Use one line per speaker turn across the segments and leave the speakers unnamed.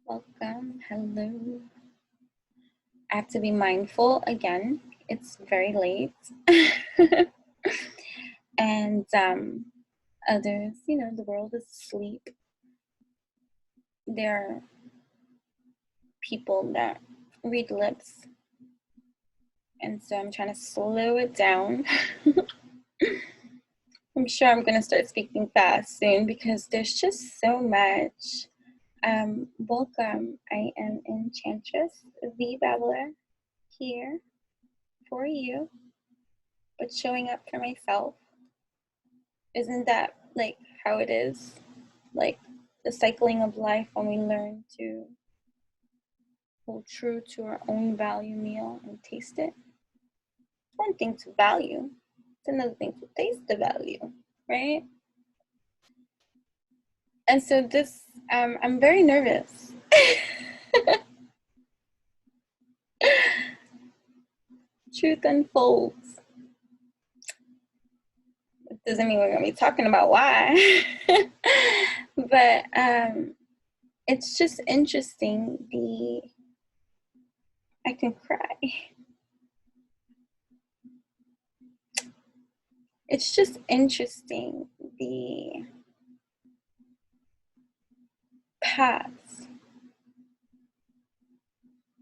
Welcome. Hello. I have to be mindful again. It's very late. And others, the world is asleep. There are people that read lips. And so I'm trying to slow it down. I'm sure I'm going to start speaking fast soon because there's just so much. Welcome. I am Enchantress, the Babbler, here for you, but showing up for myself. Isn't that like how it is? Like the cycling of life when we learn to hold true to our own value meal and taste it. It's one thing to value, it's another thing to taste the value, right? And so this, I'm very nervous. Truth unfolds. It doesn't mean we're going to be talking about why. But it's just interesting. I can cry. It's just interesting the paths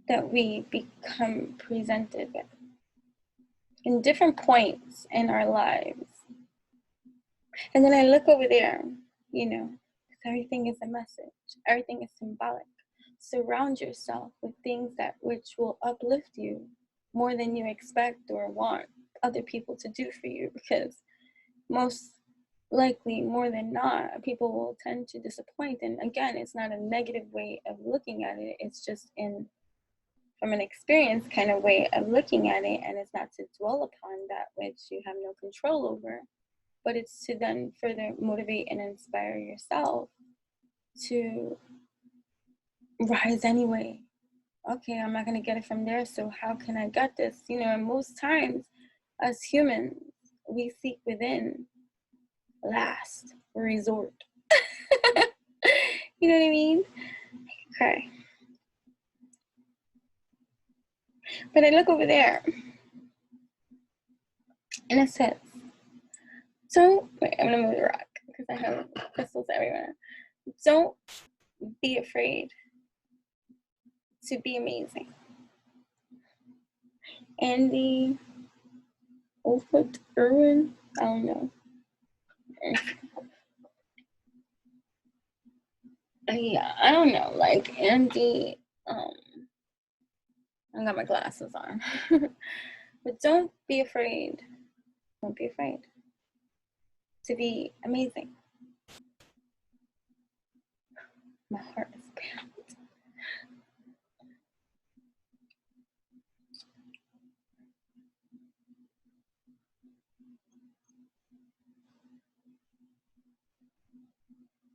that we become presented with in different points in our lives. And then I look over there, because everything is a message, everything is symbolic. Surround yourself with things which will uplift you more than you expect or want other people to do for you, because most likely, more than not, people will tend to disappoint. And again, it's not a negative way of looking at it. It's just from an experience kind of way of looking at it. And it's not to dwell upon that which you have no control over, but it's to then further motivate and inspire yourself to rise anyway. Okay, I'm not going to get it from there, so how can I get this? And most times as humans, we seek within last resort. You know what I mean? Okay. But I look over there and it says, wait, I'm gonna move the rock because I have crystals everywhere. Don't be afraid to be amazing. Andy Ophut Irwin, I don't know. Yeah, I don't know. Like Andy, I got my glasses on. But don't be afraid. Don't be afraid to be amazing. My heart is pounding.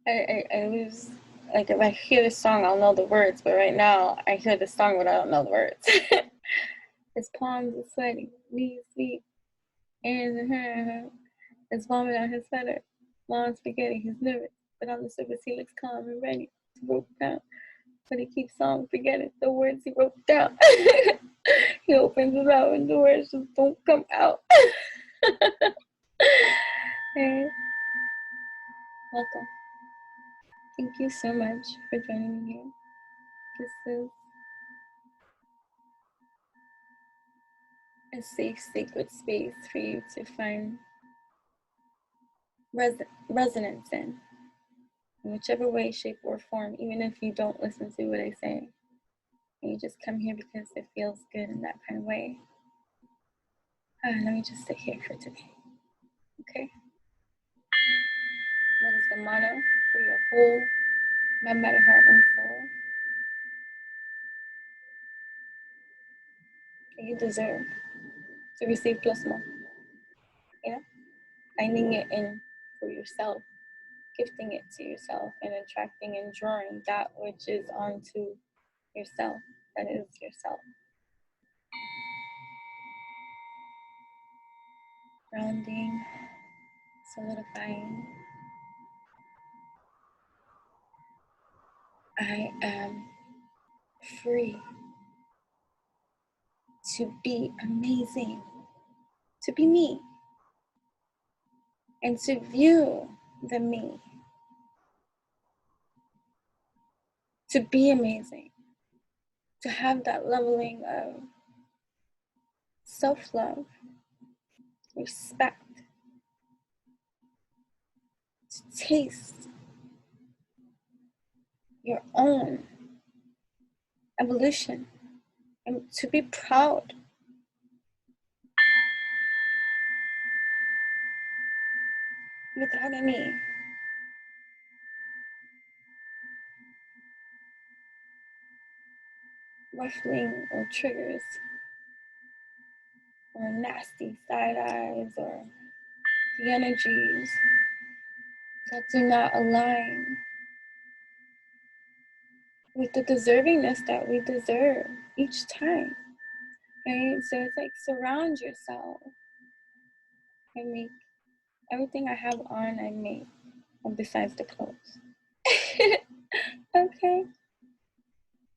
I lose, like if I hear the song, I'll know the words, but right now I hear the song, but I don't know the words. His palms are sweaty, knees weak, hands and hair. His vomit on his sweater. Mom's spaghetti, he's nervous, but on the surface he looks calm and ready to broke down. But he keeps on forgetting the words he wrote down. He opens his mouth and the words just don't come out. Hey, welcome. Thank you so much for joining me here. This is a safe, sacred space for you to find resonance in whichever way, shape, or form, even if you don't listen to what I say. And you just come here because it feels good in that kind of way. Let me just sit here for today. Okay? That is the motto for your whole mind, body, heart, and soul. You deserve to receive plus more. Finding it in for yourself, gifting it to yourself, and attracting and drawing that which is onto yourself, that is yourself. Grounding, solidifying. I am free to be amazing, to be me, and to view the me, to be amazing, to have that leveling of self-love, respect, to taste your own evolution, and to be proud without any ruffling or triggers or nasty side eyes or the energies that do not align with the deservingness that we deserve each time, right? So it's like surround yourself. I make everything I have on, I make, besides the clothes. Okay.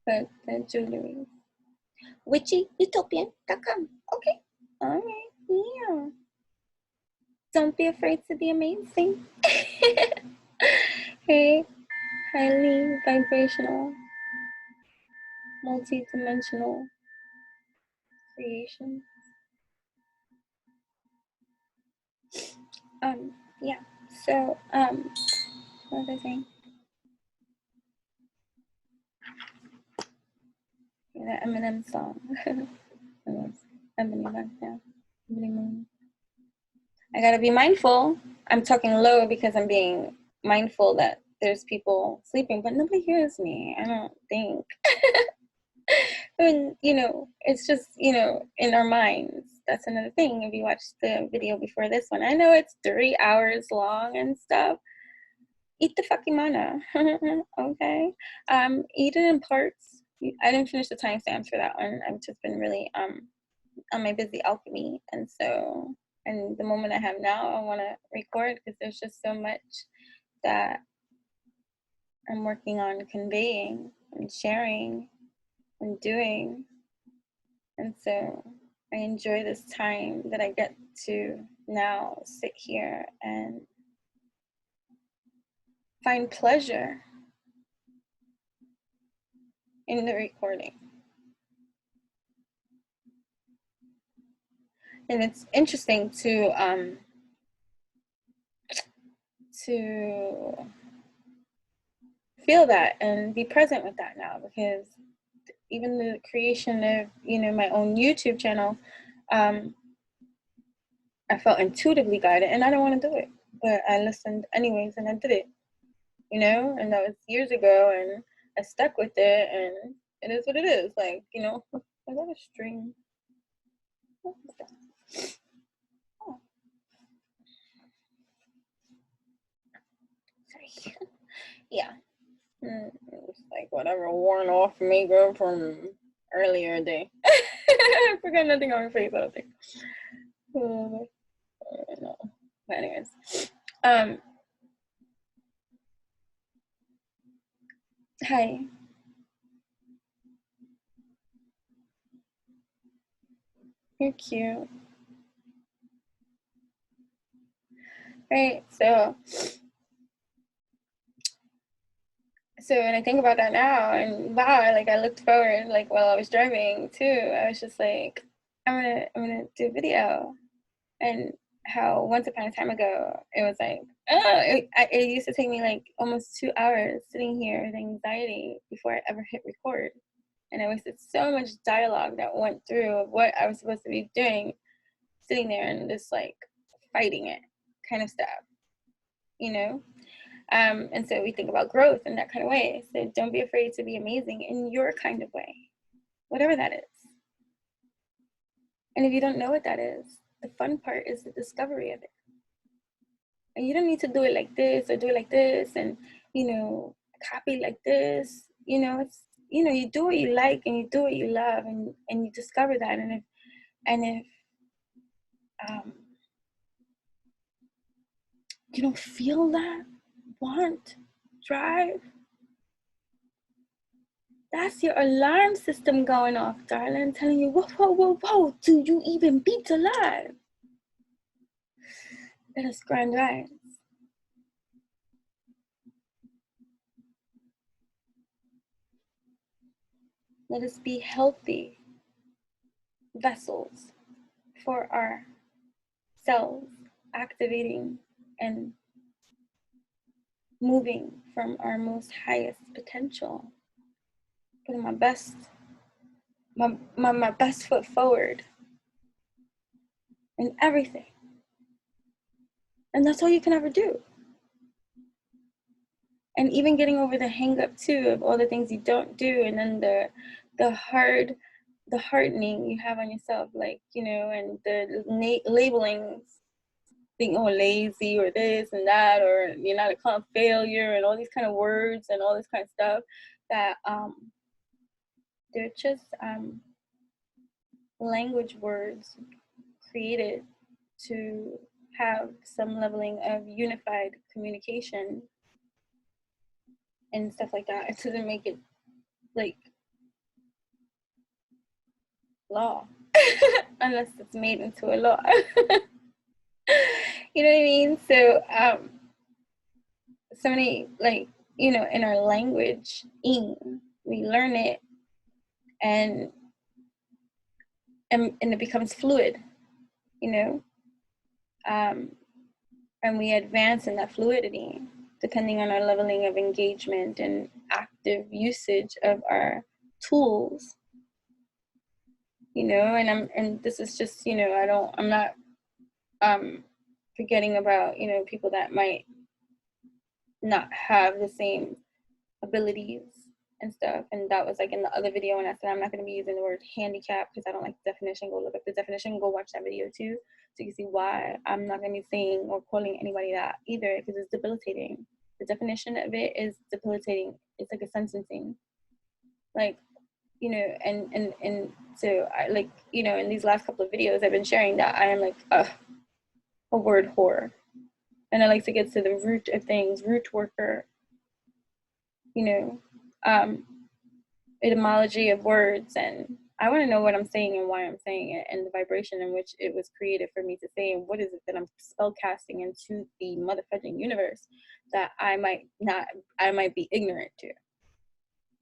But the jewelry. witchyutopian.com. Okay. All right. Yeah. Don't be afraid to be amazing. Hey, highly vibrational, multi-dimensional creation. Yeah. So, what was I saying? Yeah, that Eminem song. Ebony back there. Ebony Moon. I gotta be mindful. I'm talking low because I'm being mindful that there's people sleeping, but nobody hears me, I don't think. I mean, you know, it's just, you know, in our minds. That's another thing. If you watch the video before this one, I know it's 3 hours long and stuff. Eat the fucking manna. Okay. Eat it in parts. I didn't finish the timestamps for that one. I've just been really on my busy alchemy, and so, and the moment I have now, I want to record because there's just so much that I'm working on conveying and sharing and doing. And so I enjoy this time that I get to now sit here and find pleasure in the recording. And it's interesting to feel that and be present with that now, because even the creation of, you know, my own YouTube channel, I felt intuitively guided, and I don't want to do it, but I listened anyways, and I did it, you know, and that was years ago, and I stuck with it, and it is what it is. Like, you know, I got a string. What is that? Oh. Sorry. Yeah. It's like whatever worn off makeup from earlier day. I forgot nothing on my face, I don't think. No. But anyways. Hi. You're cute. Right, so when I think about that now, and wow, like I looked forward, like while I was driving too, I was just like, I'm gonna do a video. And how once upon a time ago, it was like, it used to take me like almost 2 hours sitting here with anxiety before I ever hit record. And I wasted so much dialogue that went through of what I was supposed to be doing, sitting there and just like fighting it kind of stuff, you know? And so we think about growth in that kind of way. So don't be afraid to be amazing in your kind of way, whatever that is. And if you don't know what that is, the fun part is the discovery of it. And you don't need to do it like this or do it like this and, you know, copy like this. You know, it's, you know, you do what you like and you do what you love, and you discover that. And if you don't feel that want, drive, That's your alarm system going off, darling, telling you, whoa, whoa, whoa, whoa, do you even beat alive? Let us grind rise. Let us be healthy vessels for our cells, activating and moving from our most highest potential. Putting my best foot forward in everything. And that's all you can ever do. And even getting over the hang up too of all the things you don't do, and then the hardening you have on yourself, like, you know, and the labelings, being lazy or this and that, or you're not a failure, and all these kind of words and all this kind of stuff that they're just language words created to have some leveling of unified communication and stuff like that. It doesn't make it like law unless it's made into a law. You know what I mean? So so many, like, you know, in our language, we learn it and it becomes fluid, you know, and we advance in that fluidity depending on our leveling of engagement and active usage of our tools, you know. And this is just, you know, I'm not forgetting about, you know, people that might not have the same abilities and stuff. And that was like in the other video when I said I'm not going to be using the word handicap because I don't like the definition. Go look up the definition, go watch that video too, so you can see why I'm not going to be saying or calling anybody that either, because it's debilitating. The definition of it is debilitating. It's like a sentencing, like, you know. And so I, like, you know, in these last couple of videos I've been sharing that I am like a word whore, and I like to get to the root of things, root worker, you know, etymology of words, and I want to know what I'm saying and why I'm saying it, and the vibration in which it was created for me to say, and what is it that I'm spell casting into the motherfucking universe that I might be ignorant to.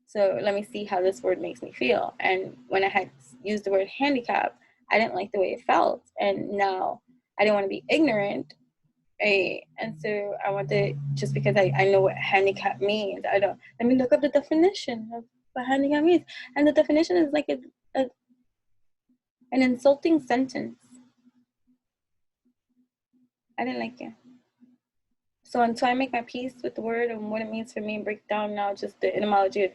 So let me see how this word makes me feel. And when I had used the word handicap, I didn't like the way it felt, and now I didn't want to be ignorant. And so I want to, just because I know what handicap means, let me look up the definition of what handicap means. And the definition is like an insulting sentence. I didn't like it. So until I make my peace with the word and what it means for me, and break down now just the etymology of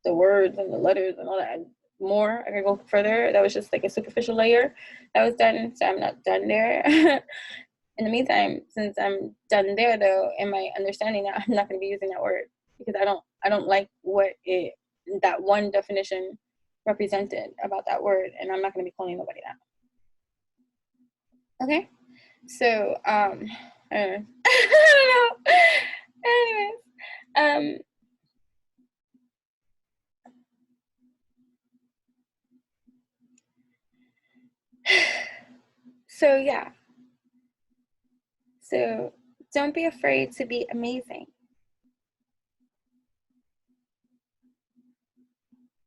the words and the letters and all that more, I could go further. That was just like a superficial layer that was done, so I'm not done there. In the meantime, since I'm done there, though, in my understanding that I'm not going to be using that word, because I don't like what that one definition represented about that word, and I'm not going to be calling nobody that. Okay, so I don't know. Anyways, so yeah. So don't be afraid to be amazing.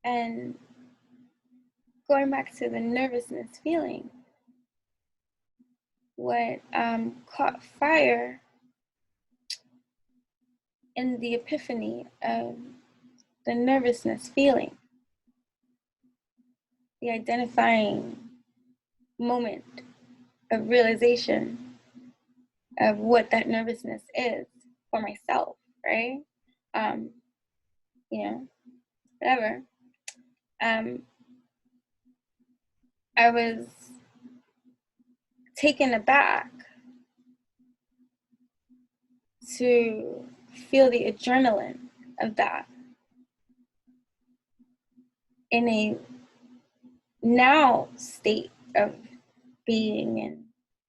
And going back to the nervousness feeling, what caught fire in the epiphany of the nervousness feeling, the identifying moment of realization of what that nervousness is for myself, right? You know, whatever. I was taken aback to feel the adrenaline of that in a now state of being and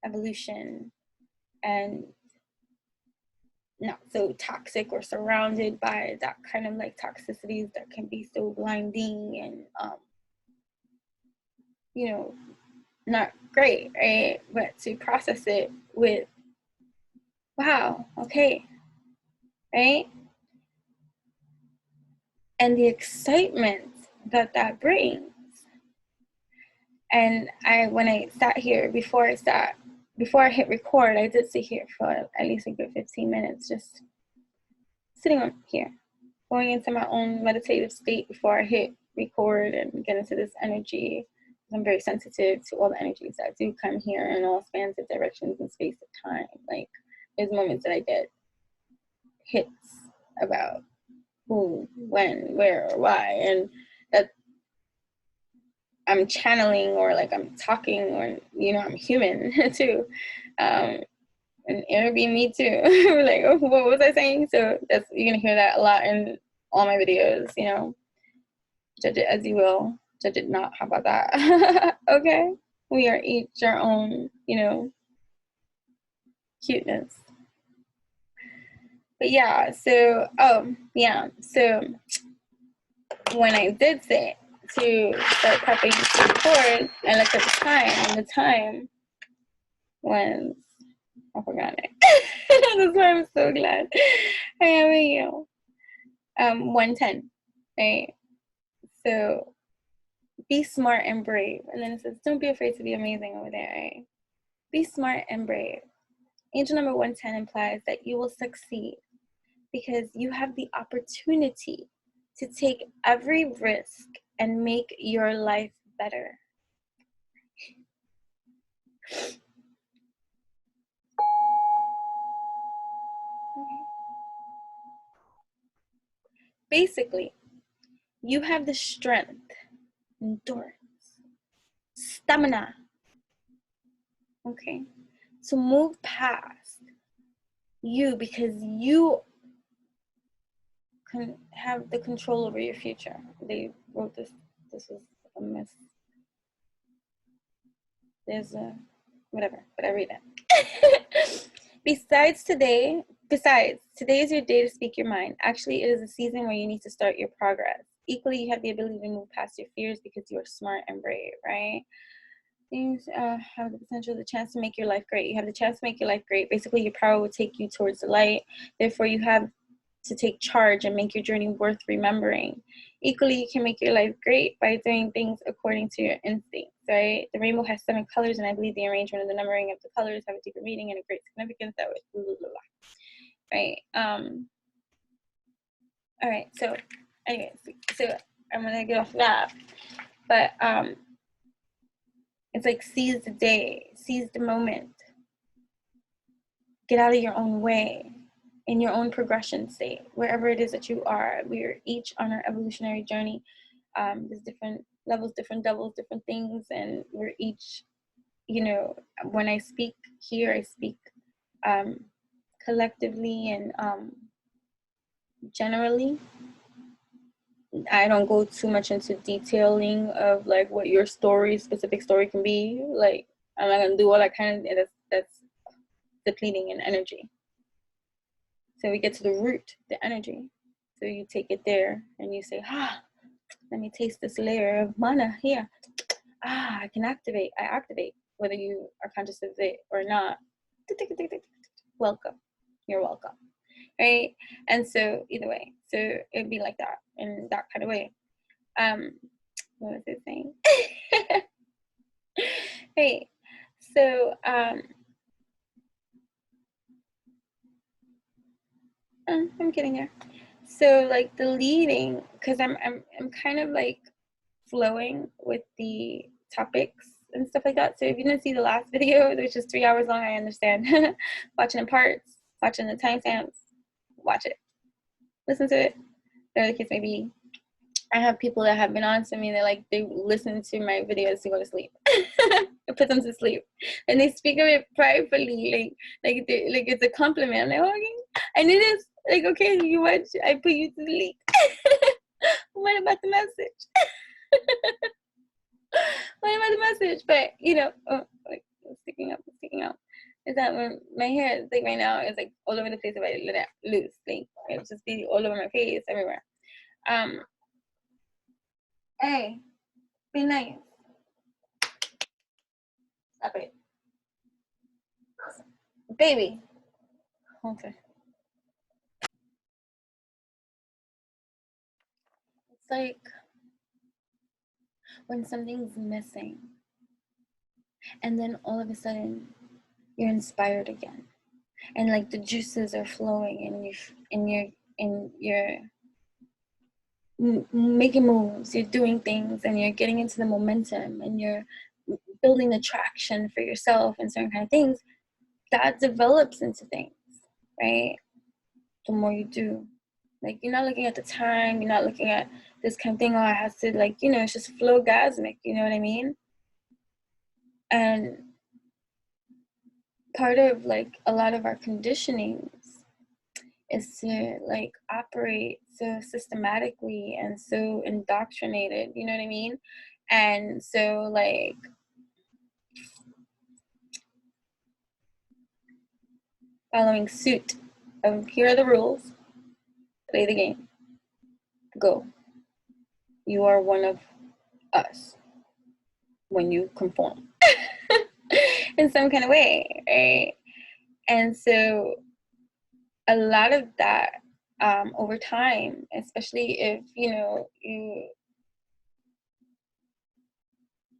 evolution and not so toxic or surrounded by that kind of like toxicities that can be so blinding and you know, not great, right? But to process it with, wow, okay, right? And the excitement that that brings. And when I sat here, before I hit record, I did sit here for at least a good 15 minutes, just sitting on here, going into my own meditative state before I hit record and get into this energy. I'm very sensitive to all the energies that do come here in all spans of directions and space of time. Like, there's moments that I get hits about who, when, where, or why, and that I'm channeling, or like I'm talking, or, you know, I'm human too. And it'll be me too. Like, oh, what was I saying? So that's, you're gonna hear that a lot in all my videos, you know. Judge it as you will. Judge it not. How about that? Okay? We are each our own, you know, cuteness. But yeah, so, so when I did say to start prepping to record, I looked at the time, and the time was, I forgot it. That's why I'm so glad I am with you. 1:10, right? So be smart and brave. And then it says, don't be afraid to be amazing over there, right? Be smart and brave. Angel number 110 implies that you will succeed because you have the opportunity to take every risk and make your life better. Basically, you have the strength, endurance, stamina, okay, to move past you, because you can have the control over your future. They wrote this is a mess. There's a whatever, but I read it. Besides, today is your day to speak your mind. Actually, it is a season where you need to start your progress. Equally, you have the ability to move past your fears because you are smart and brave, right? Things have the potential, the chance to make your life great. You have the chance to make your life great. Basically, your power will take you towards the light. Therefore, you have to take charge and make your journey worth remembering. Equally, you can make your life great by doing things according to your instincts, right? The rainbow has 7 colors, and I believe the arrangement and the numbering of the colors have a deeper meaning and a great significance that was blah, blah, blah, blah. Right? All right, so anyways, so I'm gonna get off that. But it's like, seize the day, seize the moment. Get out of your own way, in your own progression state, wherever it is that you are. We are each on our evolutionary journey. There's different levels, different doubles, different things, and we're each, you know, when I speak here, I speak collectively and generally. I don't go too much into detailing of like what your specific story can be. Like, I'm not gonna do all that kind of, that's depleting in energy. So we get to the root, the energy. So you take it there and you say, let me taste this layer of manna here. I can activate. I activate, whether you are conscious of it or not. Welcome. You're welcome. Right? And so either way, so it'd be like that, in that kind of way. What was it saying? Hey, so I'm getting there. So like the leading, because I'm kind of like flowing with the topics and stuff like that. So if you didn't see the last video, which is 3 hours long, I understand. Watching in parts, watching the timestamps, watch it, listen to it, whatever the case may be. I have people that have been on to me, they listen to my videos to go to sleep. I put them to sleep, and they speak of it pridefully, like it's a compliment. I'm like, oh, okay. And it is like, okay, you watch, I put you to sleep. What about the message? What about the message? But you know, sticking out. is that when my hair is like right now is like all over the place if I let it loose, like it'll just be all over my face, everywhere. Hey, be nice. Stop it. Baby. Okay. It's like when something's missing and then all of a sudden you're inspired again. And like the juices are flowing and you're making moves, you're doing things, and you're getting into the momentum, and you're building the traction for yourself and certain kind of things. That develops into things, right? The more you do, like you're not looking at the time, you're not looking at this kind of thing. Oh, it has to, like, you know, it's just flow-gasmic. You know what I mean? And part of like a lot of our conditionings is to like operate so systematically and so indoctrinated, you know what I mean? And so like following suit of here are the rules, play the game, go. You are one of us when you conform in some kind of way, right? And so a lot of that over time, especially if, you know, you,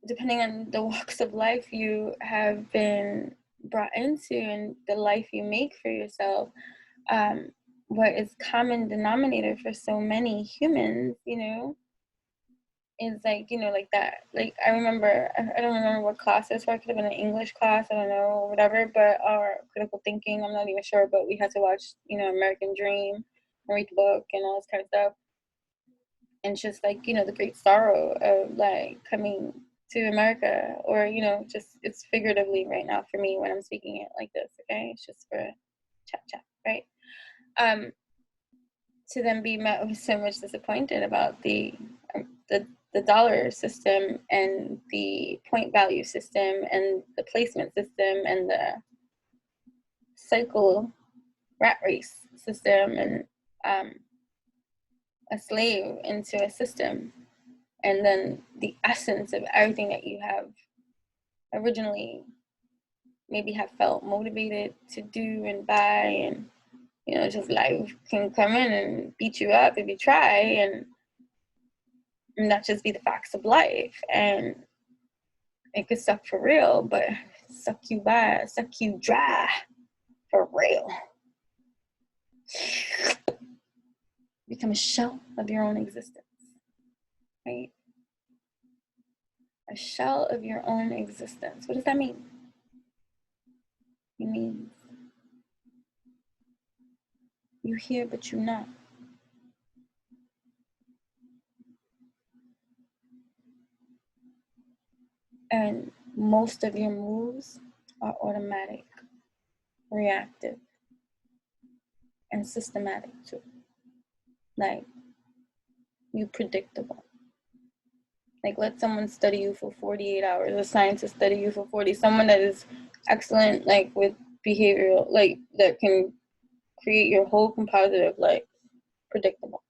depending on the walks of life you have been brought into and the life you make for yourself, what is common denominator for so many humans, you know, is like, you know, like that. Like I remember, I don't remember what class it was for. It could have been an English class, I don't know, or whatever, but our critical thinking, I'm not even sure, but we had to watch, you know, American Dream and read the book and all this kind of stuff. And just like, you know, the great sorrow of like coming to America, or, you know, just it's figuratively right now for me when I'm speaking it like this, okay? It's just for chat, right? To then be met with so much disappointed about the dollar system and the point value system and the placement system and the cycle rat race system, and a slave into a system, and then the essence of everything that you have originally maybe have felt motivated to do and buy, and, you know, just life can come in and beat you up if you try, and that just be the facts of life. And it could suck for real, but suck you dry for real. Become a shell of your own existence, right? A shell of your own existence. What does that mean? It means you here, but you're not. And most of your moves are automatic, reactive, and systematic too. Like, you predictable. Like, let someone study you for 48 hours, a scientist study you for 40, someone that is excellent, like, with behavioral, like, that can create your whole composite of, like, predictable.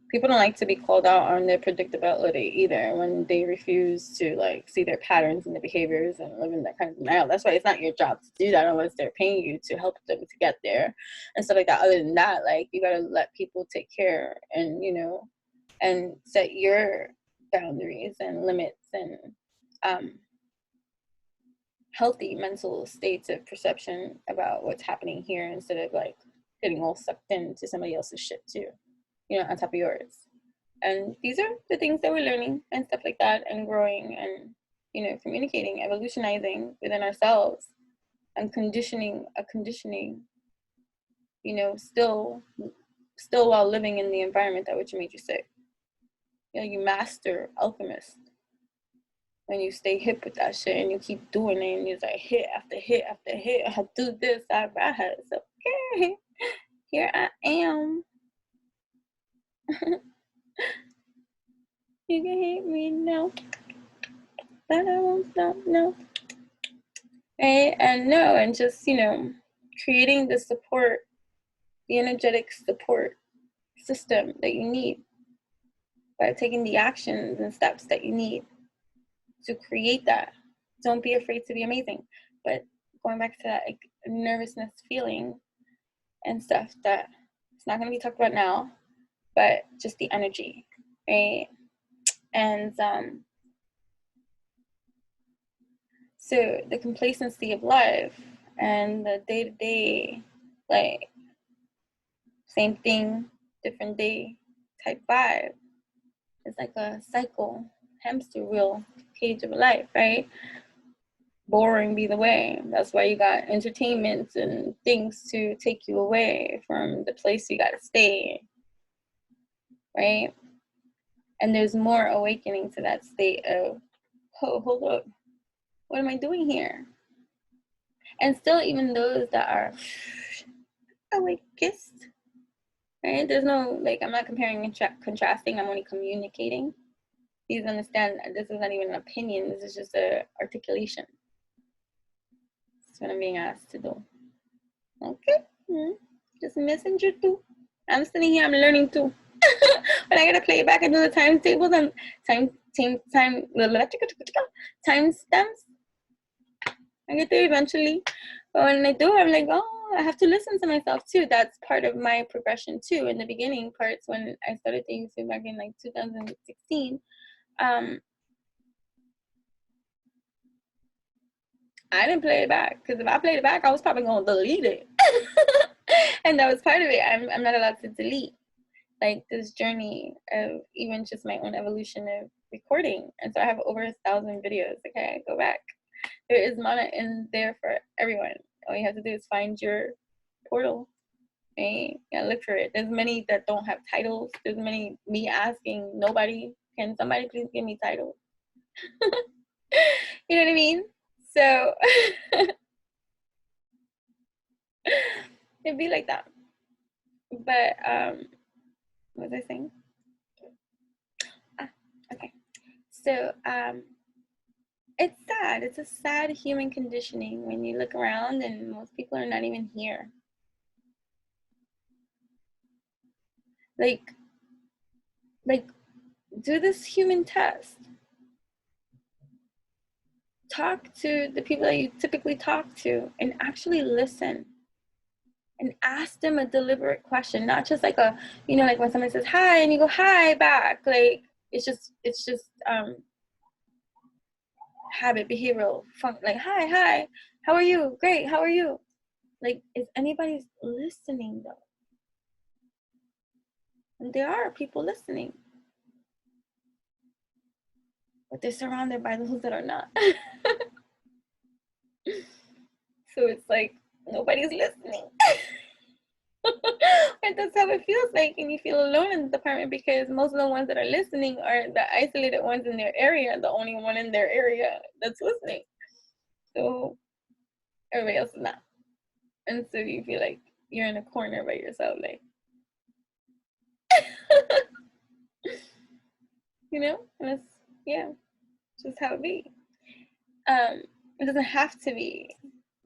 People don't like to be called out on their predictability either when they refuse to, like, see their patterns and their behaviors and live in that kind of denial. That's why it's not your job to do that unless they're paying you to help them to get there and stuff like that. Other than that, like, you gotta let people take care and, you know, and set your boundaries and limits and healthy mental states of perception about what's happening here, instead of like getting all sucked into somebody else's shit too, you know, on top of yours. And these are the things that we're learning and stuff like that, and growing and, you know, communicating, evolutionizing within ourselves, and conditioning, you know, still while living in the environment that which made you sick. You know, you master alchemist when you stay hip with that shit and you keep doing it, and you're like hit after hit after hit. I do this, I had it. So, okay, here I am. You can hit me now. that I won't, no. Right? And no, and just, creating the support, the energetic support system that you need by taking the actions and steps that you need to create that. Don't be afraid to be amazing. But going back to that like nervousness feeling and stuff, that it's not going to be talked about now, but just the energy, right? And so the complacency of life and the day-to-day, like same thing, different day type vibe, it's like a cycle, hamster wheel cage of life, right? Boring be the way. That's why you got entertainment and things to take you away from the place you got to stay, right? And there's more awakening to that state of, oh, hold up, what am I doing here? And still, even those that are awakest, right? There's no, like, I'm not comparing and contrasting, I'm only communicating. Please understand, this is not even an opinion, this is just a articulation. That's what I'm being asked to do. Okay, just messenger too. I'm sitting here, I'm learning too. But I gotta play it back and do the timetables and time stamps. I get there eventually. But when I do, I'm like, oh, I have to listen to myself too. That's part of my progression too. In the beginning parts, when I started taking food back in like 2016, I didn't play it back, because if I played it back, I was probably gonna delete it. And that was part of it. I'm not allowed to delete like this journey of even just my own evolution of recording. And so I have over 1,000 videos. Okay, go back. There is manna in there for everyone. All you have to do is find your portal. Right? Yeah, look for it. There's many that don't have titles. There's many me asking nobody, can somebody please give me titles? You know what I mean? So it'd be like that. But what was I saying? Okay. So it's sad. It's a sad human conditioning when you look around and most people are not even here. Like do this human test. Talk to the people that you typically talk to and actually listen. And ask them a deliberate question, not just like a, like when somebody says hi and you go hi back. Like it's just habit, behavioral funk. Like hi, how are you? Great, how are you? Like, is anybody listening though? And there are people listening, but they're surrounded by those that are not. So it's like nobody's listening. And that's how it feels like, and you feel alone in the department, because most of the ones that are listening are the isolated ones in their area, the only one in their area that's listening. So everybody else is not. And so you feel like you're in a corner by yourself, like and it's just how it be. It doesn't have to be,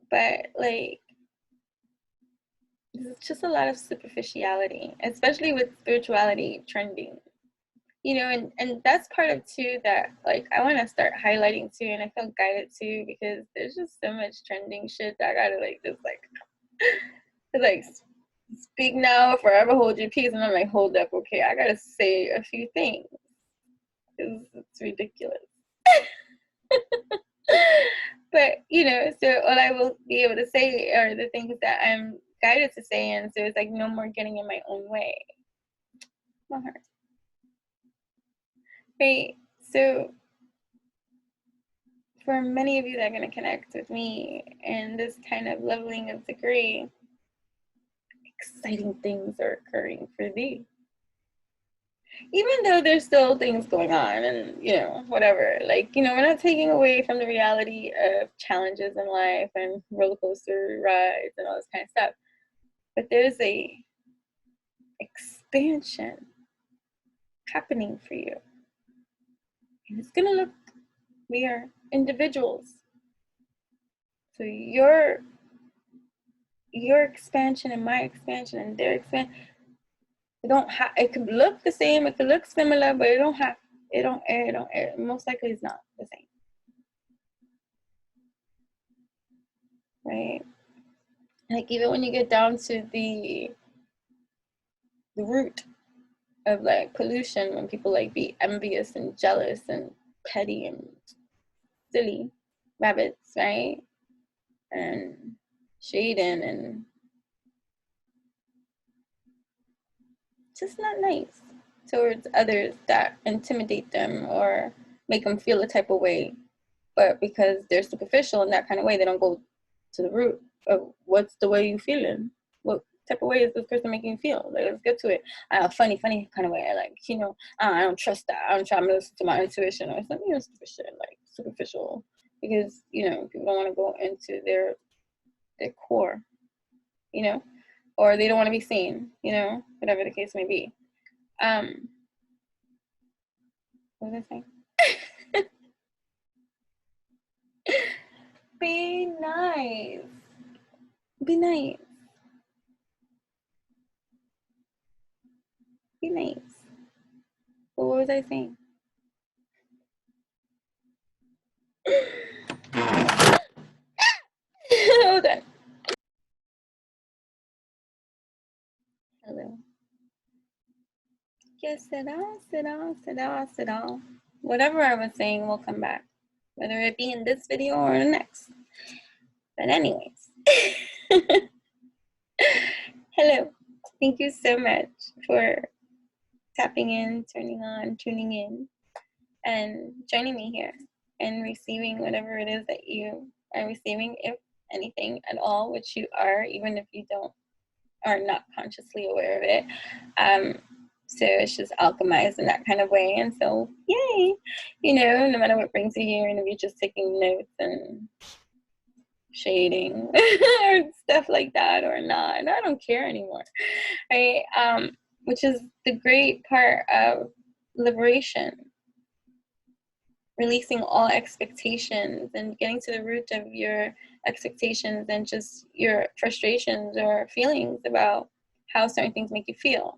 but like there's just a lot of superficiality, especially with spirituality trending. And that's part of too that like I want to start highlighting too, and I feel guided too, because there's just so much trending shit that I gotta like speak now, forever hold your peace. And I'm like, hold up, okay, I gotta say a few things because it's ridiculous. But so all I will be able to say are the things that I'm guided to say, and so it's like no more getting in my own way. My heart. Right. So for many of you that are going to connect with me and this kind of leveling of degree, exciting things are occurring for thee. Even though there's still things going on and, whatever, like, we're not taking away from the reality of challenges in life and roller coaster rides and all this kind of stuff. But there's a expansion happening for you. And it's going to look We are individuals. So your expansion and my expansion and their expansion, it could look the same, it could look similar, but it most likely is not the same. Right? Like even when you get down to the root of like pollution, when people like be envious and jealous and petty and silly rabbits, right? And shading and just not nice towards others that intimidate them or make them feel a type of way. But because they're superficial in that kind of way, they don't go to the root of what's the way you feeling. What type of way is this person making you feel? Like, let's get to it. Funny kind of way. Like, you know, I don't trust that. I'm trying to listen to my intuition or something superficial, like superficial. Because, you know, people don't want to go into their core, you know, or they don't want to be seen, you know, whatever the case may be. What was I saying? Be nice. Be nice. Be nice. But what was I saying? Hold on. Hello. Yes, sit down. Whatever I was saying will come back, whether it be in this video or the next. But anyways. Hello. Thank you so much for tapping in, turning on, tuning in, and joining me here and receiving whatever it is that you are receiving, if anything at all, which you are, even if you are not consciously aware of it. So it's just alchemized in that kind of way. And so, yay, you know, no matter what brings you here, and if you're just taking notes and shading or stuff like that or not, and I don't care anymore, right? Which is the great part of liberation, releasing all expectations and getting to the root of your expectations and just your frustrations or feelings about how certain things make you feel.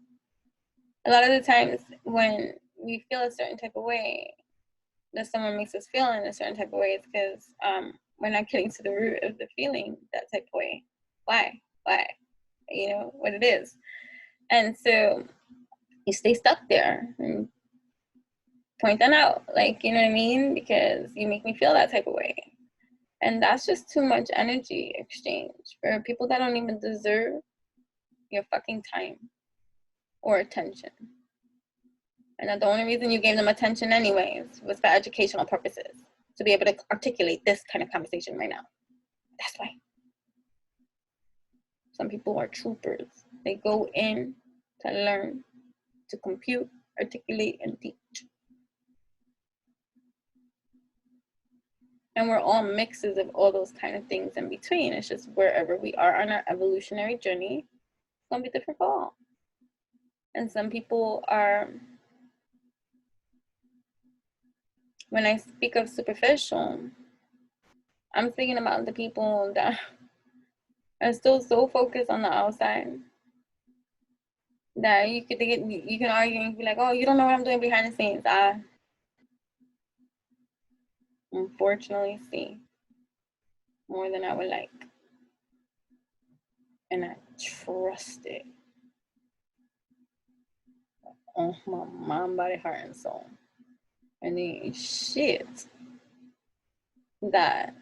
A lot of the times when we feel a certain type of way, that someone makes us feel in a certain type of way, it's because we're not getting to the root of the feeling that type of way. Why? You know, what it is. And so you stay stuck there and point that out, like, you know what I mean? Because you make me feel that type of way. And that's just too much energy exchange for people that don't even deserve your fucking time or attention. And the only reason you gave them attention anyways was for educational purposes, to be able to articulate this kind of conversation right now. That's why. Some people are troopers. They go in to learn, to compute, articulate, and teach. And we're all mixes of all those kind of things in between. It's just wherever we are on our evolutionary journey, it's going to be different for all. And some people are, when I speak of superficial, I'm thinking about the people that are still so focused on the outside that you can argue and be like, oh, you don't know what I'm doing behind the scenes. I unfortunately see more than I would like. And I trust it on my mind, body, heart, and soul. And the shit that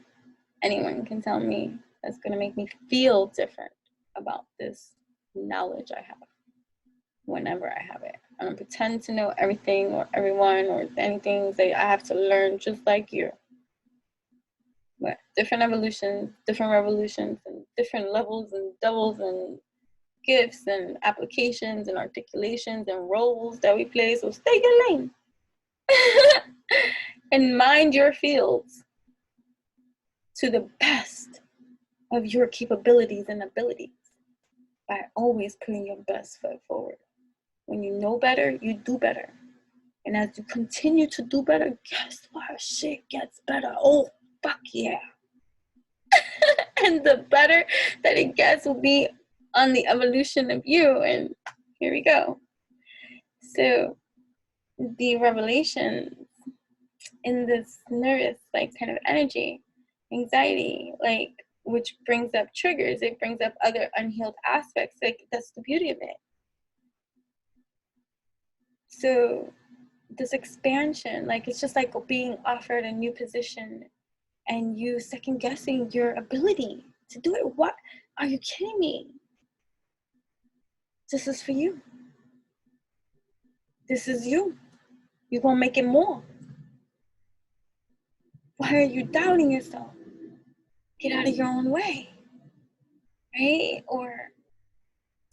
anyone can tell me that's going to make me feel different about this knowledge I have whenever I have it. I don't pretend to know everything or everyone or anything. Say I have to learn just like you. But different evolutions, different revolutions, and different levels and doubles and gifts and applications and articulations and roles that we play. So stay in your lane and mind your fields to the best of your capabilities and abilities by always putting your best foot forward. When you know better, you do better. And as you continue to do better, guess what? Shit gets better. Oh, fuck yeah. And the better that it gets will be on the evolution of you. And here we go. So the revelations in this nervous, like, kind of energy, anxiety, like, which brings up triggers, it brings up other unhealed aspects. Like, that's the beauty of it. So this expansion, like, it's just like being offered a new position and you second guessing your ability to do it. What? Are you kidding me? This is for you. This is you. You're gonna make it more. Why are you doubting yourself? Get out of your own way, right? Or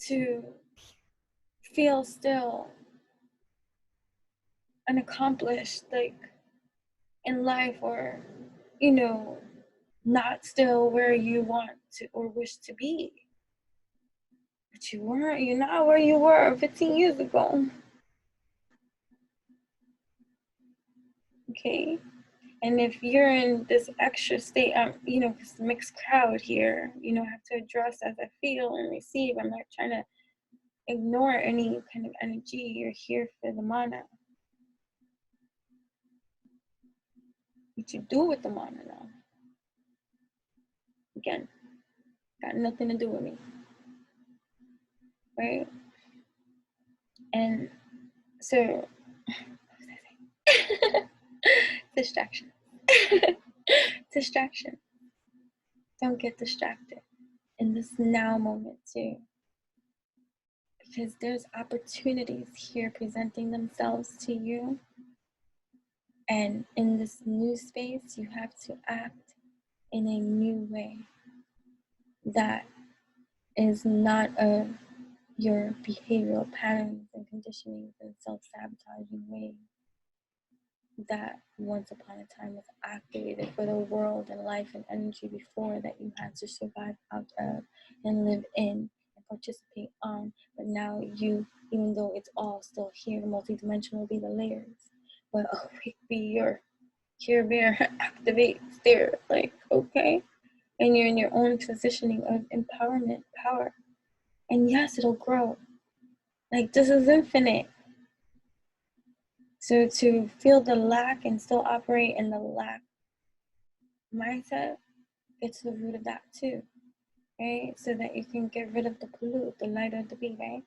to feel still unaccomplished, like, in life, or, you know, not still where you want to or wish to be. But you weren't, you're not where you were 15 years ago. Okay? And if you're in this extra state, you know, this mixed crowd here, you know, I have to address as I feel and receive. I'm not trying to ignore any kind of energy. You're here for the manna. What you do with the manna now, again, got nothing to do with me, right? And so, what was I saying? Distraction. Distraction. Don't get distracted in this now moment too, because there's opportunities here presenting themselves to you, and in this new space you have to act in a new way that is not of your behavioral patterns and conditionings and self-sabotaging ways that once upon a time was activated for the world and life and energy before, that you had to survive out of and live in and participate on. But now you, even though it's all still here, multidimensional be the layers, but awake be your here bear activates there, like, okay, and you're in your own positioning of empowerment, power, and yes, it'll grow. Like, this is infinite. So to feel the lack and still operate in the lack mindset, get to the root of that too, right? So that you can get rid of the pollute, the light of the bee, right?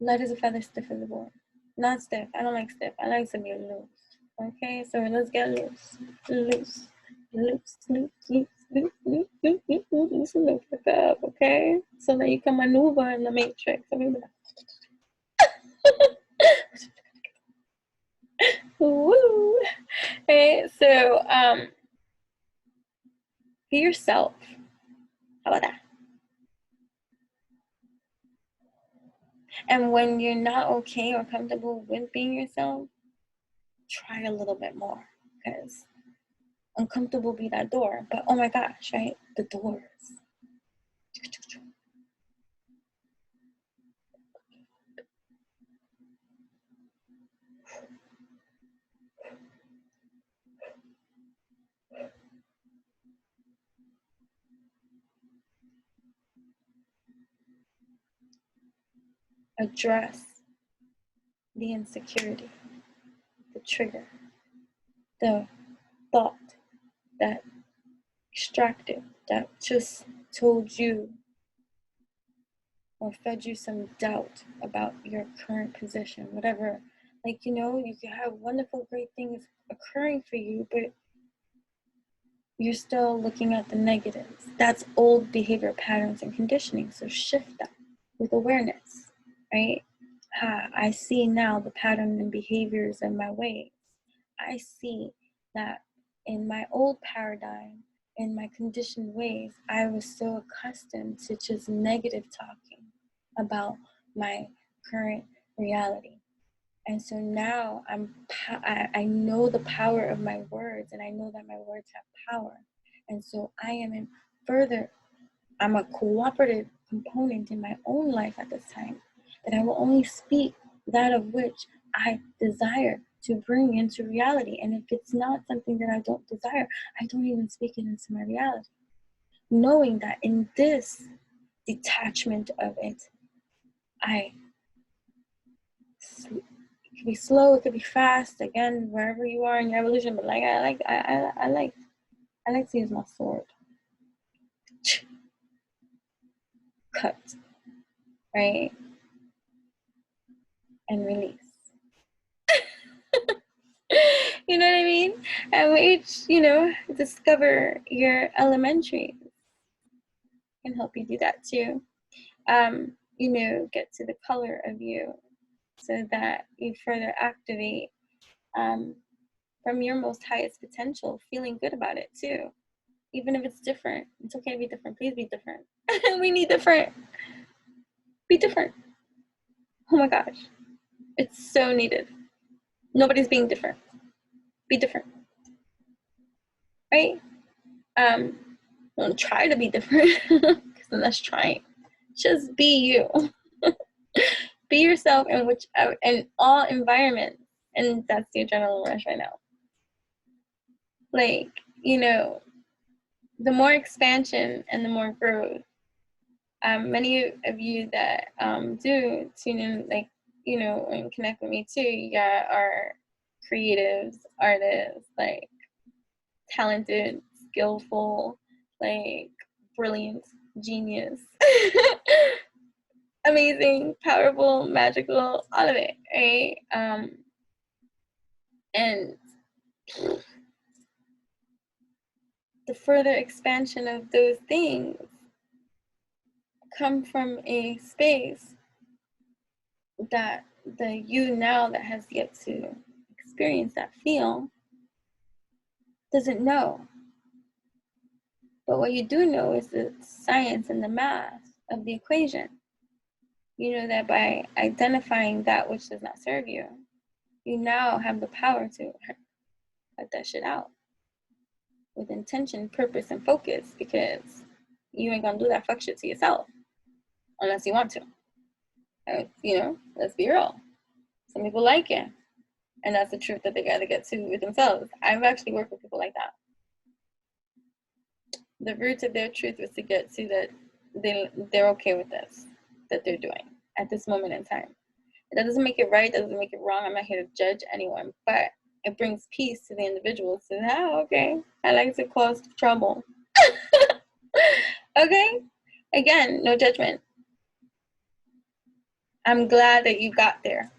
Light as a feather, stiff as a board. Not stiff. I don't like stiff. I like to be loose. Okay, so let's get loose. Loose. Loose, loose, loose, loose, loose, loose, loose, loose, loose, loose it up, okay? So that you can maneuver in the matrix. Woo! Okay, so be yourself. How about that? And when you're not okay or comfortable with being yourself, try a little bit more, because uncomfortable be that door. But oh my gosh, right? The doors. Address the insecurity, the trigger, the thought that extracted, that just told you or fed you some doubt about your current position, whatever. Like, you know, you can have wonderful, great things occurring for you, but you're still looking at the negatives. That's old behavior patterns and conditioning. So shift that with awareness, right? I see now the pattern and behaviors in my ways. I see that in my old paradigm, in my conditioned ways, I was so accustomed to just negative talking about my current reality. And so now I know the power of my words, and I know that my words have power. And so I am in further, I'm a cooperative component in my own life at this time, that I will only speak that of which I desire to bring into reality. And if it's not something that I don't desire, I don't even speak it into my reality. Knowing that in this detachment of it, it could be slow, it could be fast, again, wherever you are in your evolution, but like I like to use my sword. Cut, right? And release. You know what I mean? And each, discover your elementary. Can help you do that too. Get to the color of you so that you further activate from your most highest potential, feeling good about it too. Even if it's different, it's okay to be different. Please be different. We need different. Be different. Oh my gosh. It's so needed. Nobody's being different. Be different. Right? Don't try to be different, because then that's trying. Just be you. Be yourself in all environments. And that's the adrenaline rush right now. Like, the more expansion and the more growth. Many of you that do tune in, and connect with me too, are creatives, artists, talented, skillful, brilliant, genius, amazing, powerful, magical, all of it, right? And the further expansion of those things come from a space that the you now that has yet to experience that feel doesn't know. But what you do know is the science and the math of the equation. You know that by identifying that which does not serve you, you now have the power to cut that shit out with intention, purpose, and focus, because you ain't gonna do that fuck shit to yourself unless you want to. Let's be real. Some people like it, and that's the truth that they gotta get to with themselves. I've actually worked with people like that. The root of their truth was to get to that they're okay with this, that they're doing at this moment in time. That doesn't make it right, that doesn't make it wrong. I'm not here to judge anyone, but it brings peace to the individual. So, okay, I like to cause trouble. Okay? Again, no judgment. I'm glad that you got there,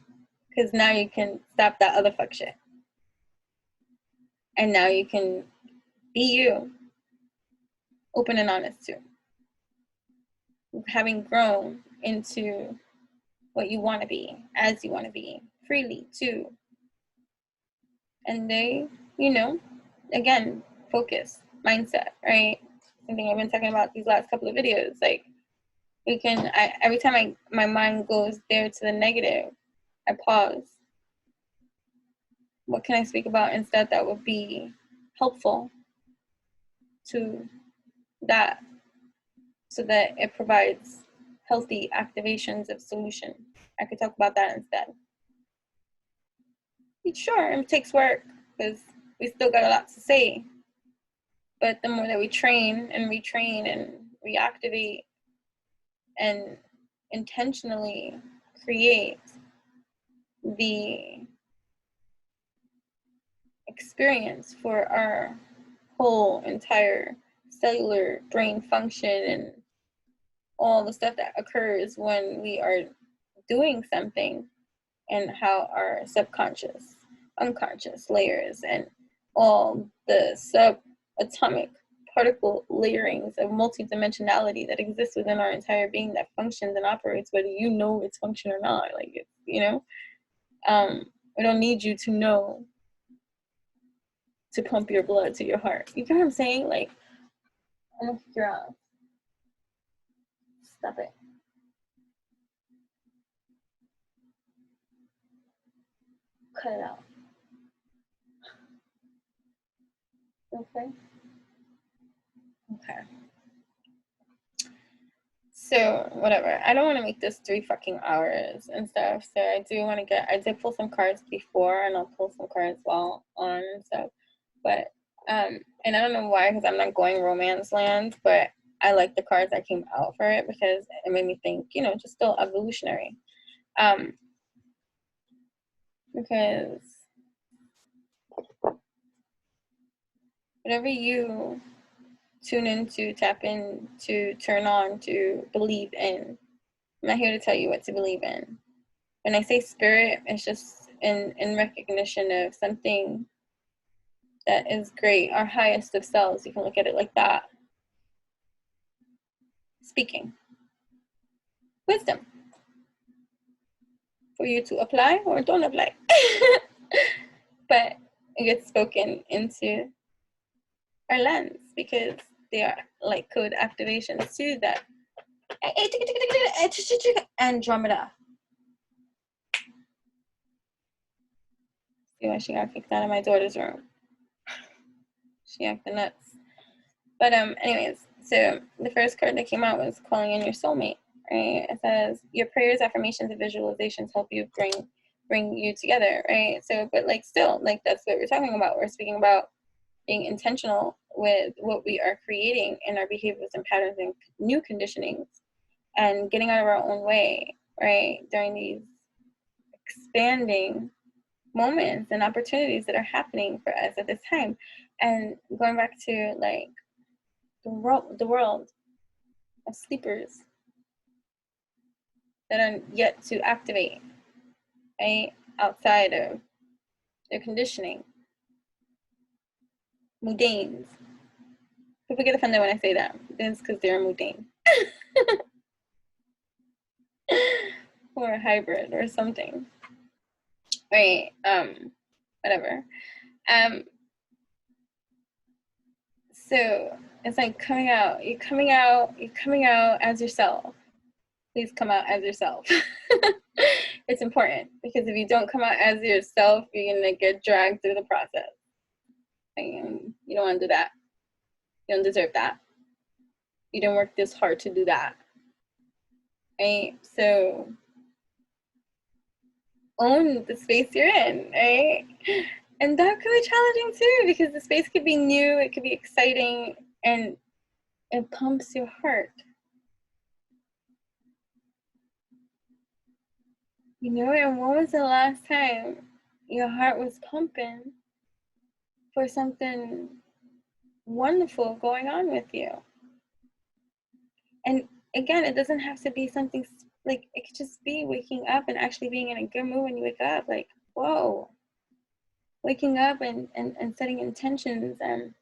because now you can stop that other fuck shit. And now you can be you, open and honest too. Having grown into what you want to be, as you want to be, freely too. And again, focus, mindset, right? Something I've been talking about these last couple of videos. Every time my mind goes there to the negative, I pause. What can I speak about instead that would be helpful to that, so that it provides healthy activations of solution? I could talk about that instead. Sure, it takes work, because we still got a lot to say. But the more that we train and retrain and reactivate and intentionally create the experience for our whole entire cellular brain function and all the stuff that occurs when we are doing something, and how our subconscious, unconscious layers and all the subatomic particle layerings of multidimensionality that exists within our entire being, that functions and operates whether you know its function or not. We don't need you to know to pump your blood to your heart. You know what I'm saying? I'm gonna kick your ass. Stop it. Cut it out. Okay. So whatever, I don't want to make this 3 fucking hours and stuff, so I did pull some cards before, and I'll pull some cards while on and stuff, but and I don't know why, because I'm not going romance land, but I like the cards that came out for it because it made me think, you know, just still evolutionary, because whatever you tune into, tap in to, turn on to, believe in. I'm not here to tell you what to believe in. When I say spirit, it's just in recognition of something that is great, our highest of selves. You can look at it like that. Speaking. Wisdom. For you to apply or don't apply. But it gets spoken into our lens because they are like code activations too that Andromeda. See why she got kicked out of my daughter's room. She acted nuts. But anyways, so the first card that came out was calling in your soulmate, right? It says your prayers, affirmations, and visualizations help you bring you together, right? So, but like still, like that's what we're talking about. We're speaking about being intentional with what we are creating in our behaviors and patterns and new conditionings, and getting out of our own way, right? During these expanding moments and opportunities that are happening for us at this time, and going back to like the world of sleepers that are yet to activate, right? Outside of their conditioning. Mudanes. People get offended when I say that. It's because they're a mudane. Or a hybrid or something. Right. Whatever. So it's like coming out. You're coming out as yourself. Please come out as yourself. It's important because if you don't come out as yourself, you're gonna get dragged through the process. And you don't want to do that. You don't deserve that. You didn't work this hard to do that. Right? So own the space you're in, right? And that could be challenging too, because the space could be new, it could be exciting, and it pumps your heart. You know, and when was the last time your heart was pumping for something wonderful going on with you? And again, it doesn't have to be something like, it could just be waking up and actually being in a good mood when you wake up. Like, whoa, waking up and setting intentions and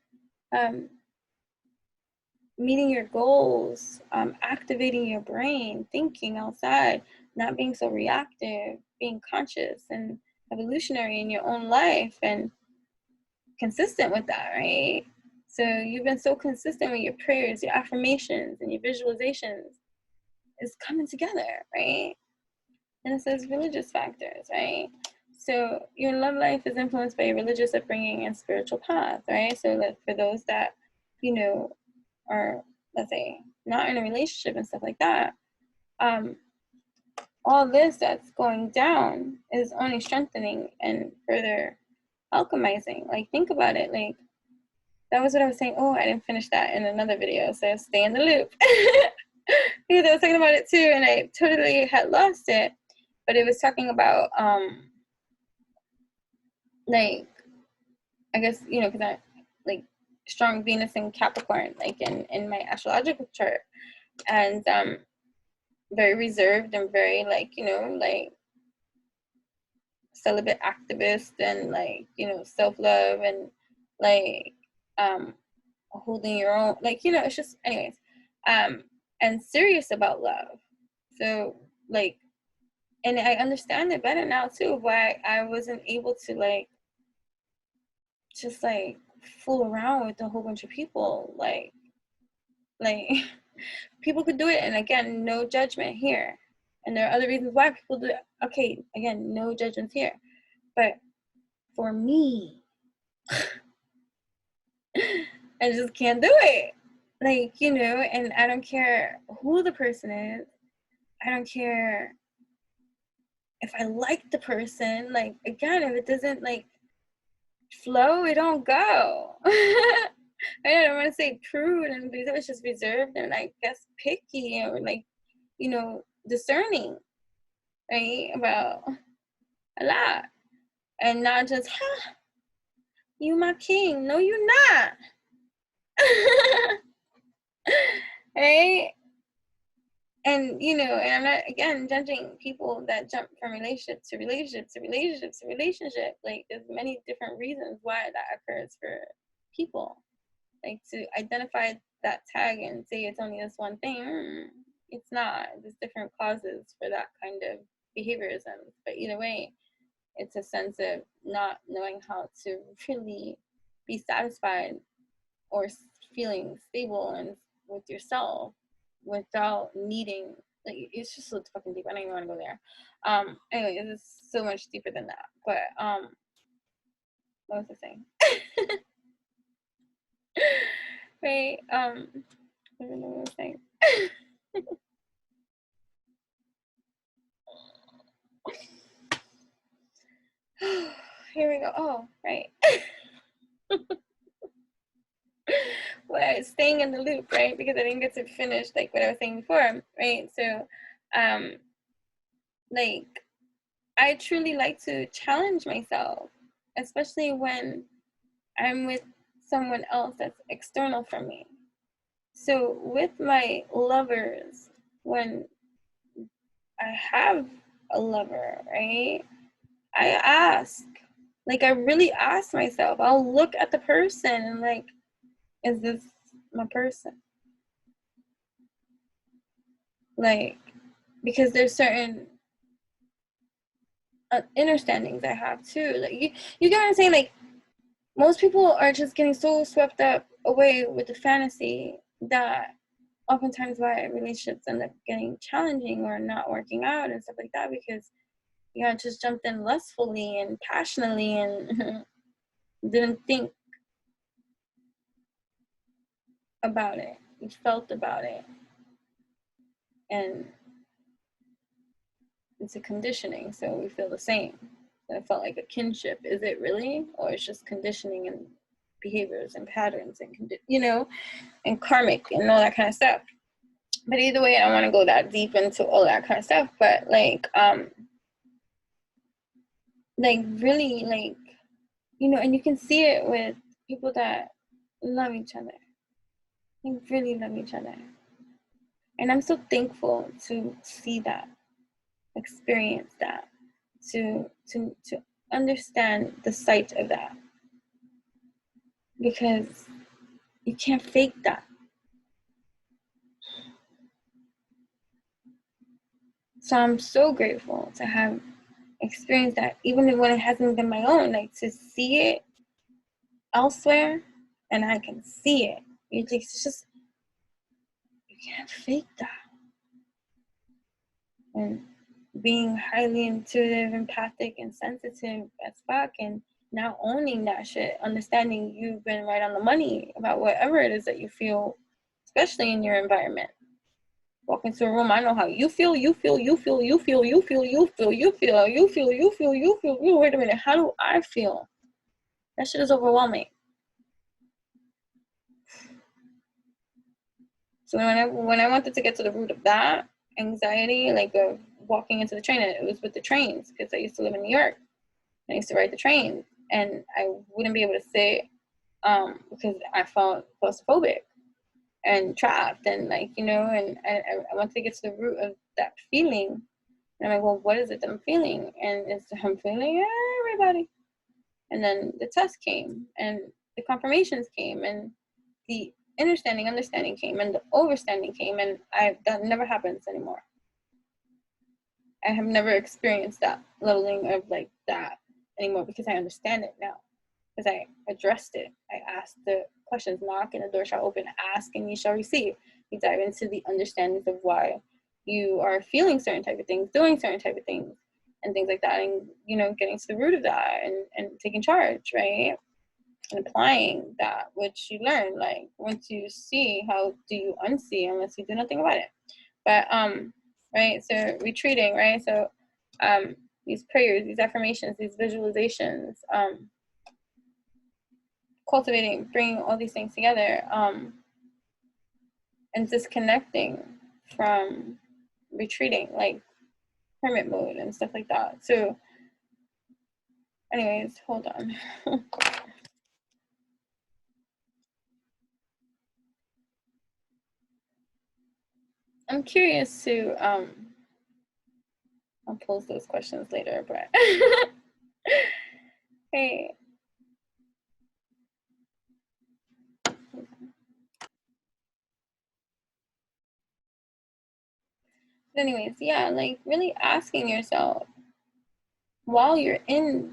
meeting your goals, activating your brain, thinking outside, not being so reactive, being conscious and evolutionary in your own life and consistent with that, right? So you've been so consistent with your prayers, your affirmations, and your visualizations is coming together, right? And it says religious factors, right? So your love life is influenced by your religious upbringing and spiritual path, right? So that for those that, you know, are, let's say, not in a relationship and stuff like that, all this that's going down is only strengthening and further alchemizing. Like, think about it. Like, that was what I was saying. Oh, I didn't finish that in another video, so stay in the loop. Because I was talking about it too, and I totally had lost it. But it was talking about, like, I guess, you know, because I, like, strong Venus and Capricorn, like, in my astrological chart. And very reserved and very, like, you know, like, celibate activist and, like, you know, self-love and, like, holding your own, like, you know, it's just, anyways, and serious about love. So, like, and I understand it better now too, why I wasn't able to, like, just, like, fool around with a whole bunch of people. Like people could do it, and again, no judgment here. And there are other reasons why people do it. Okay, again, no judgments here. But for me, I just can't do it. Like, you know, and I don't care who the person is. I don't care if I like the person. Like, again, if it doesn't like flow, it don't go. I don't want to say prude, and because it's just reserved and I guess picky or like, you know, discerning, right, about a lot, and not just, huh, you my king. No, you're not. Right? And, you know, and I'm not, again, judging people that jump from relationship to relationship to relationship to relationship. Like, there's many different reasons why that occurs for people. Like, to identify that tag and say it's only this one thing, it's not. There's different causes for that kind of behaviorism. But either way, it's a sense of not knowing how to really be satisfied or feeling stable and with yourself without needing, like, it's just so fucking deep. I don't even want to go there. Anyway, it's so much deeper than that. But what was I saying? Right. I don't know what I was saying. Here we go. Oh, right. Well, staying in the loop, right? Because I didn't get to finish like what I was saying before, right? So, like, I truly like to challenge myself, especially when I'm with someone else that's external from me. So with my lovers, when I have a lover, right, I ask, like, I really ask myself, I'll look at the person and like, is this my person? Like, because there's certain understandings I have too. Like, you get what I'm saying? Like, most people are just getting so swept up away with the fantasy that oftentimes why relationships end up getting challenging or not working out and stuff like that, because you know, just jumped in lustfully and passionately and didn't think about it. You felt about it. And it's a conditioning, so we feel the same. So it felt like a kinship. Is it really? Or it's just conditioning and behaviors and patterns and, you know, and karmic and all that kind of stuff. But either way, I don't want to go that deep into all that kind of stuff. But like really, like, you know, and you can see it with people that love each other. They really love each other. And I'm so thankful to see that, experience that, to understand the sight of that. Because you can't fake that. So I'm so grateful to have experienced that, even when it hasn't been my own, like to see it elsewhere and I can see it. It's just, you can't fake that. And being highly intuitive, empathic, and sensitive as fuck, and now owning that shit, understanding you've been right on the money about whatever it is that you feel, especially in your environment. Walk into a room, I know how you feel, you feel, you feel, you feel, you feel, you feel, you feel, you feel, you feel, you feel. Wait a minute, how do I feel? That shit is overwhelming. So when I wanted to get to the root of that anxiety, like of walking into the train, and it was with the trains, because I used to live in New York. I used to ride the train, and I wouldn't be able to sit because I felt claustrophobic and trapped, and like, you know, and I wanted to get to the root of that feeling. And I'm like, well, what is it that I'm feeling? And it's, I'm feeling everybody. And then the test came, and the confirmations came, and the understanding came, and the overstanding came, and that never happens anymore. I have never experienced that leveling of like that anymore, because I understand it now, because I addressed it. I asked the questions, knock and the door shall open, ask and you shall receive. You dive into the understandings of why you are feeling certain type of things, doing certain type of things, and things like that, and, you know, getting to the root of that, and taking charge, right? and applying that which you learn. Like, once you see, how do you unsee unless you do nothing about it? But right, so retreating, right? So these prayers, these affirmations, these visualizations, cultivating, bringing all these things together, and disconnecting from retreating, like hermit mode and stuff like that. So anyways, hold on. I'm curious to I'll pose those questions later, but hey. But anyways, yeah, like really asking yourself while you're in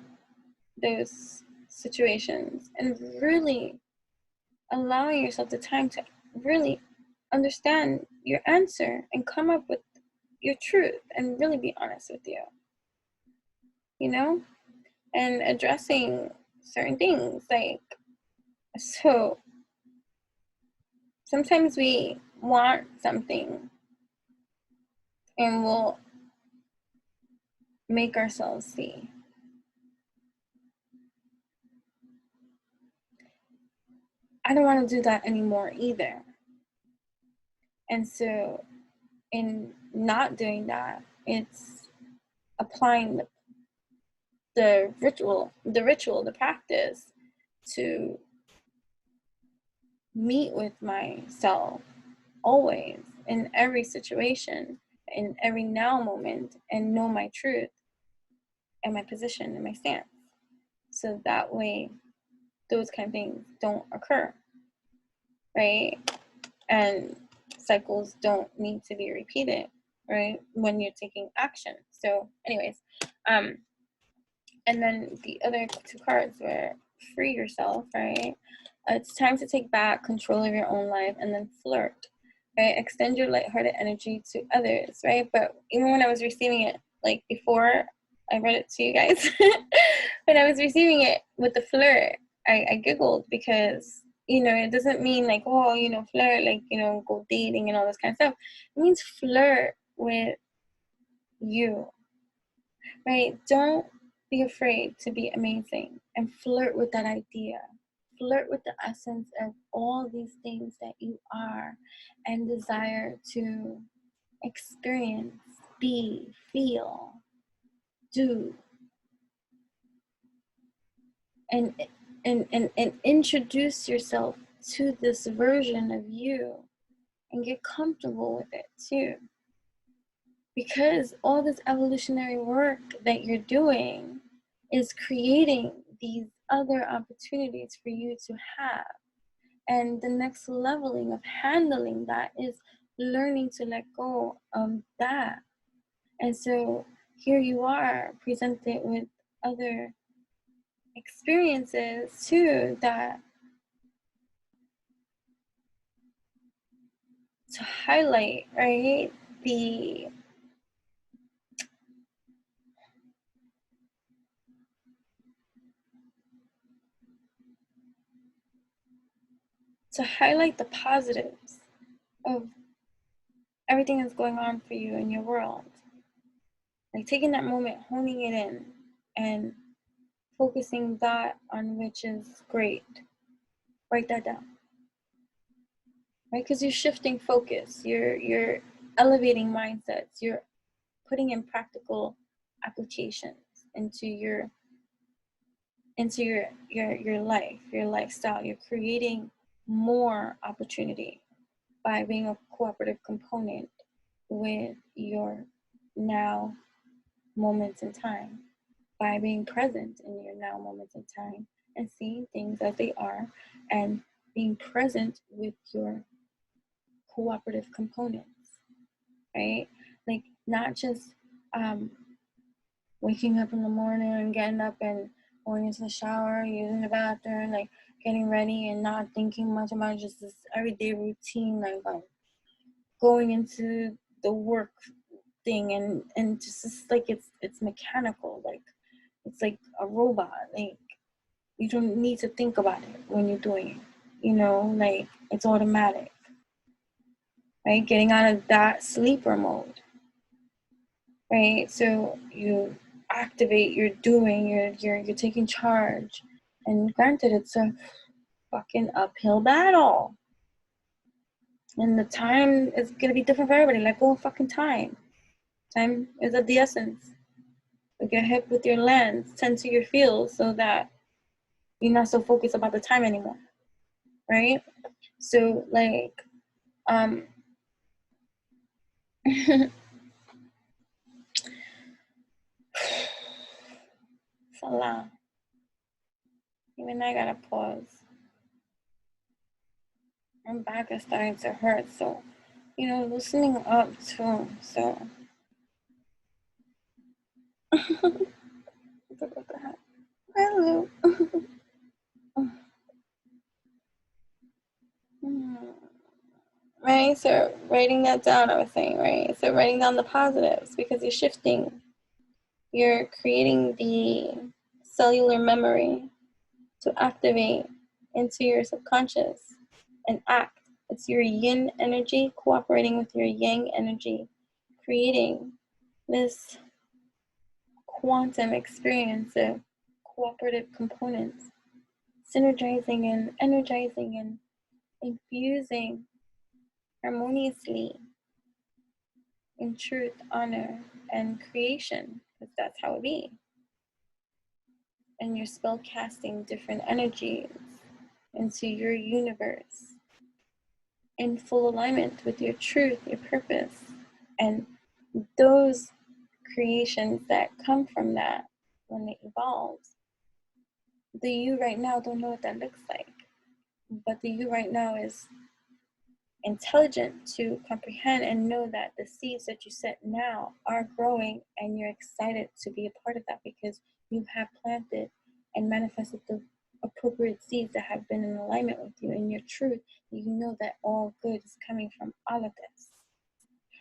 those situations and really allowing yourself the time to really understand your answer and come up with your truth and really be honest with you know, and addressing certain things. Like, so sometimes we want something and we'll make ourselves see. I don't want to do that anymore either. And so in not doing that, it's applying the ritual, the practice to meet with myself always in every situation, in every now moment, and know my truth and my position and my stance. So that way, those kind of things don't occur, right? And cycles don't need to be repeated, right? When you're taking action. So, anyways, and then the other two cards were free yourself, right? It's time to take back control of your own life, and then flirt, right? Extend your lighthearted energy to others, right? But even when I was receiving it, like before I read it to you guys, when I was receiving it with the flirt, I giggled because, you know, it doesn't mean like, oh, you know, flirt, like, you know, go dating and all this kind of stuff. It means flirt with you, right? Don't be afraid to be amazing and flirt with that idea. Flirt with the essence of all these things that you are and desire to experience, be, feel, do, and introduce yourself to this version of you and get comfortable with it too. Because all this evolutionary work that you're doing is creating these other opportunities for you to have. And the next leveling of handling that is learning to let go of that. And so here you are presented with other experiences too, that to highlight, right, the positives of everything that's going on for you in your world. Like taking that moment, honing it in, and focusing that on which is great. Write that down. Right? Because you're shifting focus, you're elevating mindsets, you're putting in practical applications into your life, your lifestyle. You're creating more opportunity by being a cooperative component with your now moments in time, by being present in your now moments in time and seeing things as they are and being present with your cooperative components, right? Like not just waking up in the morning and getting up and going into the shower, using the bathroom, like getting ready and not thinking much about just this everyday routine, like going into the work thing and just like it's mechanical, like it's like a robot, like You don't need to think about it when you're doing it. You know, like it's automatic. Right? Getting out of that sleeper mode. Right? So you activate, you're doing, you're taking charge. And granted, it's a fucking uphill battle. And the time is gonna be different for everybody. Let go of fucking time. Time is of the essence. So get hip with your lens, tend to your field so that you're not so focused about the time anymore. Right? So like it's a lot. Even I gotta pause. My back is starting to hurt, so you know, loosening up too. So what the heck? Hello. Right, so writing that down, I was saying, right? So writing down the positives because you're shifting. You're creating the cellular memory to activate into your subconscious and act. It's your yin energy cooperating with your yang energy, creating this quantum experience of cooperative components, synergizing and energizing and infusing harmoniously in truth, honor, and creation, because that's how it be. And you're spell casting different energies into your universe in full alignment with your truth, your purpose. And those creations that come from that, when it evolves, the you right now don't know what that looks like. But the you right now is intelligent to comprehend and know that the seeds that you set now are growing, and you're excited to be a part of that because you have planted and manifested the appropriate seeds that have been in alignment with you and your truth. You know that all good is coming from all of this.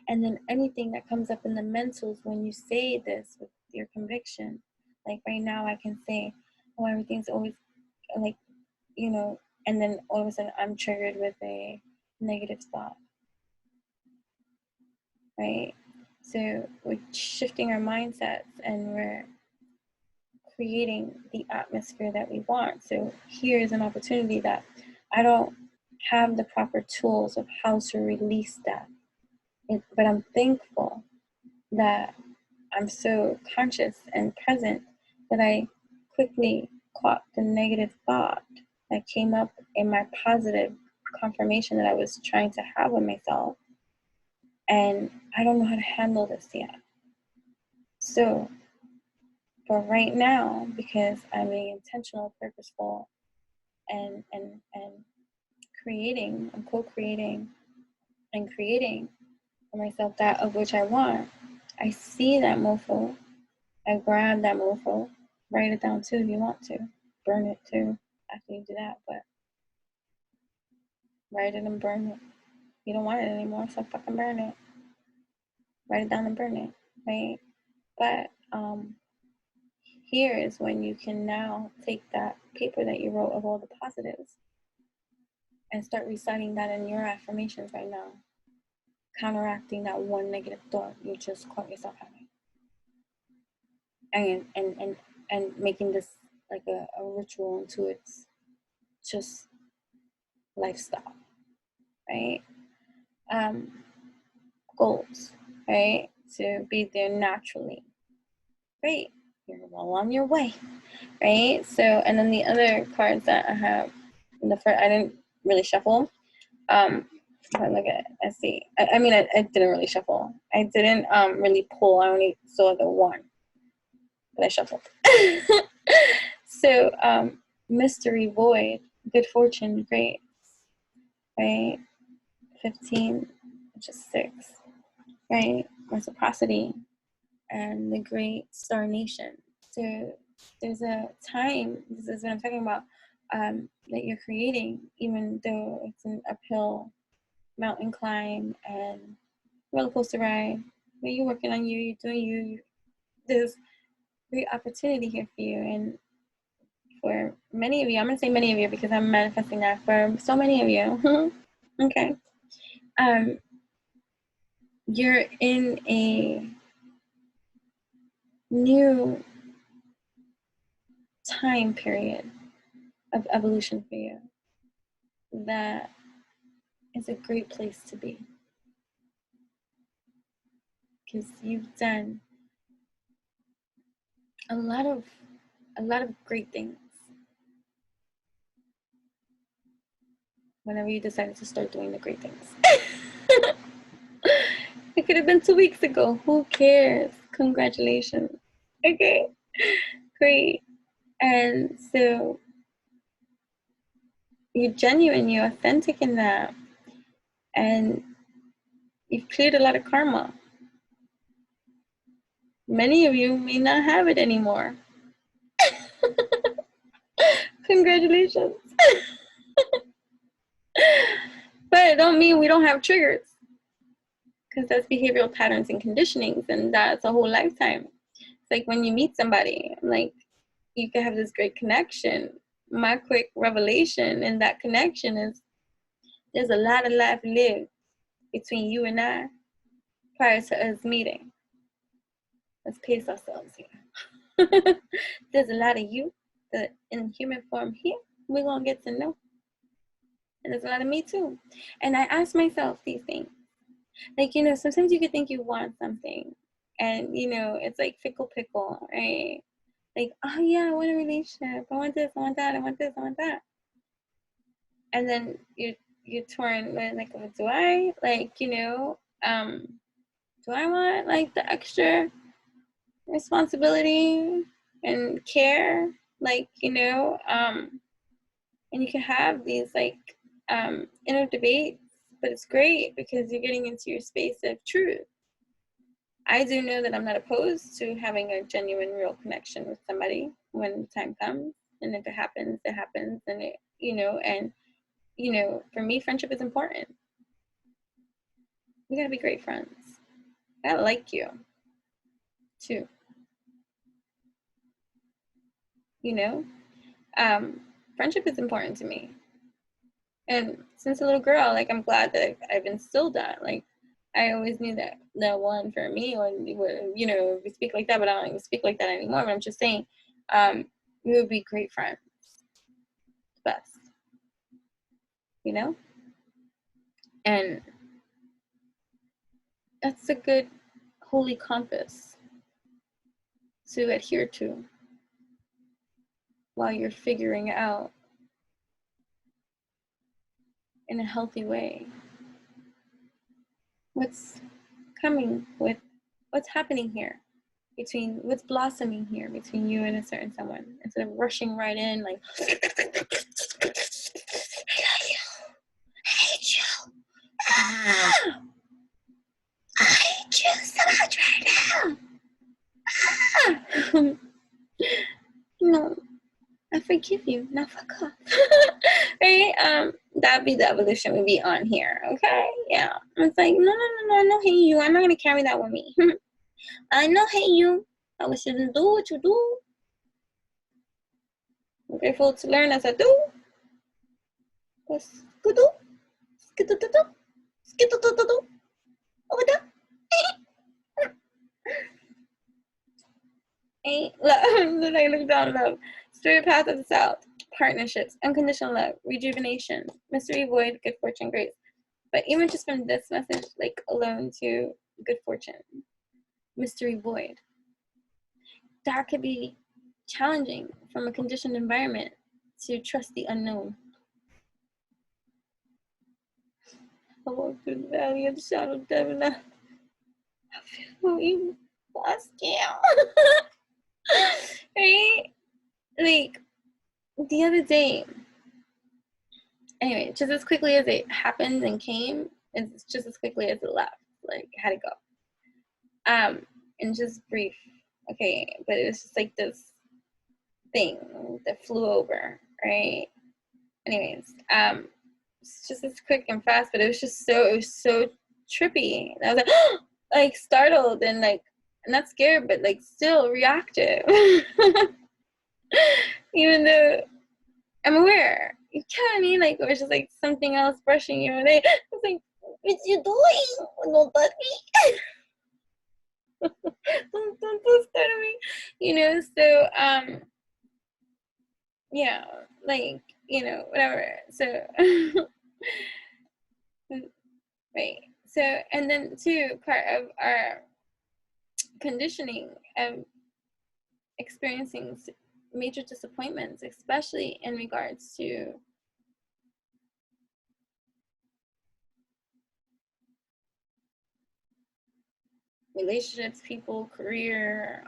And then anything that comes up in the mentals when you say this with your conviction, like right now I can say, oh, everything's always like, you know, and then all of a sudden I'm triggered with a negative thought, right? So we're shifting our mindsets and we're creating the atmosphere that we want. So here is an opportunity that I don't have the proper tools of how to release that. But I'm thankful that I'm so conscious and present that I quickly caught the negative thought that came up in my positive confirmation that I was trying to have with myself. And I don't know how to handle this yet. So for right now, because I'm being intentional, purposeful, and creating, I'm co-creating and creating for myself that of which I want, I see that mofo, I grab that mofo, write it down too if you want to, burn it too after you do that, but write it and burn it. You don't want it anymore, so fucking burn it. Write it down and burn it, right? But here is when you can now take that paper that you wrote of all the positives and start reciting that in your affirmations right now, counteracting that one negative thought you just caught yourself having, and making this like a ritual into its just lifestyle, right? Goals, right? To be there naturally. Great, you're well on your way, right? So, and then the other cards that I have in the first, I didn't really shuffle. But look at it, let's see. I mean, I didn't really shuffle. I didn't really pull. I only saw the one, but I shuffled. So, mystery, void, good fortune, great, right? 15, which is 6, right? Reciprocity, and the great star nation. So there's a time, this is what I'm talking about, that you're creating, even though it's an uphill mountain climb and roller coaster ride, where you're working on you, you're doing you. There's great opportunity here for you, and for many of you, I'm going to say many of you because I'm manifesting that for so many of you. Okay. You're in a new time period of evolution for you that is a great place to be, because you've done a lot of great things whenever you decided to start doing the great things. It could have been 2 weeks ago. Who cares? Congratulations. Okay, great. And so you're genuine, you're authentic in that, and you've cleared a lot of karma. Many of you may not have it anymore. Congratulations. But it don't mean we don't have triggers, because that's behavioral patterns and conditionings, and that's a whole lifetime. It's like when you meet somebody, like, you can have this great connection. My quick revelation in that connection is there's a lot of life lived between you and I prior to us meeting. Let's pace ourselves here. There's a lot of you that in human form here we're gonna get to know. And there's a lot of me too. And I ask myself these things. Like, you know, sometimes you could think you want something, and, you know, it's like fickle pickle, right? Like, oh yeah, I want a relationship. I want this, I want that, I want this, I want that. And then you're torn, like, do I, like, you know, do I want, like, the extra responsibility and care? Like, you know, and you can have these, like, inner debates, but it's great because you're getting into your space of truth. I do know that I'm not opposed to having a genuine, real connection with somebody when the time comes. And if it happens, it happens. And it, you know, and, you know, for me, friendship is important. You gotta be great friends. I gotta like you, too. You know? Friendship is important to me. And since a little girl, like, I'm glad that I've instilled that. Like, I always knew that the one for me, or, you know, we speak like that, but I don't even speak like that anymore. But I'm just saying, we would be great friends. Best. You know? And that's a good holy compass to adhere to while you're figuring out in a healthy way what's coming with what's happening here, between what's blossoming here between you and a certain someone, instead of rushing right in like, I hate you, I hate you so much right now. No, I forgive you, now fuck off. Right? That'd be the evolution would be on here. Okay, yeah. It's like, no, I don't hate you. I'm not gonna carry that with me. I don't hate you. I wish you didn't do what you do. I'm grateful to learn as I do. Skidoo, skidoo, skidoo, over there. Look down, love. Spirit path of the South. Partnerships, unconditional love, rejuvenation, mystery, void, good fortune, grace. But even just from this message, like, alone to good fortune, mystery, void, that could be challenging from a conditioned environment to trust the unknown. I walk through the valley of the shadow of death, and I feel even lost down. Right? Like, the other day, anyway, just as quickly as it happened and came, it's just as quickly as it left. Like, it had to go. And just brief, okay, but it was just like this thing that flew over, right? Anyways, it's just as quick and fast, but it was so trippy. And I was like, like, startled and, like, not scared, but, like, still reactive. Even though I'm aware. You know what I mean? Like, it was just like something else brushing you. And I was like, what you doing? Don't touch me. don't start me. You know, so, yeah, like, you know, whatever. So, right. So, and then too, part of our conditioning of experiencing major disappointments, especially in regards to relationships, people, career,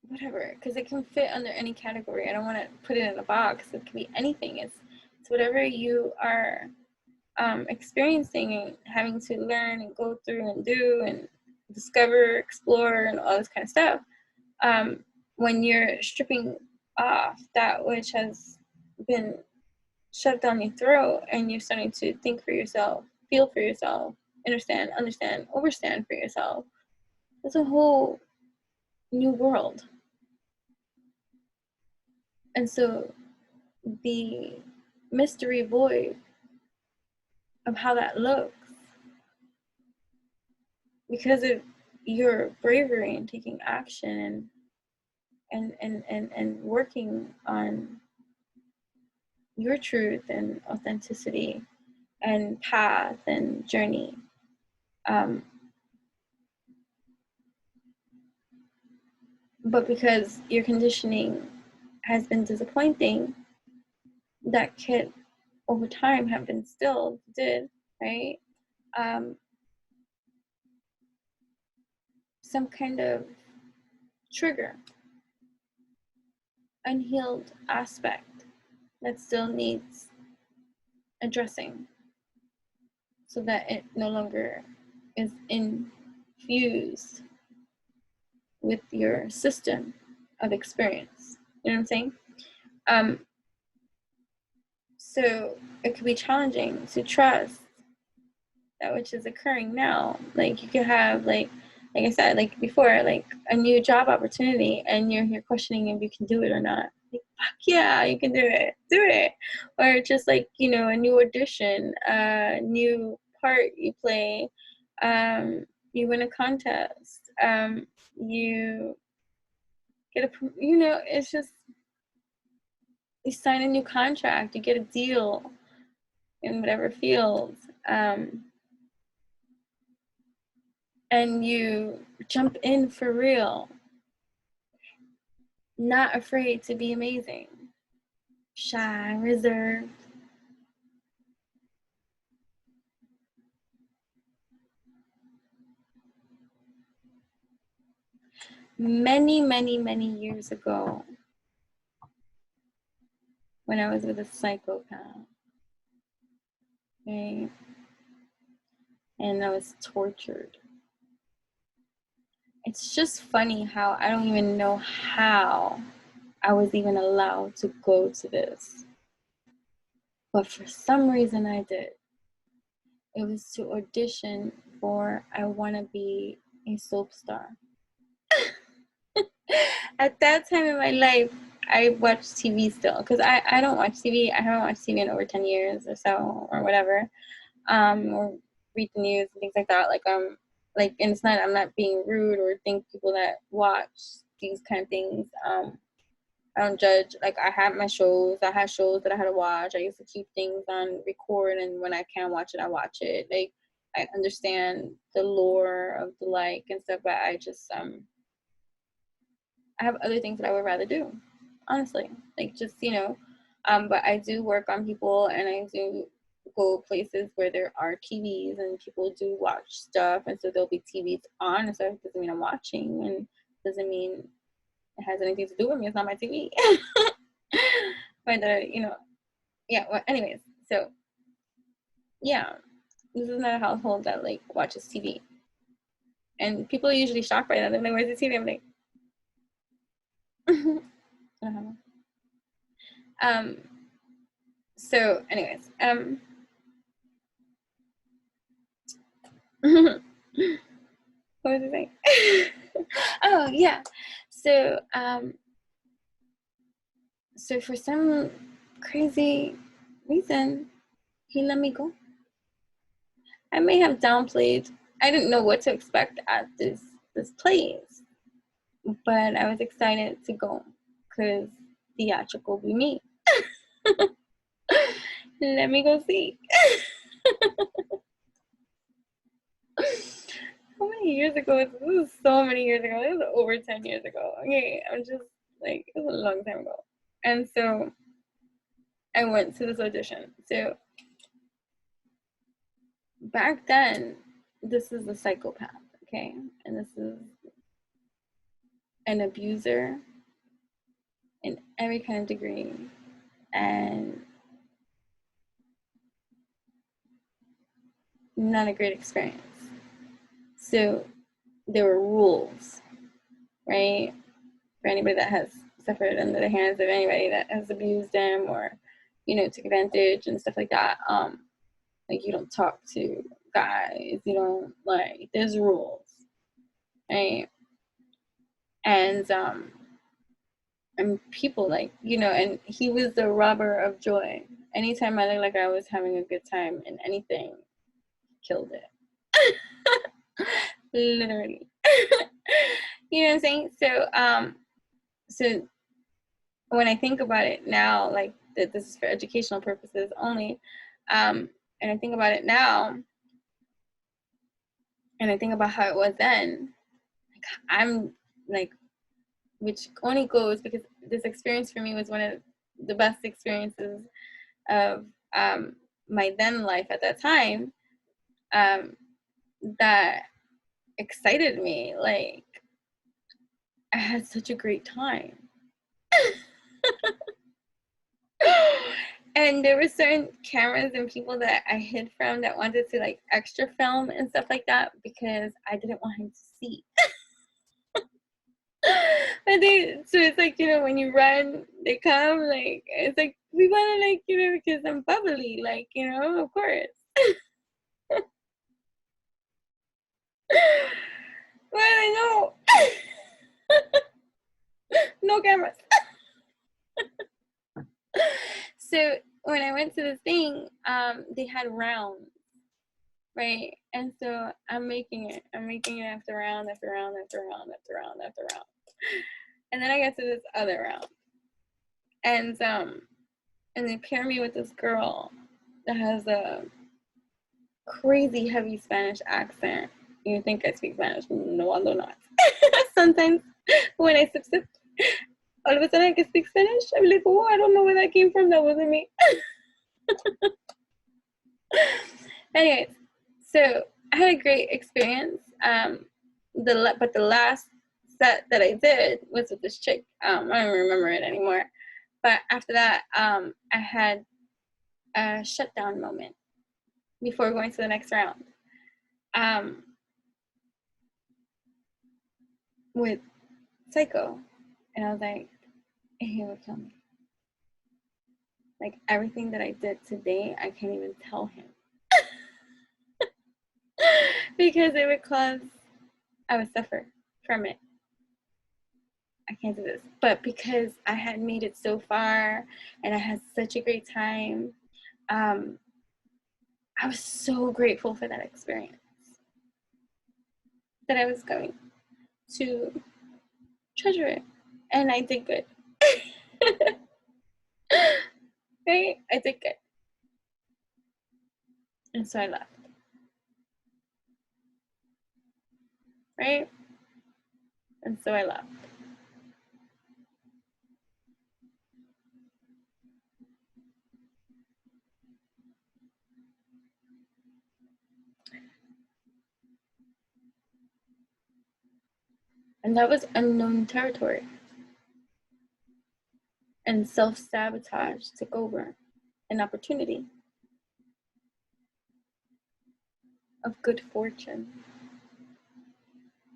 whatever, because it can fit under any category. I don't want to put it in a box. It can be anything. It's whatever you are experiencing and having to learn and go through and do and discover, explore, and all this kind of stuff. When you're stripping off that which has been shoved down your throat and you're starting to think for yourself, feel for yourself, understand, overstand for yourself, it's a whole new world. And so the mystery void of how that looks, because of your bravery and taking action and working on your truth and authenticity and path and journey. But because your conditioning has been disappointing, that could over time have been stilled, right? Some kind of trigger, unhealed aspect that still needs addressing so that it no longer is infused with your system of experience. You know what I'm saying? So it could be challenging to trust that which is occurring now. Like you could have like I said, like before, like a new job opportunity and you're here questioning if you can do it or not. Like, fuck yeah, you can do it. Or just like, you know, a new audition, a new part you play, you win a contest, you get a, you know, it's just, you sign a new contract, you get a deal in whatever field, and you jump in for real, not afraid to be amazing, shy, reserved. Many years ago, when I was with a psychopath, okay, and I was tortured. It's just funny how I don't even know how I was even allowed to go to this. But for some reason I did. It was to audition for I Want to Be a Soap Star. At that time in my life, I watched TV still because I don't watch TV. I haven't watched TV in over 10 years or so or whatever. Or read the news and things like that. Like and it's not I'm not being rude or think people that watch these kind of things. I don't judge. Like I have my shows. I had shows that I had to watch. I used to keep things on record, and when I can watch it, I watch it. Like I understand the lore of the like and stuff, but I just I have other things that I would rather do, honestly. Like just, you know, but I do work on people and I do go places where there are TVs and people do watch stuff, and so there'll be TVs on and stuff. It doesn't mean I'm watching and doesn't mean it has anything to do with me. It's not my TV. But you know, yeah, well, anyways, so yeah, this is not a household that like watches TV. And people are usually shocked by that. They're like, where's the TV? I'm like, uh-huh. So anyways, what was I saying? Oh yeah. So so for some crazy reason, he let me go. I may have downplayed. I didn't know what to expect at this place, but I was excited to go because theatrical be me. Let me go see. How many years ago? This was so many years ago. This was over 10 years ago. Okay, I'm just like, it was a long time ago. And so I went to this audition. So back then, this is a psychopath, okay? And this is an abuser in every kind of degree. And not a great experience. So there were rules, right? For anybody that has suffered under the hands of anybody that has abused them or, you know, took advantage and stuff like that. Like you don't talk to guys, you don't like, there's rules, right? And people like, you know, and he was the robber of joy. Anytime I looked like I was having a good time in anything, killed it. Literally. You know what I'm saying? So when I think about it now, like that this is for educational purposes only, and I think about it now, and I think about how it was then, like I'm like, which only goes because this experience for me was one of the best experiences of my then life at that time, that excited me. Like I had such a great time. And there were certain cameras and people that I hid from that wanted to like extra film and stuff like that because I didn't want him to see. But so it's like, you know, when you run, they come, like, it's like, we want to, like, you know, because I'm bubbly, like, you know, of course. Well, I know. No cameras. So when I went to this thing, they had rounds, right? And so I'm making it after round, after round, after round, after round, after round. And then I get to this other round. And they pair me with this girl that has a crazy heavy Spanish accent. You think I speak Spanish? No, I do not. Sometimes when I sip, all of a sudden I can speak Spanish. I'm like, oh, I don't know where that came from. That wasn't me. Anyways, so I had a great experience. But the last set that I did was with this chick. I don't remember it anymore. But after that, I had a shutdown moment before going to the next round. With Psycho, and I was like, he will kill me. Like everything that I did today, I can't even tell him. Because it would cause, I would suffer from it. I can't do this. But because I had made it so far and I had such a great time, I was so grateful for that experience that I was going to treasure it. And I did good. Right? I did good. And so I left. Right? And so I left. And that was unknown territory. And self-sabotage took over an opportunity of good fortune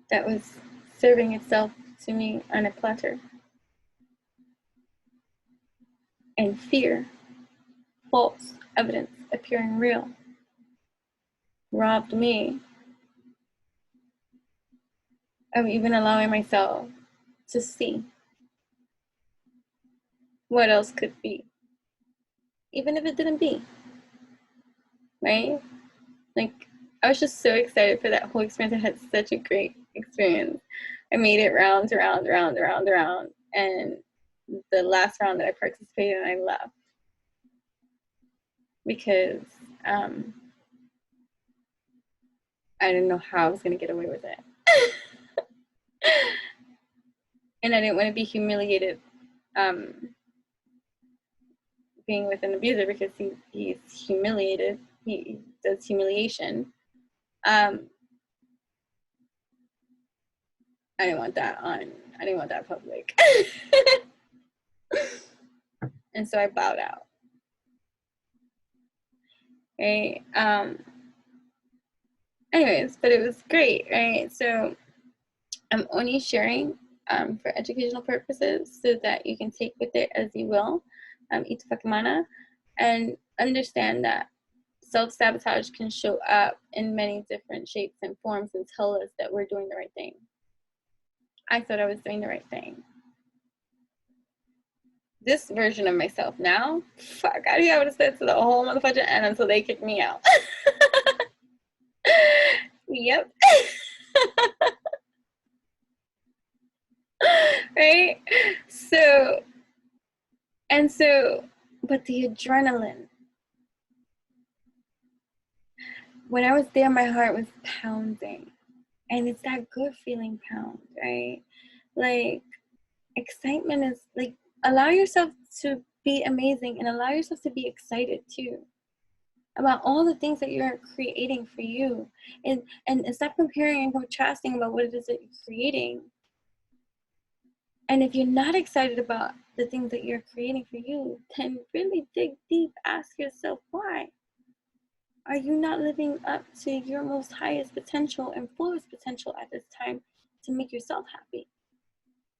that was serving itself to me on a platter. And fear, false evidence appearing real, robbed me of even allowing myself to see what else could be, even if it didn't be, right? Like, I was just so excited for that whole experience. I had such a great experience. I made it round to round, and the last round that I participated in, I left because I didn't know how I was going to get away with it. And I didn't want to be humiliated being with an abuser, because he's humiliated. He does humiliation. I didn't want that public. And so I bowed out. Right? Anyways, but it was great, right? So I'm only sharing for educational purposes, so that you can take with it as you will. Eat manna, and understand that self-sabotage can show up in many different shapes and forms and tell us that we're doing the right thing. I thought I was doing the right thing. This version of myself now, fuck, I would have said to the whole motherfucker and until they kicked me out. Yep. Right? But the adrenaline. When I was there, my heart was pounding. And it's that good feeling pound, right? Like, excitement is like, allow yourself to be amazing and allow yourself to be excited too about all the things that you're creating for you, and stop comparing and contrasting about what it is that you're creating. And if you're not excited about the things that you're creating for you, then really dig deep, ask yourself why. Are you not living up to your most highest potential and fullest potential at this time to make yourself happy?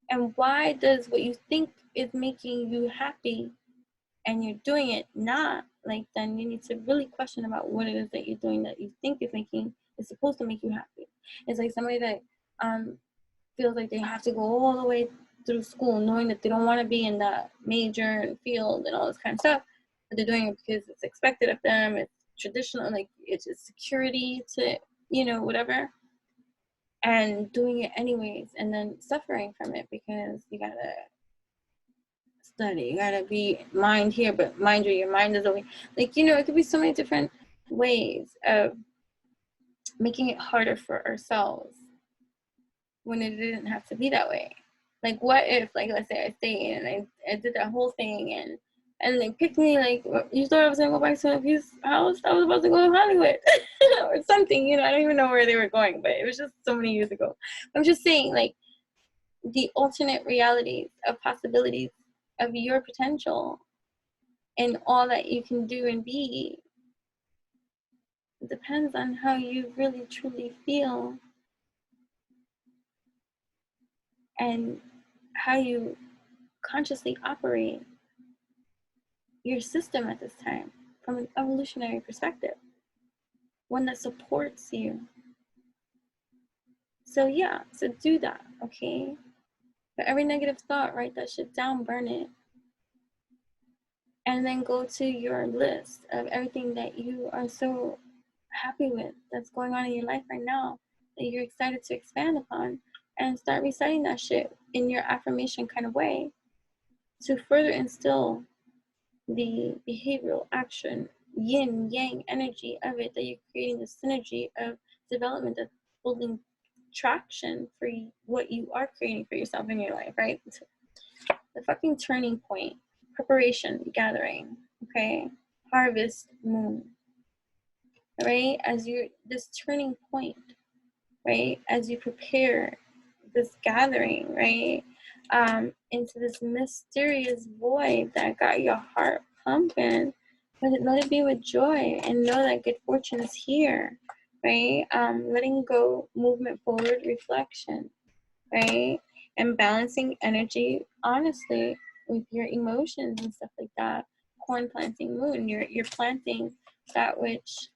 And why does what you think is making you happy and you're doing it not, like, then you need to really question about what it is that you're doing that you think is supposed to make you happy. It's like somebody that feels like they have to go all the way through school knowing that they don't want to be in that major and field and all this kind of stuff, but they're doing it because it's expected of them, it's traditional, like it's a security to, whatever, and doing it anyways, and then suffering from it because you gotta study, you gotta be mind here, but mind you, your mind is over, like, it could be so many different ways of making it harder for ourselves when it didn't have to be that way. Like, what if, like, let's say I stayed and I did that whole thing and they picked me, like, you thought I was gonna go back to an abuse house? I was about to go to Hollywood or something, I don't even know where they were going, but it was just so many years ago. I'm just saying, like, the alternate realities of possibilities of your potential and all that you can do and be depends on how you really truly feel and how you consciously operate your system at this time from an evolutionary perspective, one that supports you. So do that, okay? For every negative thought, write that shit down, burn it, and then go to your list of everything that you are so happy with that's going on in your life right now that you're excited to expand upon, and start reciting that shit in your affirmation kind of way to further instill the behavioral action yin yang energy of it, that you're creating the synergy of development that's building traction for what you are creating for yourself in your life, right? The fucking turning point, preparation, gathering, okay? Harvest moon, right? As you're this turning point, right? As you prepare this gathering, right? Into this mysterious void that got your heart pumping, let it be with joy and know that good fortune is here, right? Letting go, movement forward, reflection, right? And balancing energy, honestly, with your emotions and stuff like that. Corn planting moon, you're planting that which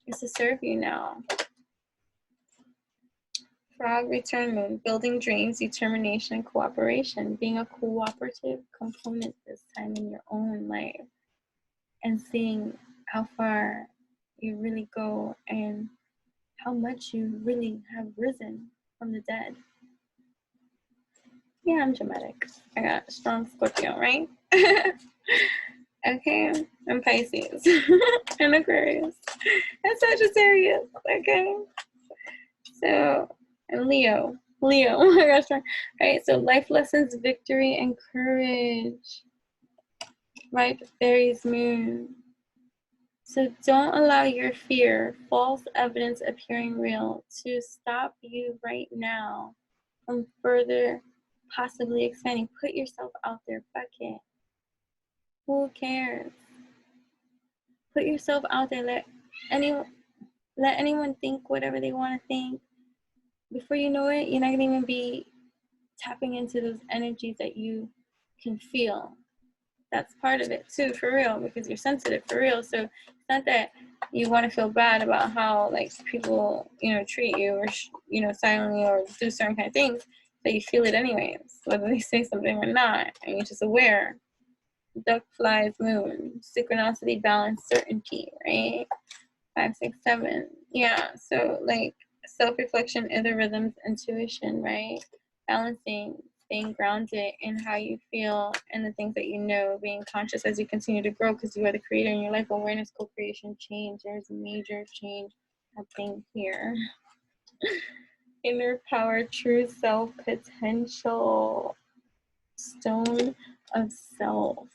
is to serve you now. Frog, return moon, building dreams, determination, and cooperation. Being a cooperative component this time in your own life. And seeing how far you really go and how much you really have risen from the dead. Yeah, I'm dramatic. I got strong Scorpio, right? Okay, I'm Pisces and Aquarius and Sagittarius. Okay, so and Leo. Oh my gosh! All right, so life lessons, victory, and courage. Right, Aries moon. So don't allow your fear, false evidence appearing real, to stop you right now from further possibly expanding. Put yourself out there. Fuck it. Who cares? Put yourself out there. Let anyone think whatever they want to think. Before you know it, you're not gonna even be tapping into those energies that you can feel. That's part of it too, for real, because you're sensitive, for real. So it's not that you want to feel bad about how like people, treat you or silently or do certain kind of things, but you feel it anyways, whether they say something or not, and you're just aware. Duck, flies, moon, synchronicity, balance, certainty, right? 5, 6, 7. Yeah, so like self-reflection, inner rhythms, intuition, right? Balancing, staying grounded in how you feel and the things that you know, being conscious as you continue to grow, because you are the creator in your life. Awareness, co-creation, change. There's major change happening here. Inner power, true self potential, stone of self,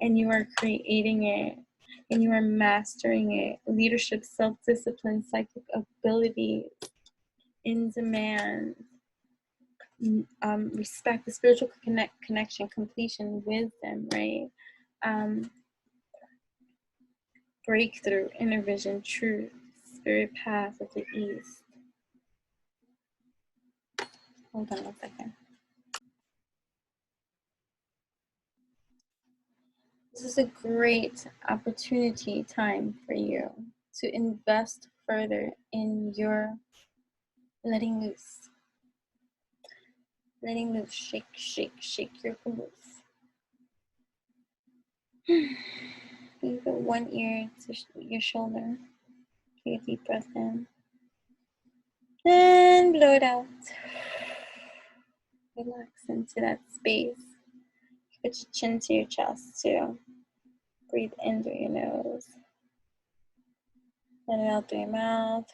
and you are creating it and you are mastering it. Leadership, self-discipline, psychic ability in demand, respect, the spiritual connection, completion, wisdom, right? Breakthrough, inner vision, truth, spirit path of the east. Hold on 1 second. This is a great opportunity time for you to invest further in your letting loose. Letting loose, shake, shake, shake your caboose. You put one ear to your shoulder. Take a deep breath in. And blow it out. Relax into that space. Put your chin to your chest too. Breathe in through your nose. Let it out through your mouth.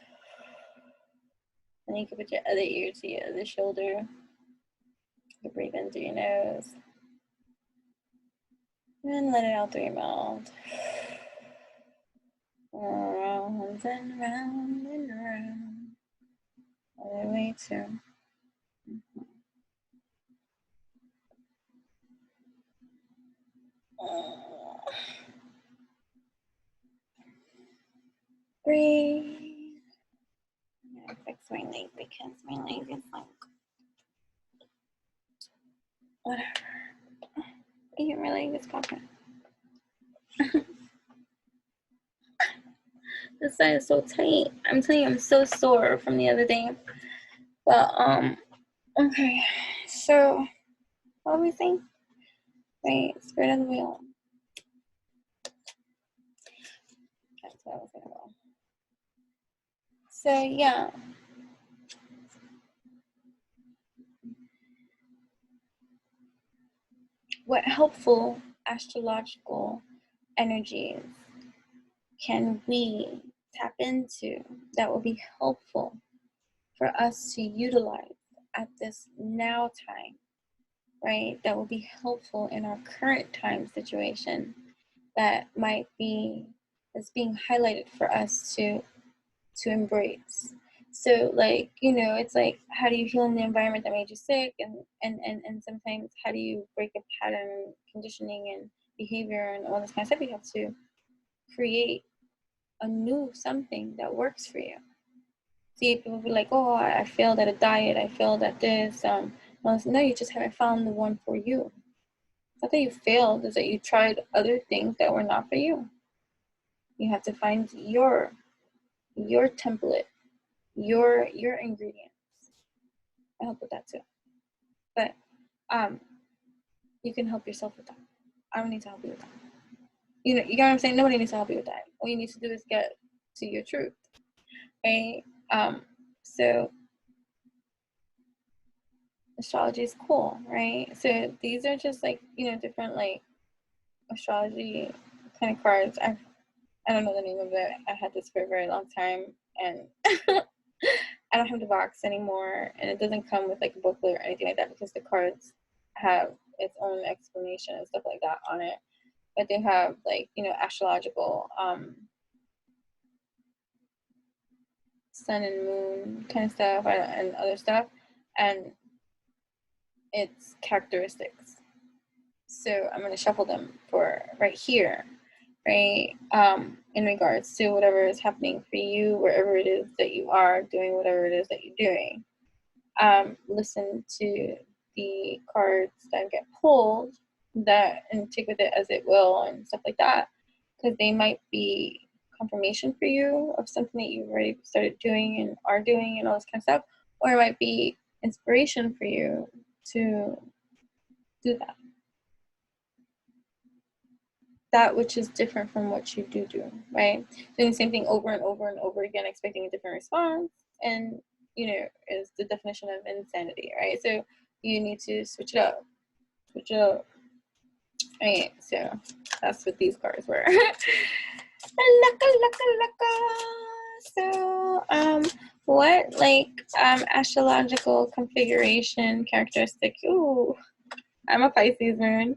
And you can put your other ear to your other shoulder. You breathe in through your nose. And let it out through your mouth. Round and round and round. All the way to. Breathe. I'm gonna fix my leg because my leg is like whatever. Even my leg is popping. This side is so tight. I'm telling you, I'm so sore from the other day. But okay. So what were we saying? Wait, spirit of the wheel. That's what I was gonna go. So yeah. What helpful astrological energies can we tap into that will be helpful for us to utilize at this now time, right? That will be helpful in our current time situation that might be, that's being highlighted for us to embrace. So like, it's like, how do you heal in the environment that made you sick? And sometimes how do you break a pattern, conditioning and behavior and all this kind of stuff? You have to create a new something that works for you. See, people be like, oh, I failed at a diet, I failed at this. Well, no, you just haven't found the one for you. It's not that you failed, it's that you tried other things that were not for you. You have to find your template, your ingredients. I help with that too. But you can help yourself with that. I don't need to help you with that. You know what I'm saying? Nobody needs to help you with that. All you need to do is get to your truth. Right? So astrology is cool, right? So these are just like, you know, different like astrology kind of cards. I don't know the name of it. I had this for a very long time, and I don't have the box anymore, and it doesn't come with like a booklet or anything like that because the cards have its own explanation and stuff like that on it. But they have like, you know, astrological sun and moon kind of stuff and other stuff, and its characteristics. So I'm going to shuffle them for right here, right? In regards to whatever is happening for you, wherever it is that you are doing, whatever it is that you're doing. Listen to the cards that get pulled, that and take with it as it will and stuff like that, because they might be confirmation for you of something that you've already started doing and are doing and all this kind of stuff, or it might be inspiration for you to do that which is different from what you do, right? Doing the same thing over and over and over again, expecting a different response, and you know, is the definition of insanity, right? So you need to switch it up, right? So that's what these cards were. So what like astrological configuration characteristic? Ooh, I'm a Pisces moon.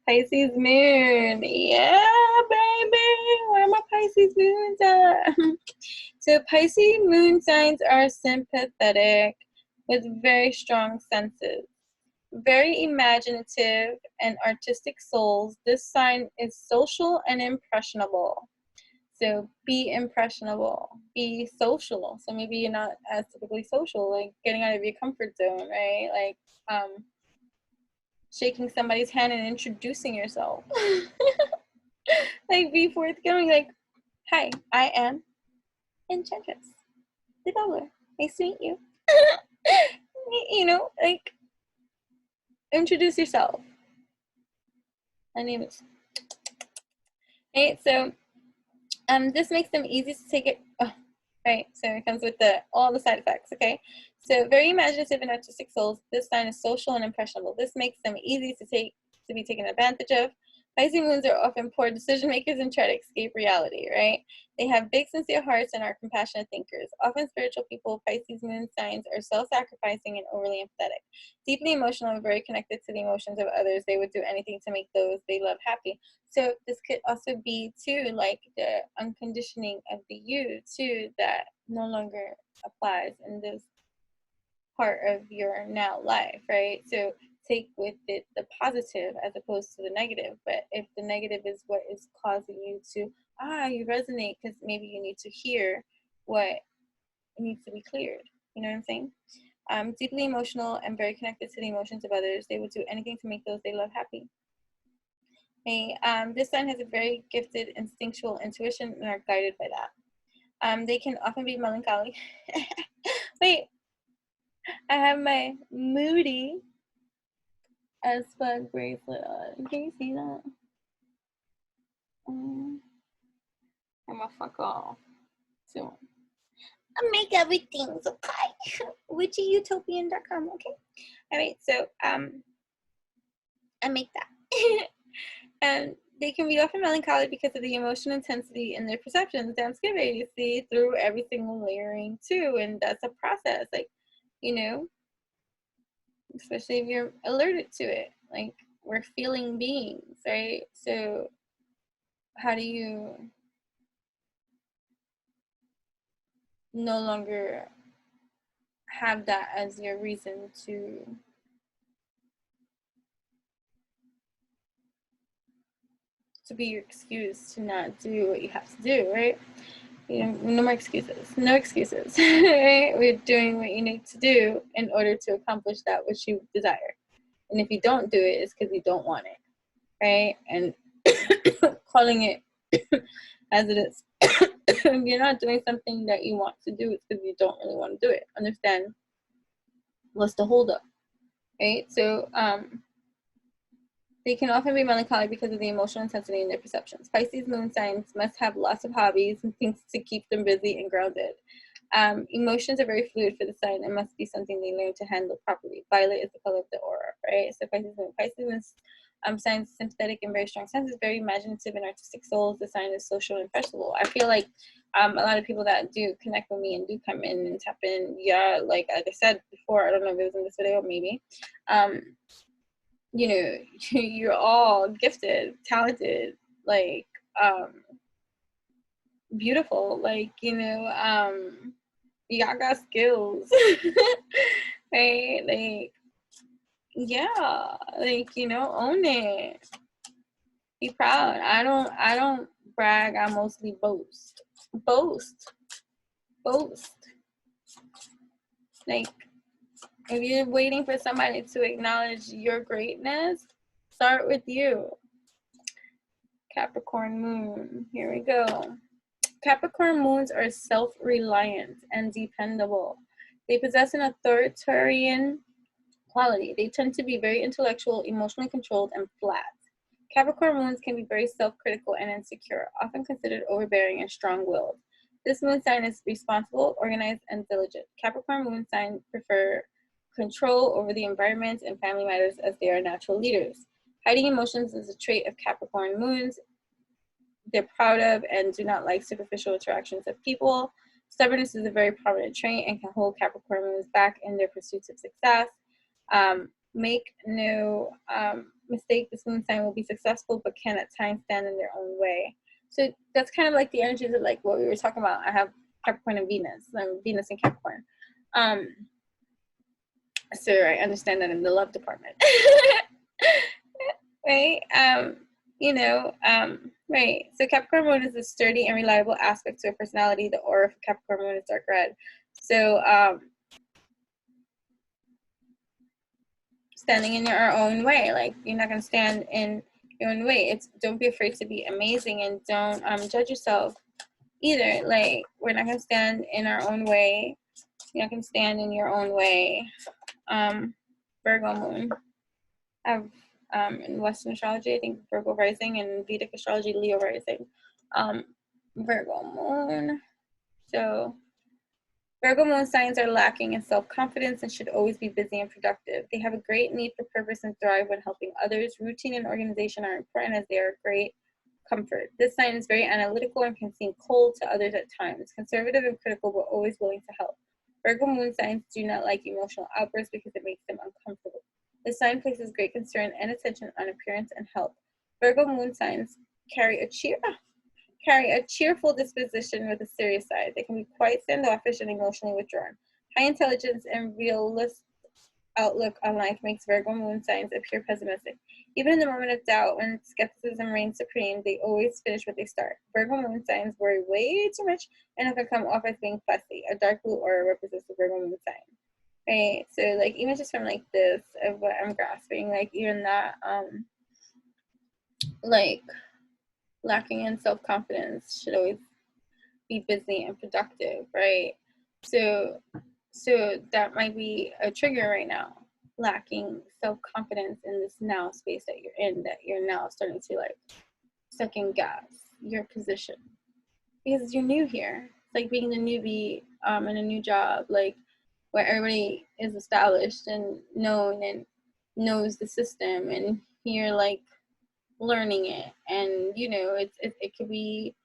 Pisces moon, yeah, baby. Where my Pisces moons at? So Pisces moon signs are sympathetic with very strong senses, very imaginative and artistic souls. This sign is social and impressionable. So be impressionable, be social. So maybe you're not as typically social, like getting out of your comfort zone, right? Like shaking somebody's hand and introducing yourself. Like be forthcoming, like, hi, I am Enchantress, the Babbler. Nice to meet you. You know, like introduce yourself. My name is. Right, so this makes them easy to take it. Oh, right, so it comes with all the side effects. Okay, so very imaginative and artistic souls. This sign is social and impressionable. This makes them easy to be taken advantage of. Pisces moons are often poor decision makers and try to escape reality, right? They have big, sincere hearts and are compassionate thinkers. Often spiritual people, Pisces moon signs are self-sacrificing and overly empathetic. Deeply emotional and very connected to the emotions of others. They would do anything to make those they love happy. So this could also be, too, like the unconditioning of the you, too, that no longer applies in this part of your now life, right? So take with it the positive as opposed to the negative. But if the negative is what is causing you to, you resonate because maybe you need to hear what needs to be cleared. You know what I'm saying? Deeply emotional and very connected to the emotions of others. They would do anything to make those they love happy. Okay, this sign has a very gifted instinctual intuition and are guided by that. They can often be melancholy. Wait, I have my moody as fuck bracelet on. Can you see that? I'm gonna fuck off soon. I make everything okay. witchyutopian.com. Okay. All right. So I make that. And they can be often melancholy because of the emotional intensity in their perceptions. Don't skip it. You see through every single layering too, and that's a process. Like, you know, especially if you're alerted to it. Like, we're feeling beings, right? So how do you no longer have that as your reason to be your excuse to not do what you have to do, right? You know, no more excuses. No excuses. Right? We're doing what you need to do in order to accomplish that which you desire. And if you don't do it, it's because you don't want it, right? And calling it as it is. If you're not doing something that you want to do, it's because you don't really want to do it. Understand? What's the holdup, right? So they can often be melancholic because of the emotional intensity in their perceptions. Pisces moon signs must have lots of hobbies and things to keep them busy and grounded. Emotions are very fluid for the sign and must be something they learn to handle properly. Violet is the color of the aura, right? So Pisces moon signs sympathetic and very strong senses, very imaginative and artistic souls. The sign is social and impressionable. I feel like a lot of people that do connect with me and do come in and tap in, yeah, like I said before, I don't know if it was in this video, maybe. You know, you're all gifted, talented, like beautiful, like, you know, y'all got skills. Right? Like, yeah, like, you know, own it. Be proud. I don't brag, I mostly boast. Boast. Like, if you're waiting for somebody to acknowledge your greatness, start with you. Capricorn moon, here we go. Capricorn moons are self-reliant and dependable. They possess an authoritarian quality. They tend to be very intellectual, emotionally controlled, and flat. Capricorn moons can be very self-critical and insecure, often considered overbearing and strong-willed. This moon sign is responsible, organized, and diligent. Capricorn moon signs prefer control over the environment and family matters as they are natural leaders. Hiding emotions is a trait of Capricorn moons. They're proud of and do not like superficial interactions with people. Stubbornness is a very prominent trait and can hold Capricorn moons back in their pursuits of success. Make no mistake, this moon sign will be successful but can at times stand in their own way. So that's kind of like the energies of like what we were talking about. I have Capricorn and Venus, Venus and Capricorn. So I understand that in the love department. Right? You know, right. So Capricorn moon is a sturdy and reliable aspect to a personality. The aura of Capricorn moon is dark red. So standing in your own way, like you're not going to stand in your own way. It's don't be afraid to be amazing and don't judge yourself either. Like we're not going to stand in our own way. You're not going to stand in your own way. Virgo moon. I have in Western astrology, I think Virgo rising, and Vedic astrology, Leo rising. Virgo moon. So Virgo moon signs are lacking in self-confidence and should always be busy and productive. They have a great need for purpose and thrive when helping others. Routine and organization are important as they are great comfort. This sign is very analytical and can seem cold to others at times. Conservative and critical, but always willing to help. Virgo moon signs do not like emotional outbursts because it makes them uncomfortable. This sign places great concern and attention on appearance and health. Virgo moon signs carry a cheerful disposition with a serious side. They can be quite standoffish and emotionally withdrawn. High intelligence and realist outlook on life makes Virgo moon signs appear pessimistic. Even in the moment of doubt, when skepticism reigns supreme, they always finish what they start. Virgo moon signs worry way too much and often come off as being fussy. A dark blue aura represents the Virgo moon sign. Right? So like even just from like this of what I'm grasping, like even that like lacking in self-confidence should always be busy and productive, right? So that might be a trigger right now, lacking self-confidence in this now space that you're in, that you're now starting to like second guess your position because you're new here. It's like being the newbie in a new job, like where everybody is established and known and knows the system, and you're like learning it, and you know it could be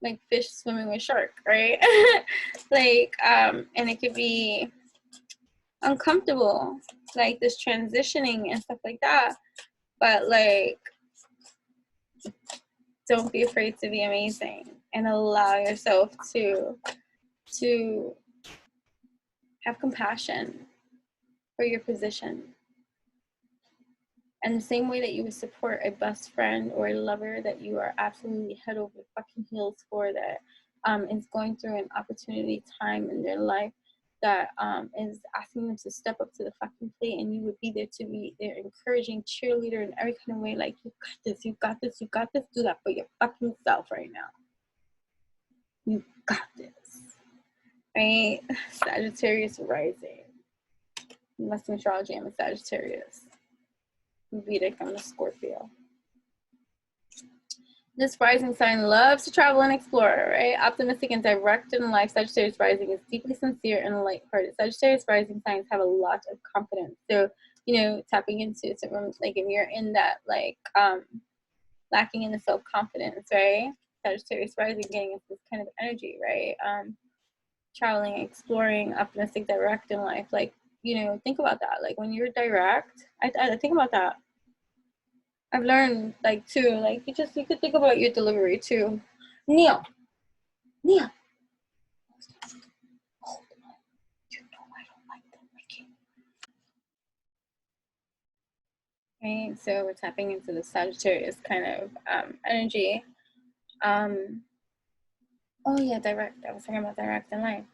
like fish swimming with shark, right? Like and it could be uncomfortable, like this transitioning and stuff like that, but like don't be afraid to be amazing and allow yourself to have compassion for your position. And the same way that you would support a best friend or a lover that you are absolutely head over fucking heels for, that is going through an opportunity time in their life, that is asking them to step up to the fucking plate, and you would be there to be their encouraging cheerleader in every kind of way, like, you got this, you got this, you got this, do that for your fucking self right now. You got this. Right? Sagittarius rising. Western astrology, I'm a Sagittarius. Vedic, I'm a Scorpio. This rising sign loves to travel and explore, right? Optimistic and direct in life. Sagittarius rising is deeply sincere and lighthearted. Sagittarius rising signs have a lot of confidence. So, you know, tapping into some, like if you're in that, like, lacking in the self-confidence, right? Sagittarius rising getting into this kind of energy, right? Traveling, exploring, optimistic, direct in life. Like, you know, think about that. Like when you're direct, I think about that. I've learned, like, too, like, you could think about your delivery, too. Neil. Hold on. You know I don't like them. Right, so we're tapping into the Sagittarius kind of energy. Oh, yeah, direct. I was talking about direct in life.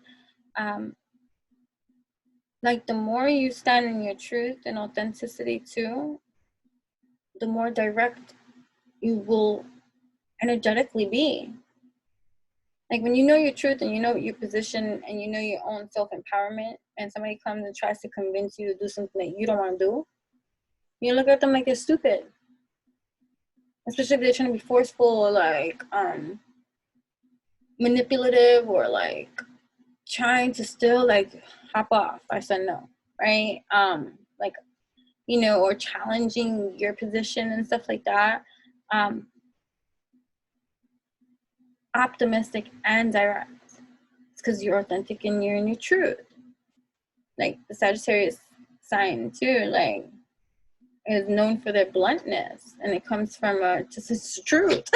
Like, the more you stand in your truth and authenticity, too, the more direct you will energetically be. Like when you know your truth and you know your position and you know your own self-empowerment, and somebody comes and tries to convince you to do something that you don't want to do, you look at them like they're stupid. Especially if they're trying to be forceful or like manipulative or like trying to still like hop off. I said no, right? Like, you know, or challenging your position and stuff like that. Optimistic and direct. It's because you're authentic and you're in your truth. Like the Sagittarius sign too, like is known for their bluntness, and it comes from just it's truth.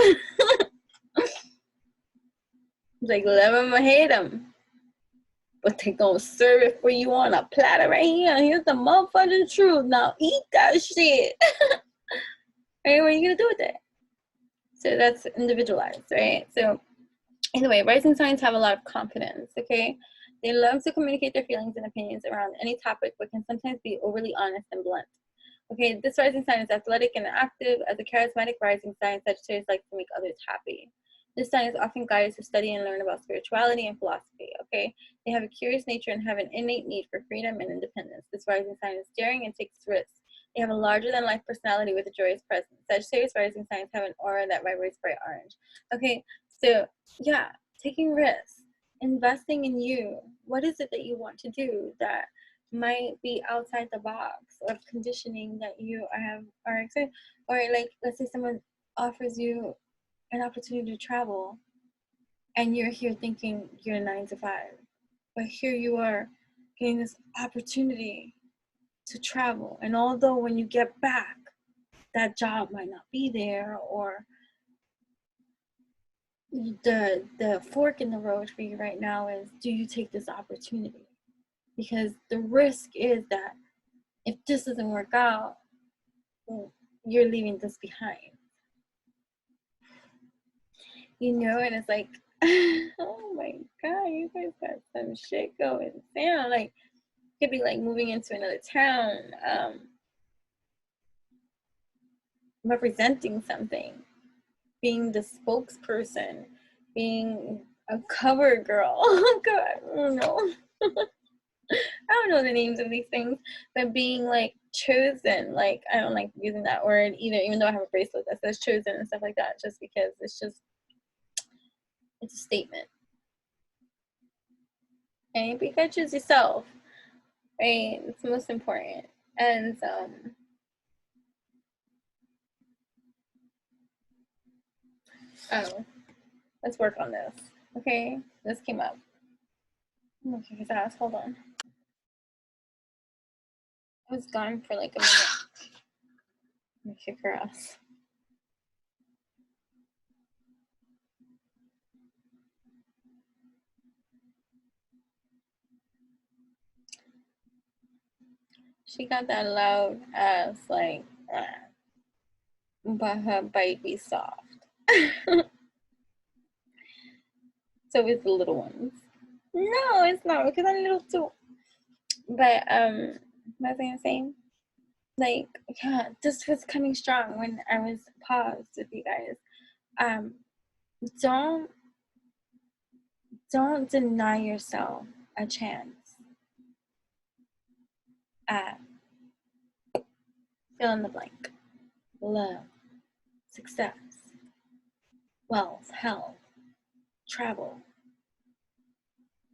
Like love them or hate them, but they gonna serve it for you on a platter right here. Here's the motherfucking truth. Now eat that shit. Right? What are you gonna do with it? So that's individualized, right? So anyway, rising signs have a lot of confidence, okay? They love to communicate their feelings and opinions around any topic, but can sometimes be overly honest and blunt. Okay, this rising sign is athletic and active. As a charismatic rising sign, Sagittarius likes to make others happy. This sign is often guided to study and learn about spirituality and philosophy, okay? They have a curious nature and have an innate need for freedom and independence. This rising sign is daring and takes risks. They have a larger-than-life personality with a joyous presence. Sagittarius rising signs have an aura that vibrates bright orange. Okay, so, yeah, taking risks, investing in you. What is it that you want to do that might be outside the box of conditioning that you are excited? Or like, let's say someone offers you an opportunity to travel and you're here thinking you're 9 to 5, but here you are getting this opportunity to travel, and although when you get back that job might not be there, or the fork in the road for you right now is, do you take this opportunity? Because the risk is that if this doesn't work out, you're leaving this behind. You know, and it's like, oh my God, you guys got some shit going down. Like, could be like moving into another town, representing something, being the spokesperson, being a cover girl. Oh God, I don't know. I don't know the names of these things, but being like chosen, like I don't like using that word either, even though I have a bracelet that says chosen and stuff like that, just because it's a statement. Okay, but you gotta choose yourself, right? It's most important. And oh, let's work on this. Okay, this came up. I'm gonna kick his ass. Hold on. I was gone for like a minute. I'm gonna kick her ass. She got that loud ass, like, but her bite be soft. So it's the little ones. No, it's not, because I'm little too. But what was I saying? Like, yeah, this was coming strong when I was paused with you guys. Don't deny yourself a chance fill in the blank. Love, success, wealth, health, travel,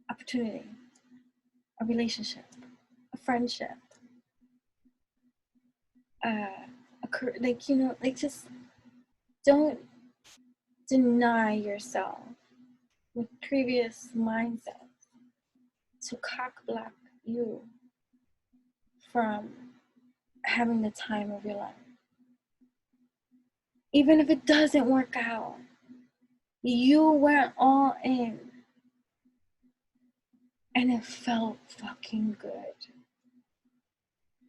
opportunity, a relationship, a friendship, like just don't deny yourself with previous mindsets to cock block you from having the time of your life. Even if it doesn't work out, you went all in and it felt fucking good.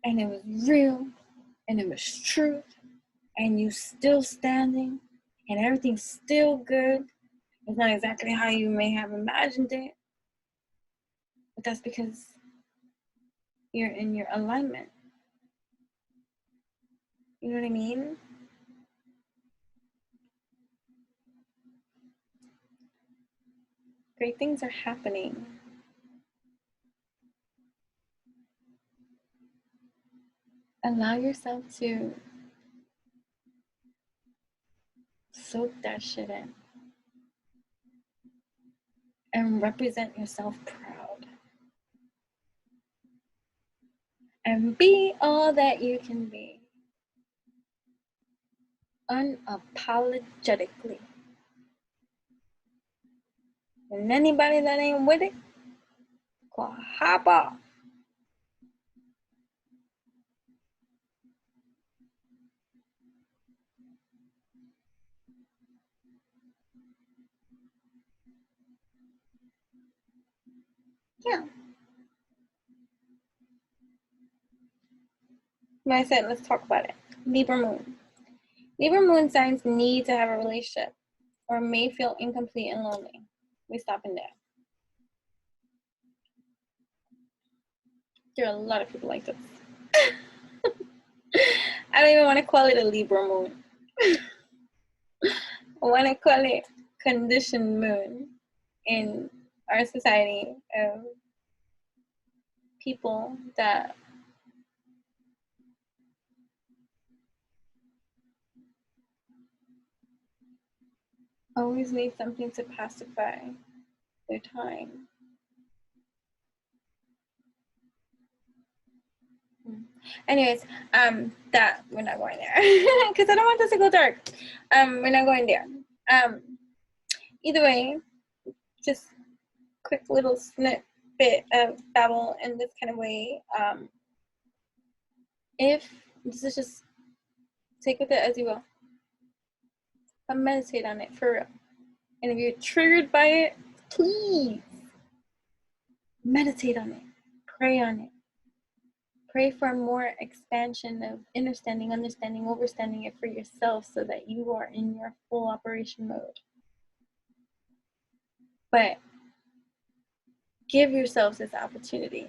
And it was real and it was truth and you still standing and everything's still good. It's not exactly how you may have imagined it, but that's because you're in your alignment. You know what I mean? Great things are happening. Allow yourself to soak that shit in and represent yourself proud. And be all that you can be. Unapologetically. And anybody that ain't with it, go hop off. Yeah. Like I said, let's talk about it. Libra moon. Libra moon signs need to have a relationship or may feel incomplete and lonely. We stop in there. There are a lot of people like this. I don't even want to call it a Libra moon. I want to call it conditioned moon in our society of people that always need something to pacify their time. Anyways, that we're not going there because I don't want this to go dark. We're not going there. Either way, just quick little snippet of babble in this kind of way. If this is just take with it as you will, but meditate on it for real. And if you're triggered by it, please meditate on it, pray on it. Pray for more expansion of understanding, overstanding it for yourself so that you are in your full operation mode. But give yourselves this opportunity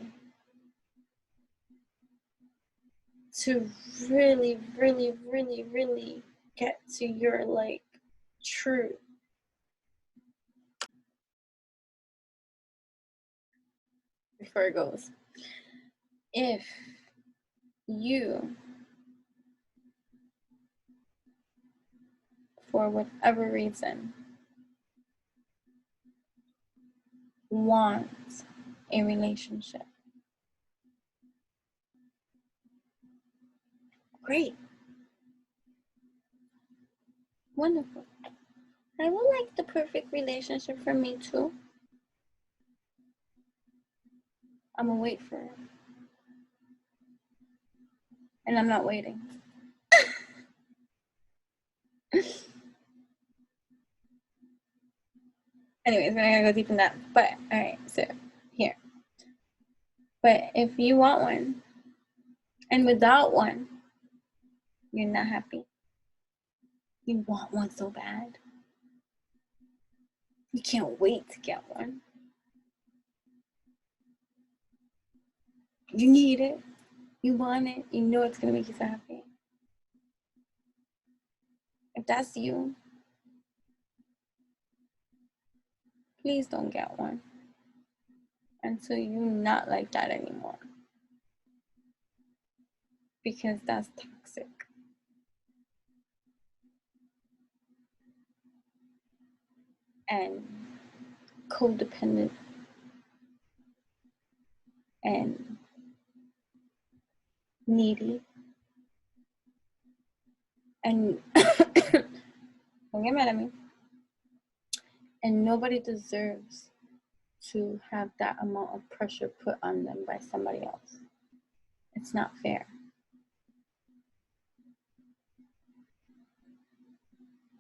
to really, really, really, really get to your like truth. Before it goes, if you, for whatever reason, want a relationship, great, wonderful. I would like the perfect relationship for me too. I'm gonna wait for it. And I'm not waiting. Anyways, we're not gonna go deep in that. But all right, so here. But if you want one, and without one, you're not happy. You want one so bad. You can't wait to get one. You need it. You want it. You know it's gonna make you so happy. If that's you, please don't get one until you're not like that anymore. because that's toxic. And codependent and needy. And don't get mad at me. And nobody deserves to have that amount of pressure put on them by somebody else. It's not fair.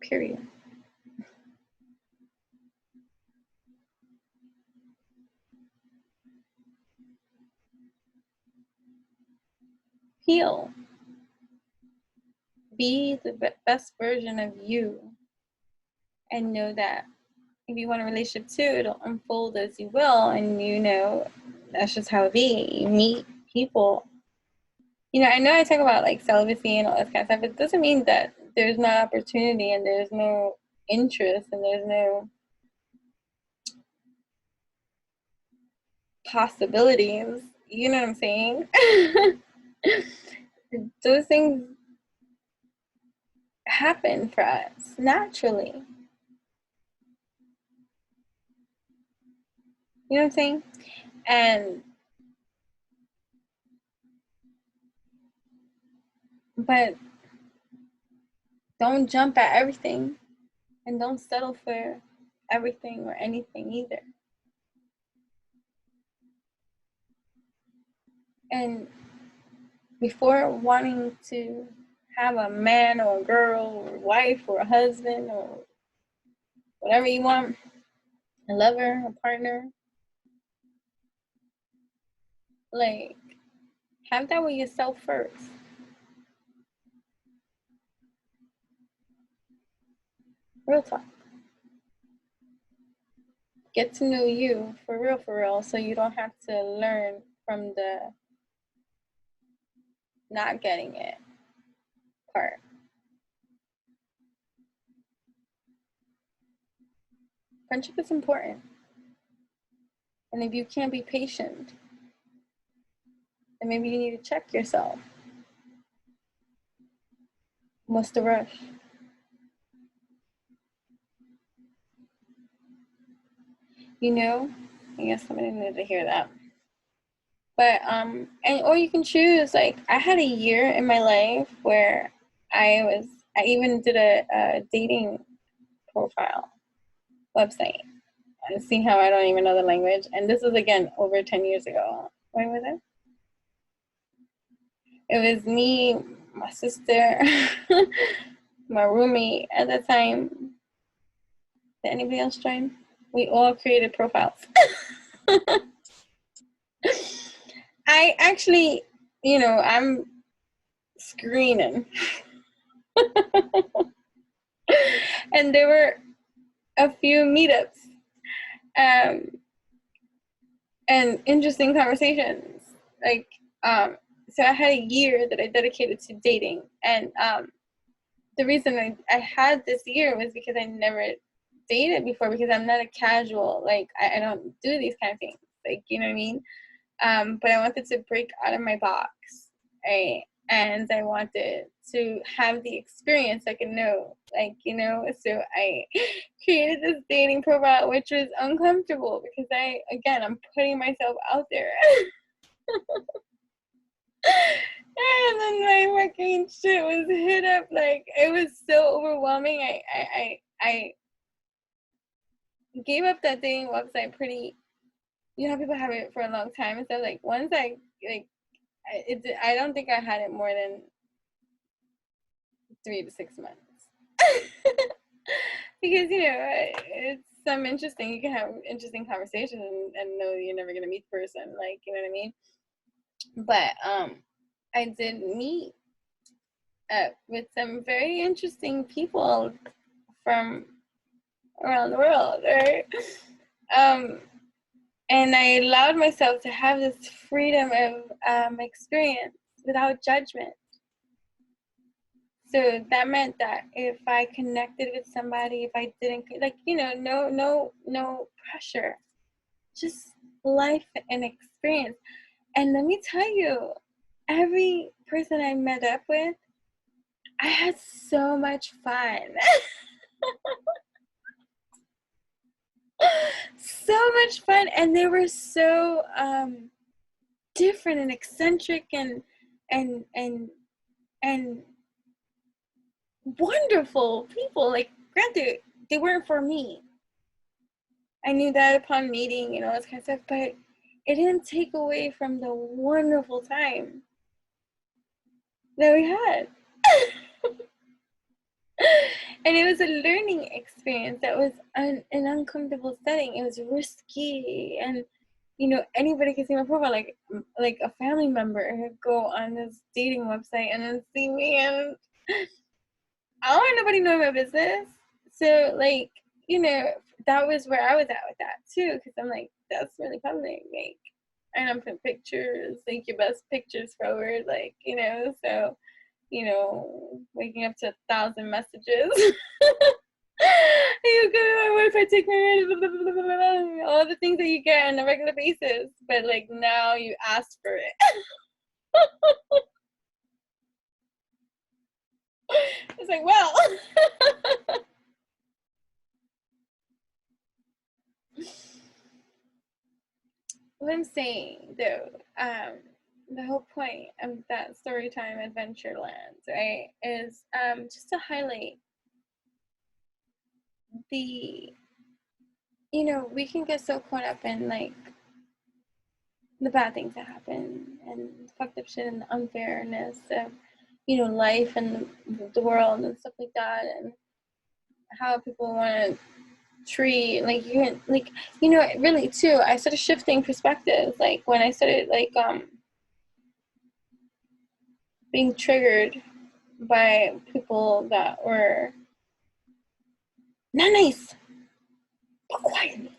Period. Heal. Be the best version of you. And know that if you want a relationship too, it'll unfold as you will. And you know, that's just how it be. You meet people. You know I talk about like celibacy and all that kind of stuff. It doesn't mean that there's no opportunity and there's no interest and there's no possibilities. You know what I'm saying? Those things happen for us naturally. You know what I'm saying? But don't jump at everything and don't settle for everything or anything either. And before wanting to have a man or a girl or a wife or a husband or whatever you want, a lover, a partner, like, have that with yourself first. Real talk. Get to know you for real, so you don't have to learn from the not getting it part. Friendship is important. And if you can't be patient, then maybe you need to check yourself. What's the rush? You know, I guess somebody needed to hear that. But and or you can choose, like, I had a year in my life where I even did a dating profile website. And see how I don't even know the language. And this was again over 10 years ago. When was it? It was me, my sister, my roommate at the time. Did anybody else join? We all created profiles. I actually, you know, I'm screening. And there were a few meetups and interesting conversations. Like, so I had a year that I dedicated to dating. And the reason I had this year was because I never dated before, because I'm not a casual, like, I don't do these kind of things. Like, you know what I mean? But I wanted to break out of my box, right? And I wanted to have the experience, I can know, like, you know, so I created this dating profile, which was uncomfortable because I'm putting myself out there. And then my fucking shit was hit up, like, it was so overwhelming. I gave up that dating website pretty, you know, people have it for a long time and stuff. Like, once I don't think I had it more than 3 to 6 months. Because, you know, it's some interesting, you can have interesting conversations and know you're never going to meet the person, like, you know what I mean? But I did meet with some very interesting people from around the world, right? And I allowed myself to have this freedom of experience without judgment. So that meant that if I connected with somebody, if I didn't, like, you know, no pressure, just life and experience. And let me tell you, every person I met up with, I had so much fun. So much fun. And they were so different and eccentric and wonderful people. Like, granted, they weren't for me. I knew that upon meeting, you know, this kind of stuff, but it didn't take away from the wonderful time that we had. And it was a learning experience that was an uncomfortable setting. It was risky, and you know, anybody can see my profile, like a family member could go on this dating website and then see me, and I don't want nobody knowing my business. So, like, you know, that was where I was at with that too, because I'm like, that's really public, like, and I'm putting pictures, like your best pictures forward, like, you know, so, you know, waking up to 1,000 messages. You give me my wife, I take my all the things that you get on a regular basis, but like now you ask for it. It's like, well. What I'm saying though, the whole point of that Storytime Adventureland, right, is just to highlight the, you know, we can get so caught up in like the bad things that happen and fucked up shit and the unfairness of, you know, life and the world and stuff like that, and how people want to treat, like, you can, like, you know, really too, I started shifting perspectives, like when I started like being triggered by people that were not nice, but quietly.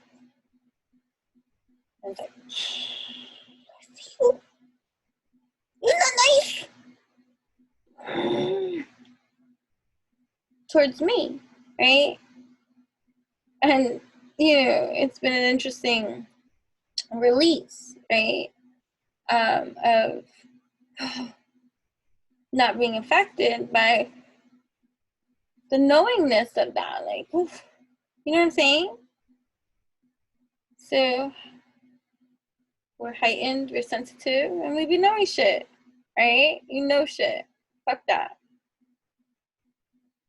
And it's like, you're not nice towards me, right? And, you know, it's been an interesting release, right? Of not being affected by the knowingness of that. Like, oof, you know what I'm saying? So we're heightened, we're sensitive, and we be knowing shit, right? You know shit. Fuck that.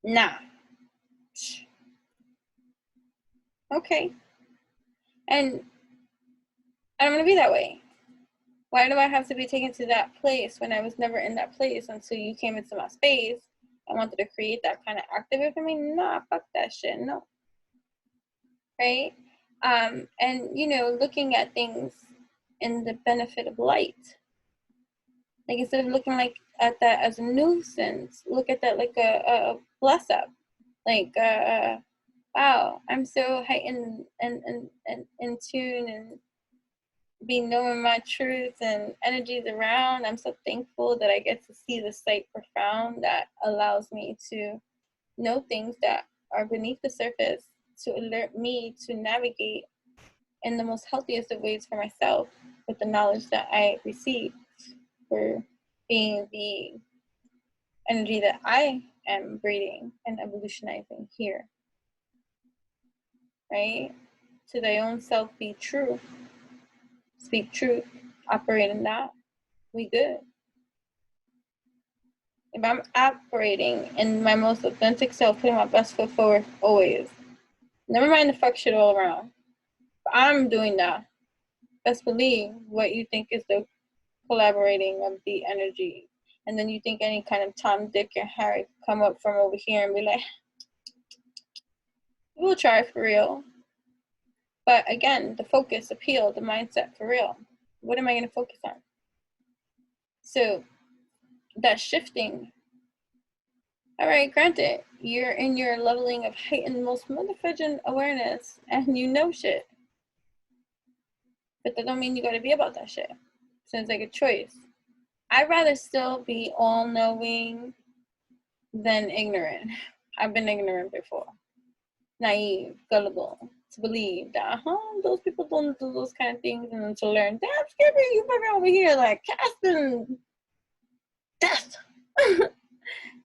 Nah. Okay. And I don't want to be that way. Why do I have to be taken to that place when I was never in that place until you came into my space and wanted to create that kind of activity for me? Nah, fuck that shit. No. Right? And, you know, looking at things in the benefit of light. Like, instead of looking like at that as a nuisance, look at that like a bless up. Like, wow, I'm so heightened and in tune and being knowing my truth and energies around. I'm so thankful that I get to see the sight profound that allows me to know things that are beneath the surface, to alert me to navigate in the most healthiest of ways for myself with the knowledge that I received for being the energy that I am breathing and evolutionizing here. Right? To thy own self be true. Speak truth. Operate in that. We good. If I'm operating in my most authentic self, putting my best foot forward always, never mind the fuck shit all around. But I'm doing that. Best believe what you think is the collaborating of the energy. And then you think any kind of Tom, Dick, and Harry come up from over here and be like, we'll try for real. But again, the focus, appeal, the mindset for real. What am I going to focus on? So that shifting. All right, granted, you're in your leveling of heightened, most motherfucking awareness, and you know shit. But that don't mean you gotta be about that shit. So it's like a choice. I'd rather still be all-knowing than ignorant. I've been ignorant before. Naive, gullible, to believe that, those people don't do those kind of things, and then to learn, damn, Skipper, you fucking over here, like, casting death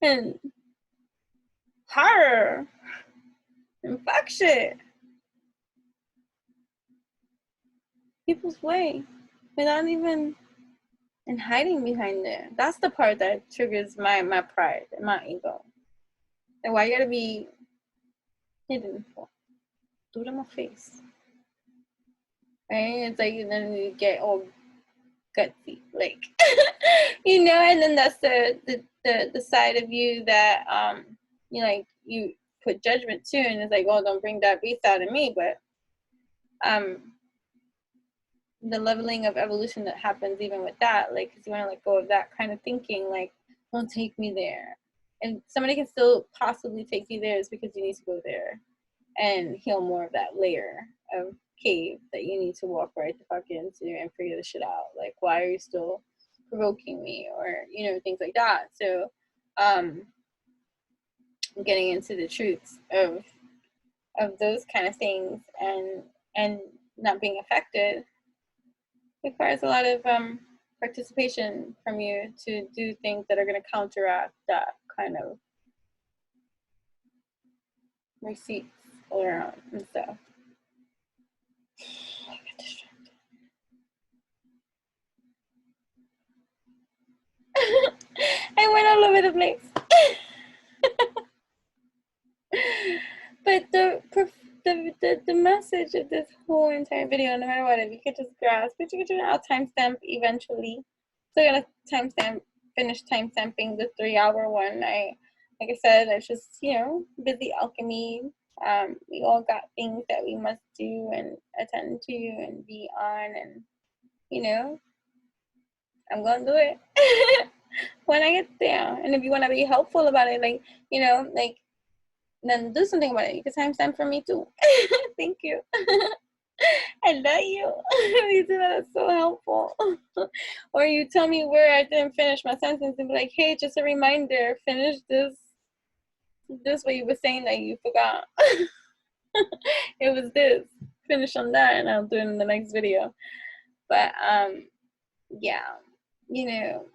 and horror and fuck shit people's way without even and hiding behind it. That's the part that triggers my pride and my ego. And why you gotta be hidden for? Do it in my face. Right? It's like then you get all gutsy, like you know, and then that's the side of you that you like you put judgment to, and it's like, oh, don't bring that beast out of me. But the leveling of evolution that happens even with that, like, because you want to let go of that kind of thinking, like, don't take me there. And somebody can still possibly take you there, is because you need to go there and heal more of that layer of cave that you need to walk right the fuck into and figure the shit out. Like, why are you still provoking me, or you know, things like that. So getting into the truths of those kind of things and not being affected requires a lot of participation from you to do things that are going to counteract that kind of receipts all around and stuff. I went all over the place. But the message of this whole entire video, no matter what, if you could just grasp it, you could do it. I'll timestamp eventually. So I gotta finish timestamping the 3-hour one. Like I said, it's just, you know, busy alchemy. We all got things that we must do and attend to and be on, and you know, I'm gonna do it when I get there. And if you want to be helpful about it, like, you know, like, then do something about it. You can timestamp for me too. Thank you. I love you. You do that. It's so helpful. Or you tell me where I didn't finish my sentence and be like, hey, just a reminder, finish this what you were saying that you forgot. It was this. Finish on that, and I'll do it in the next video. But yeah, you know,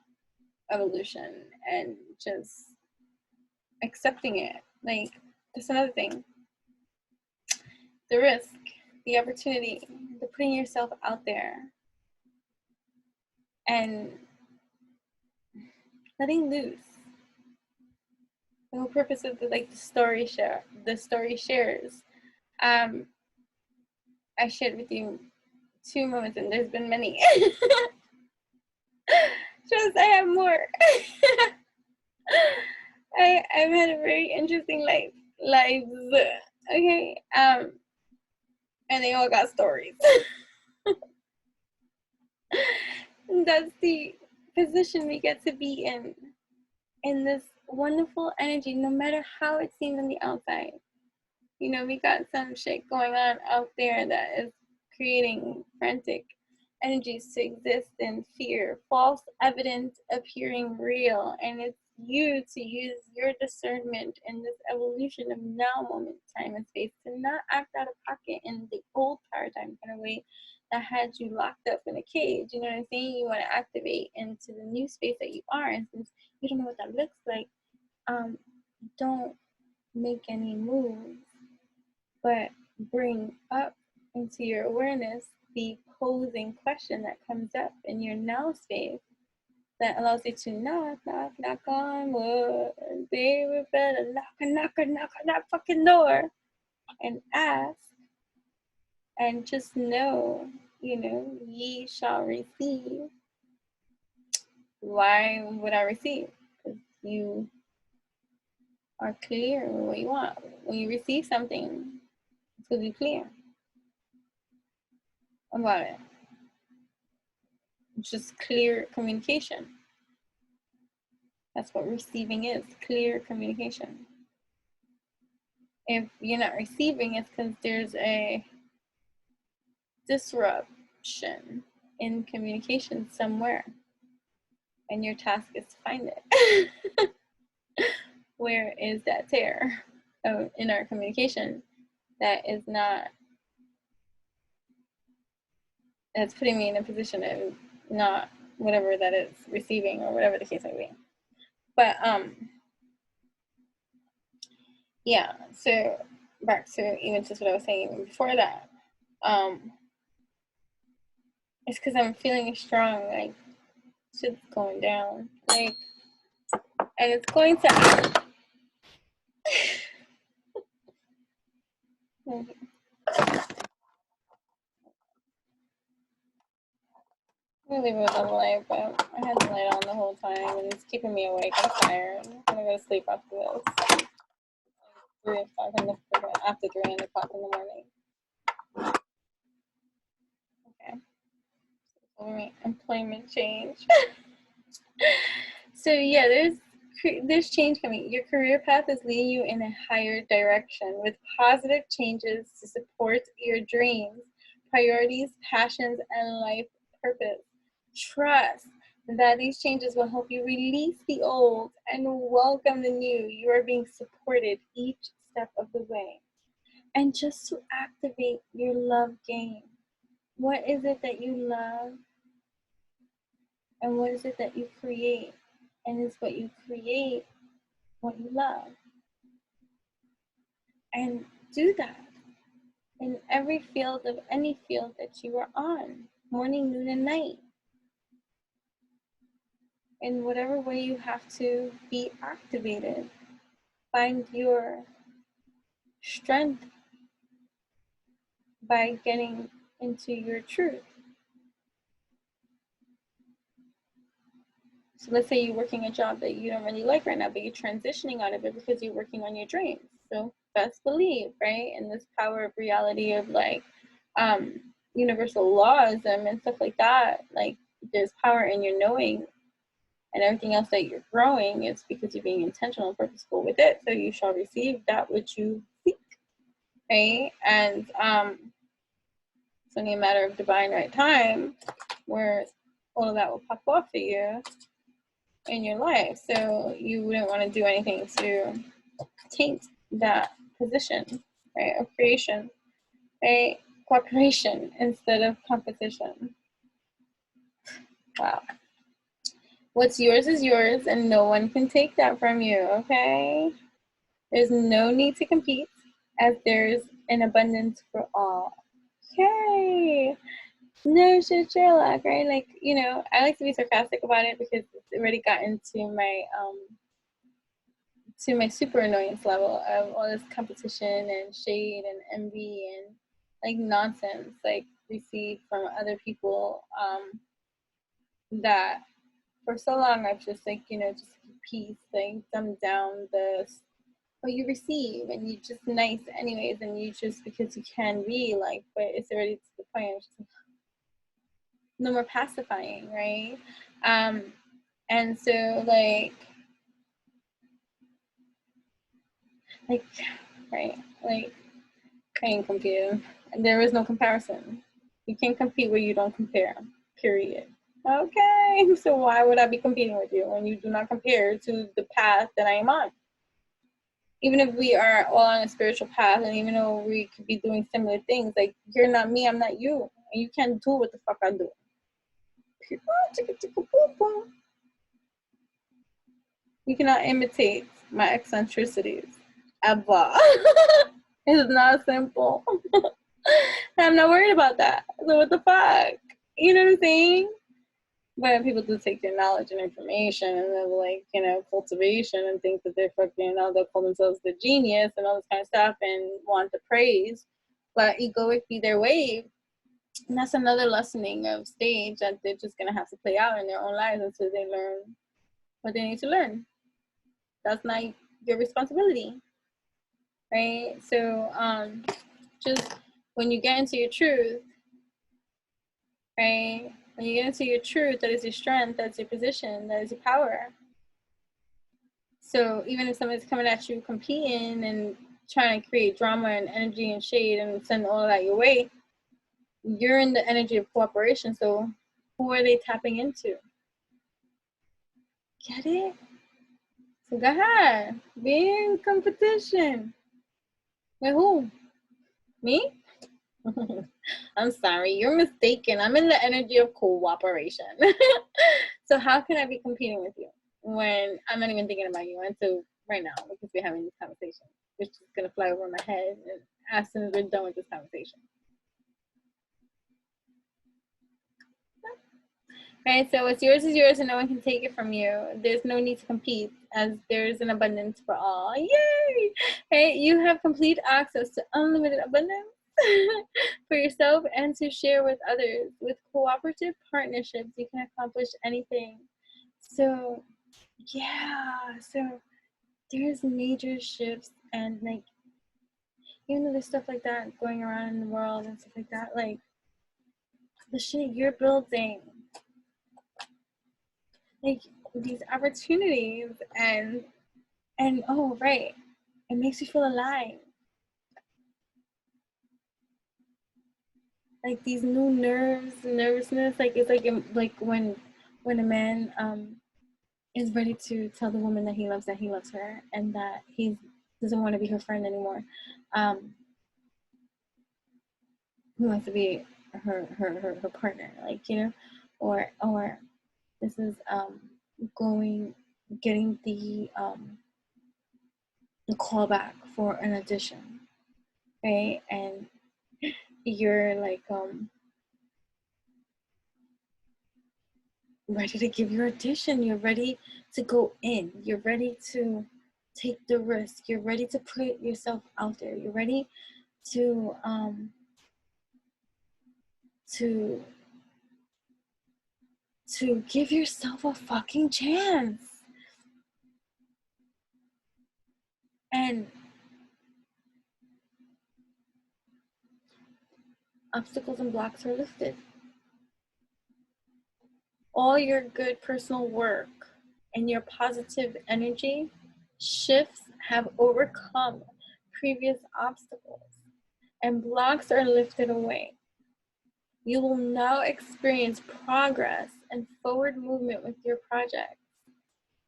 evolution and just accepting it. Like, that's another thing. The risk, the opportunity, the putting yourself out there and letting loose. The whole purpose of the story shares. I shared with you 2 moments, and there's been many. Just, I have more. I've had a very interesting lives, okay? And they all got stories. That's the position we get to be in this wonderful energy, no matter how it seems on the outside. You know, we got some shit going on out there that is creating frantic energies to exist in fear, false evidence appearing real, and it's you to use your discernment in this evolution of now, moment, time, and space, to not act out of pocket in the old paradigm kind of way that had you locked up in a cage. You know what I'm saying? You want to activate into the new space that you are, and since you don't know what that looks like, don't make any moves, but bring up into your awareness the posing question that comes up in your now space that allows you to knock on wood, baby, better knock on that fucking door and ask, and just know, you know, ye shall receive. Why would I receive? Because you are clear with what you want. When you receive something, it's because you're clear about it. It's just clear communication. That's what receiving is, clear communication. If you're not receiving, it's because there's a disruption in communication somewhere, and your task is to find it. Where is that tear in our communication that is not, that's putting me in a position of not whatever that is, receiving, or whatever the case may be. But yeah, so back to even just what I was saying before that. It's because I'm feeling strong, like shit's going down. Like, and it's going to I'm gonna leave it without the light, but I had the light on the whole time and it's keeping me awake. I'm tired. I'm gonna go to sleep after this. 3 o'clock in the after 3 o'clock in the morning. Okay. So employment change. So yeah, there's change coming. Your career path is leading you in a higher direction with positive changes to support your dreams, priorities, passions, and life purpose. Trust that these changes will help you release the old and welcome the new. You are being supported each step of the way. And just to activate your love game, what is it that you love? And what is it that you create? And is what you create what you love? And do that in every field of any field that you are on, morning, noon, and night. In whatever way you have to be activated, find your strength by getting into your truth. So let's say you're working a job that you don't really like right now, but you're transitioning out of it because you're working on your dreams. So best believe, right? In this power of reality of like universal laws and stuff like that, like there's power in your knowing, and everything else that you're growing is because you're being intentional and purposeful with it. So you shall receive that which you seek, right? And it's only a matter of divine right time where all of that will pop off for you in your life. So you wouldn't want to do anything to taint that position, right, of creation, right? Cooperation instead of competition. Wow. What's yours is yours, and no one can take that from you, okay? There's no need to compete, as there's an abundance for all. Okay. No shit, Sherlock, right? Like, you know, I like to be sarcastic about it because it's already gotten to my super annoyance level of all this competition and shade and envy and like nonsense like received from other people that for so long I've just like, you know, just peace, like dumb down the what you receive and you just nice anyways and you just because you can be like, but it's already to the point of just no more pacifying, right? And so like right, like I ain't competing. There is no comparison. You can't compete where you don't compare, period. Okay, so why would I be competing with you when you do not compare to the path that I am on? Even if we are all on a spiritual path and even though we could be doing similar things, like you're not me, I'm not you. And you can't do what the fuck I do. You cannot imitate my eccentricities. Ever. It's not simple. I'm not worried about that. So what the fuck? You know what I'm saying? But people do take your knowledge and information and they're like, you know, cultivation and think that they're fucking, you know, they'll call themselves the genius and all this kind of stuff and want the praise. But egoic be their wave. And that's another lessening of stage that they're just going to have to play out in their own lives until they learn what they need to learn. That's not your responsibility. Right? So just when you get into your truth, right? When you get into your truth, that is your strength, that's your position, that is your power. So even if somebody's coming at you competing and trying to create drama and energy and shade and send all of that your way, you're in the energy of cooperation. So who are they tapping into? Get it? So go ahead. Be in competition. With who? Me? I'm sorry, you're mistaken. I'm in the energy of cooperation. So how can I be competing with you? when I'm not even thinking about you until right now, because we're having this conversation, which is gonna fly over my head as soon as we're done with this conversation. Right, so what's yours is yours and no one can take it from you. There's no need to compete as there's an abundance for all. Yay! Right, you have complete access to unlimited abundance for yourself and to share with others. With cooperative partnerships, you can accomplish anything. So, yeah, so there's major shifts, and like, even though there's stuff like that going around in the world and stuff like that, like, the shit you're building, like these opportunities, and oh right, it makes you feel alive. Like these new nervousness, like it's like when a man is ready to tell the woman that he loves her and that he doesn't want to be her friend anymore. He wants to be her partner, like, you know, or this is getting the callback for an audition, right? And you're like ready to give your audition. You're ready to go in. You're ready to take the risk. You're ready to put yourself out there. You're ready to give yourself a fucking chance. And obstacles and blocks are lifted. All your good personal work and your positive energy shifts have overcome previous obstacles, and blocks are lifted away. You will now experience progress and forward movement with your project.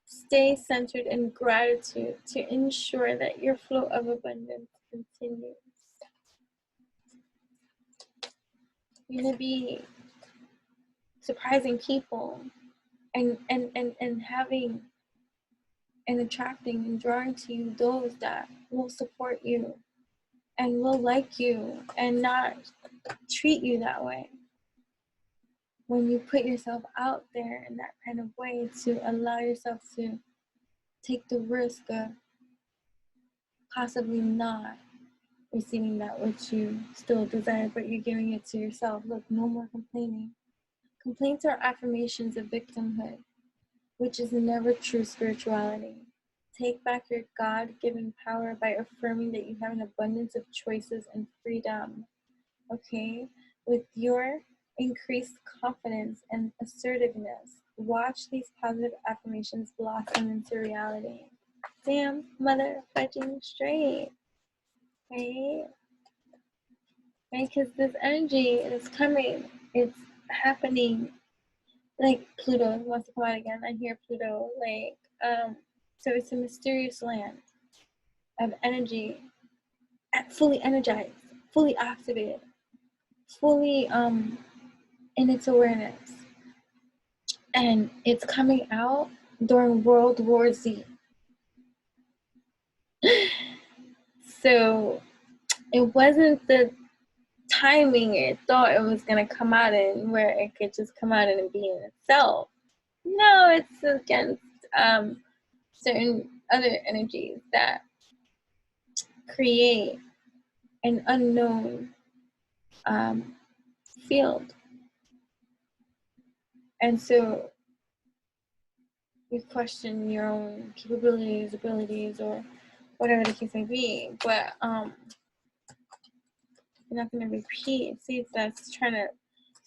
Stay centered in gratitude to ensure that your flow of abundance continues. You're going to be surprising people and having and attracting and drawing to you those that will support you and will like you and not treat you that way. When you put yourself out there in that kind of way, to allow yourself to take the risk of possibly not receiving that which you still desire, but you're giving it to yourself. Look, no more complaining. Complaints are affirmations of victimhood, which is never true spirituality. Take back your God-given power by affirming that you have an abundance of choices and freedom. Okay? With your increased confidence and assertiveness, watch these positive affirmations blossom into reality. Damn, mother fudging straight. Right? Right? Because this energy is coming. It's happening. Like Pluto wants to come out again. I hear Pluto. Like, so it's a mysterious land of energy, fully energized, fully activated, fully in its awareness. And it's coming out during World War Z. So it wasn't the timing it thought it was going to come out in, where it could just come out and be in itself. No, it's against certain other energies that create an unknown field. And so you question your own capabilities, abilities, or whatever the case may be, but you're not going to repeat. See, that's trying to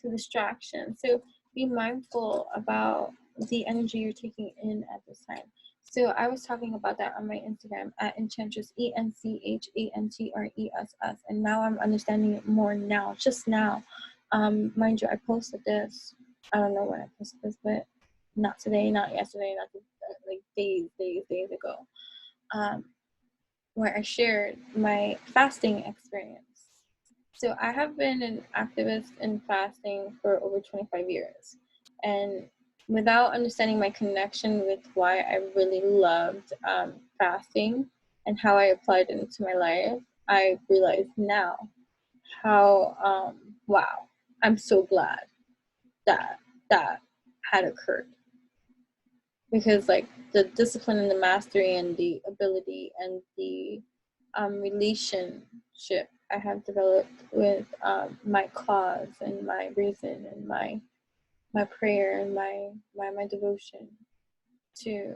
distraction. So be mindful about the energy you're taking in at this time. So I was talking about that on my Instagram at Enchantress, ENCHANTRESS, and now I'm understanding it more now, just now. Mind you, I posted this, I don't know when I posted this, but not today, not yesterday, not like days ago, where I shared my fasting experience. So I have been an activist in fasting for over 25 years. And without understanding my connection with why I really loved fasting and how I applied it into my life, I realize now how, wow, I'm so glad that that had occurred. Because like the discipline and the mastery and the ability and the relationship I have developed with my cause and my reason and my prayer and my devotion to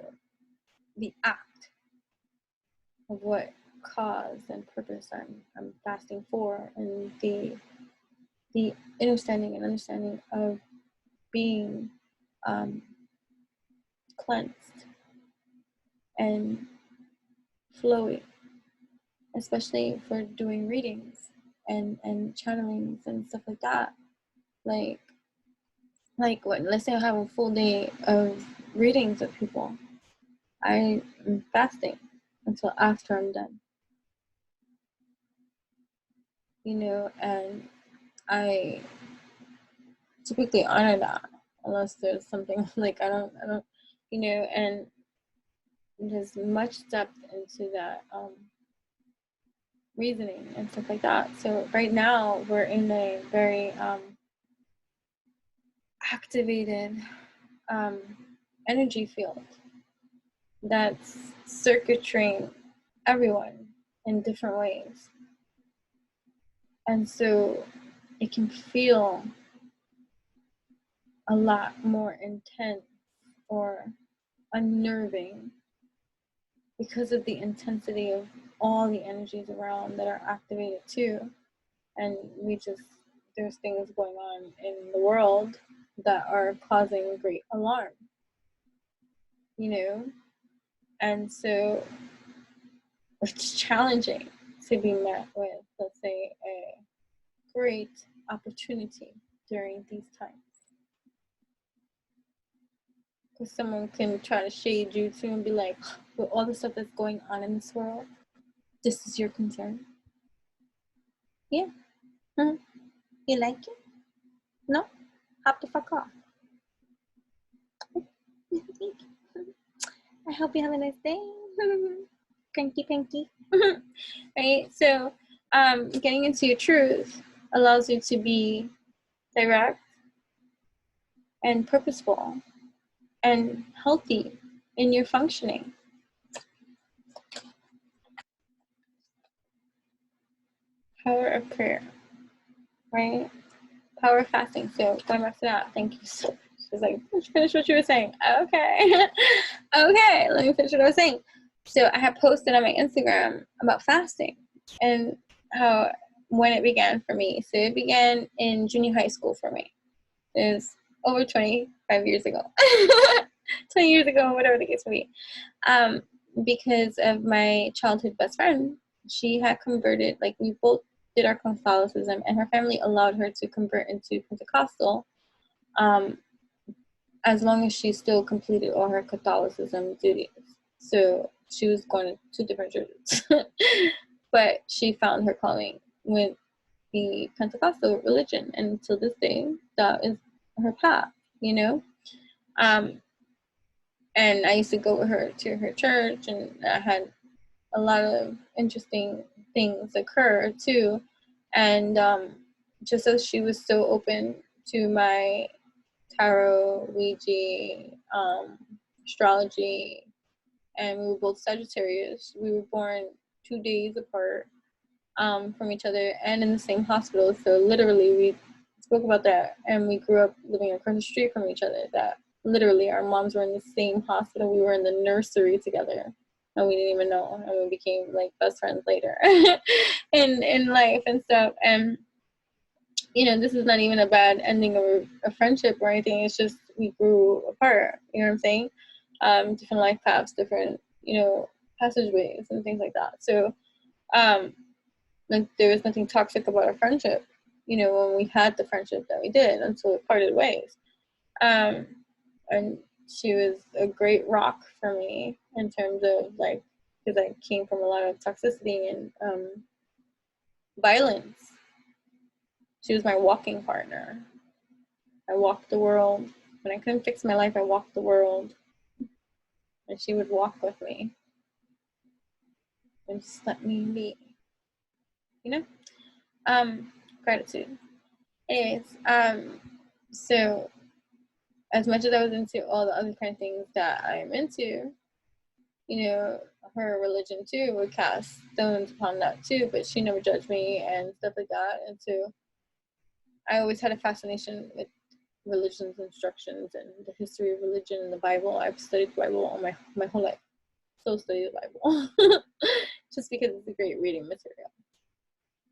the act of what cause and purpose I'm fasting for, and the understanding of being cleansed and flowing, especially for doing readings and channelings and stuff like that. Like when, let's say I have a full day of readings with people, I am fasting until after I'm done. You know, and I typically honor that unless there's something like I don't, you know, and there's much depth into that reasoning and stuff like that. So right now we're in a very activated energy field that's circuiting everyone in different ways, and so it can feel a lot more intense or unnerving because of the intensity of all the energies around that are activated too. And there's things going on in the world that are causing great alarm, you know? And so it's challenging to be met with, let's say, a great opportunity during these times. Because someone can try to shade you too and be like, with all the stuff that's going on in this world, this is your concern? Yeah. Mm-hmm. You like it? No? Hop the fuck off. I hope you have a nice day. Cranky panky. Right? So getting into your truth allows you to be direct and purposeful and healthy in your functioning. Power of prayer, right? Power of fasting. So going back to that, thank you so much. She's like, finish what you were saying. Okay. Okay, let me finish what I was saying. So I have posted on my Instagram about fasting and when it began for me. So it began in junior high school for me. It was over 25 years ago. 20 years ago, whatever the case may be. Because of my childhood best friend, she had converted, like we both did our Catholicism, and her family allowed her to convert into Pentecostal as long as she still completed all her Catholicism duties. So she was going to 2 different churches. But she found her calling with the Pentecostal religion, and to this day, that is her path, you know? And I used to go with her to her church, and I had a lot of interesting things occur too. And just as she was so open to my tarot, Ouija, astrology, and we were both Sagittarius. We were born 2 days apart from each other and in the same hospital. So literally we spoke about that, and we grew up living across the street from each other. That literally our moms were in the same hospital. We were in the nursery together, and we didn't even know, and we became like best friends later in life and stuff. And you know, this is not even a bad ending of a friendship or anything. It's just we grew apart. You know what I'm saying? Different life paths, different, you know, passageways and things like that. So like there was nothing toxic about our friendship, you know, when we had the friendship that we did until we parted ways. And she was a great rock for me in terms of like, because I came from a lot of toxicity and violence. She was my walking partner. I walked the world When I couldn't fix my life, I walked the world. And she would walk with me. And just let me be. You know? Gratitude. Anyways, so as much as I was into all the other kind of things that I'm into, you know, her religion too would cast stones upon that too, but she never judged me and stuff like that. And so I always had a fascination with religion's instructions and the history of religion and the Bible. I've studied the Bible all my whole life. So studied the Bible. Just because it's a great reading material.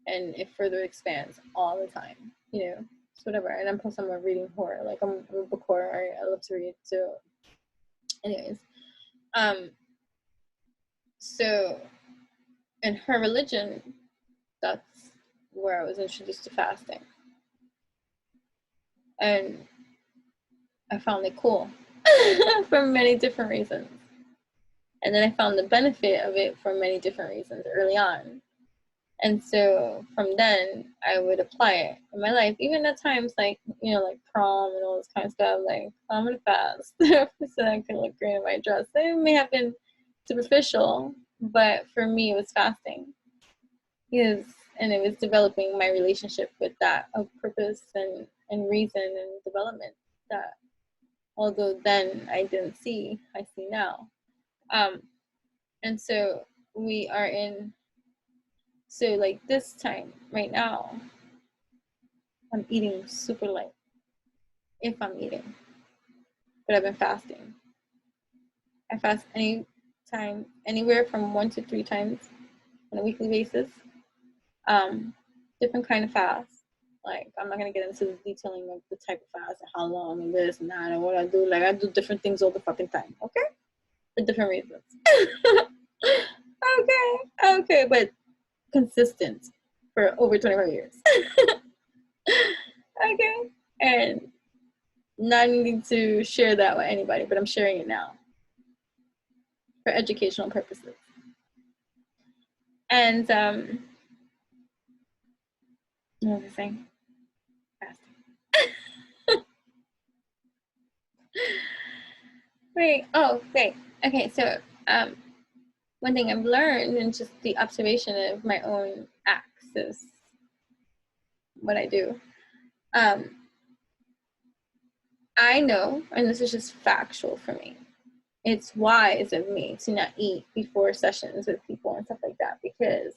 And it further expands all the time, you know. So whatever. And I'm plus I'm a reading whore. Like I'm a book whore. I love to read. So anyways. So in her religion, that's where I was introduced to fasting. And I found it cool for many different reasons. And then I found the benefit of it for many different reasons early on. And so from then, I would apply it in my life, even at times like, you know, like prom and all this kind of stuff, like, I'm going to fast so I can look great in my dress. It may have been superficial, but for me, it was fasting. And it was developing my relationship with that of purpose and reason and development that, although then I didn't see, I see now. And so we are in, so like this time right now, I'm eating super light, if I'm eating, but I've been fasting. I fast anytime, anywhere from 1 to 3 times on a weekly basis. Different kind of fast. Like, I'm not gonna get into the detailing of the type of fast and how long and this and that and what I do. Like, I do different things all the fucking time, okay? For different reasons. Okay, but consistent for over 25 years. Okay, and not needing to share that with anybody, but I'm sharing it now for educational purposes. And what was I saying? Fasting. Wait. Okay, so one thing I've learned and just the observation of my own acts is what I do. I know, and this is just factual for me, it's wise of me to not eat before sessions with people and stuff like that, because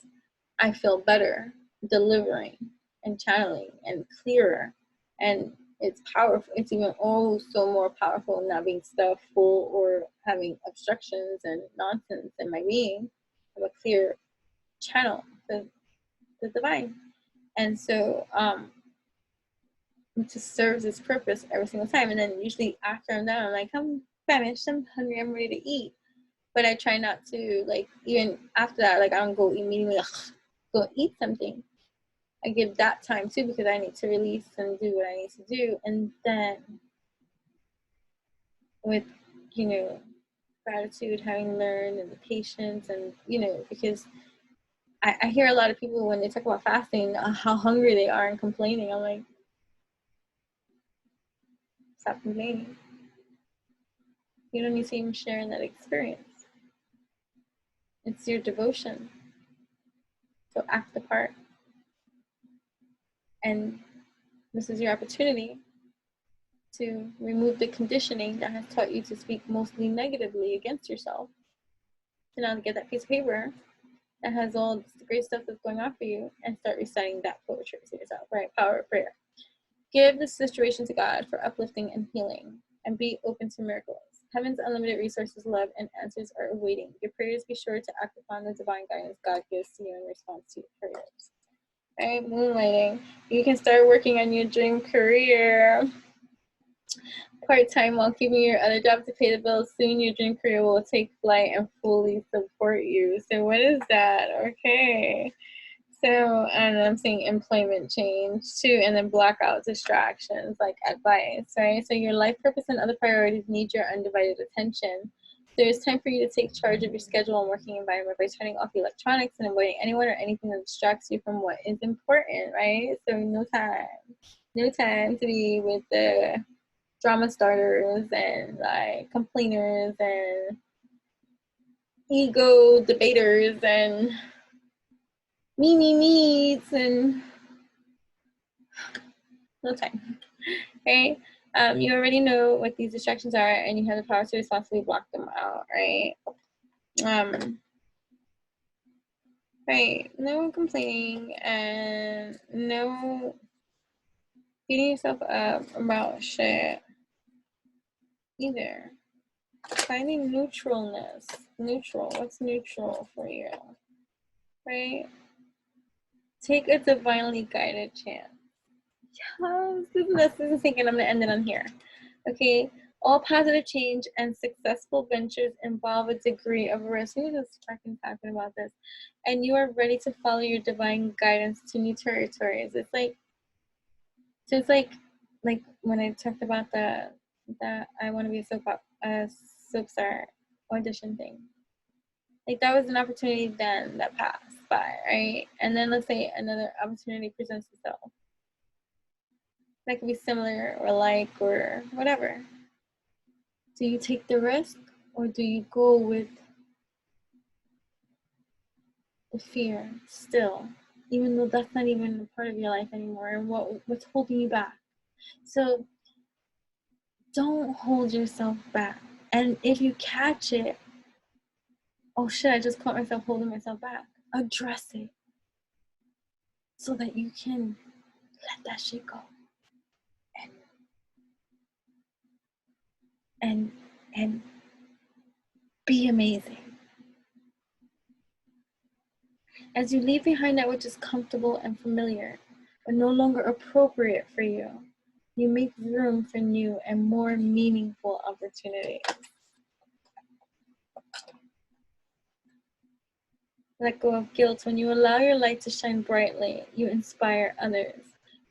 I feel better delivering and channeling and clearer, and it's powerful. It's even so more powerful not being stuffed full or having obstructions and nonsense in my being. I'm a clear channel to the divine, and so it just serves its purpose every single time. And then usually after I'm done, I'm like, I'm famished, I'm hungry, I'm ready to eat. But I try not to, like, even after that, like, I don't go immediately go eat something. I give that time too, because I need to release and do what I need to do. And then with, you know, gratitude, having learned, and the patience, and, you know, because I hear a lot of people when they talk about fasting, how hungry they are and complaining. I'm like, stop complaining. You don't need to even share in that experience. It's your devotion. So act the part. And this is your opportunity to remove the conditioning that has taught you to speak mostly negatively against yourself. To now get that piece of paper that has all the great stuff that's going on for you and start reciting that poetry to yourself, right? Power of prayer. Give the situation to God for uplifting and healing, and be open to miracles. Heaven's unlimited resources, love, and answers are awaiting. Your prayers, be sure to act upon the divine guidance God gives to you in response to your prayers. Right? Moonlighting. You can start working on your dream career part-time while keeping your other job to pay the bills. Soon your dream career will take flight and fully support you. So what is that? Okay. So, and I'm seeing employment change too, and then blackout distractions, like advice, right? So your life purpose and other priorities need your undivided attention. So it's time for you to take charge of your schedule and working environment by turning off the electronics and avoiding anyone or anything that distracts you from what is important, right? So no time to be with the drama starters and like complainers and ego debaters and me's and no time. Okay, you already know what these distractions are, and you have the power to responsibly block them out. Right. Right. No complaining and no beating yourself up about shit either. Finding neutralness. Neutral. What's neutral for you? Right? Take a divinely guided chance. Yes, this is thinking I'm going to end it on here. Okay? All positive change and successful ventures involve a degree of risk. We just fucking talking about this. And you are ready to follow your divine guidance to new territories. It's like, so it's like when I talked about the I want to be a soap star audition thing. Like that was an opportunity then that passed by, right? And then let's say another opportunity presents itself. That could be similar or like or whatever. Do you take the risk or do you go with the fear still, even though that's not even a part of your life anymore? And what's holding you back? So don't hold yourself back. And if you catch it, oh shit, I just caught myself holding myself back. Address it so that you can let that shit go. And be amazing. As you leave behind that which is comfortable and familiar, but no longer appropriate for you, you make room for new and more meaningful opportunities. Let go of guilt. When you allow your light to shine brightly, you inspire others.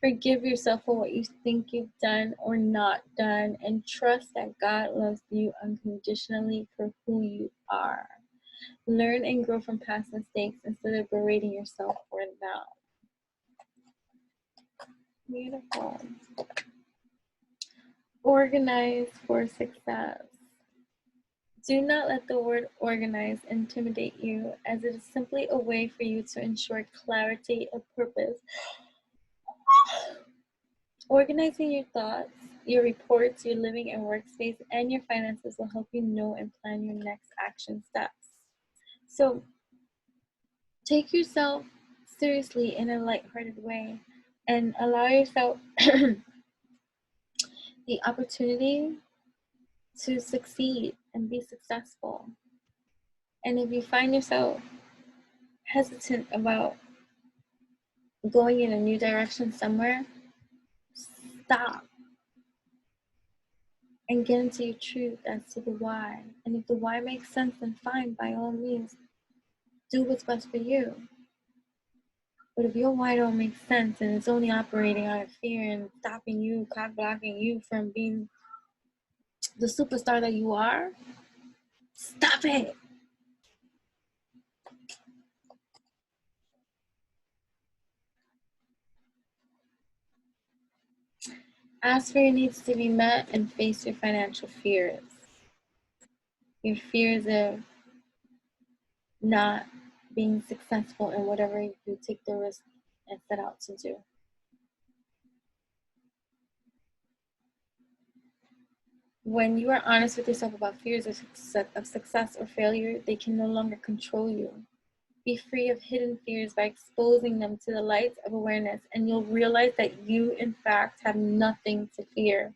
Forgive yourself for what you think you've done or not done, and trust that God loves you unconditionally for who you are. Learn and grow from past mistakes instead of berating yourself for them. Beautiful. Organize for success. Do not let the word organize intimidate you, as it is simply a way for you to ensure clarity of purpose. Organizing your thoughts, your reports, your living and workspace, and your finances will help you know and plan your next action steps. So take yourself seriously in a lighthearted way and allow yourself the opportunity to succeed and be successful. And if you find yourself hesitant about going in a new direction somewhere, stop and get into your truth as to the why. And if the why makes sense, then fine, by all means, do what's best for you. But if your why don't make sense and it's only operating out of fear and stopping you, cock blocking you from being the superstar that you are, stop it. Ask for your needs to be met and face your financial fears. Your fears of not being successful in whatever you take the risk and set out to do. When you are honest with yourself about fears of success or failure, they can no longer control you. Be free of hidden fears by exposing them to the light of awareness, and you'll realize that you, in fact, have nothing to fear,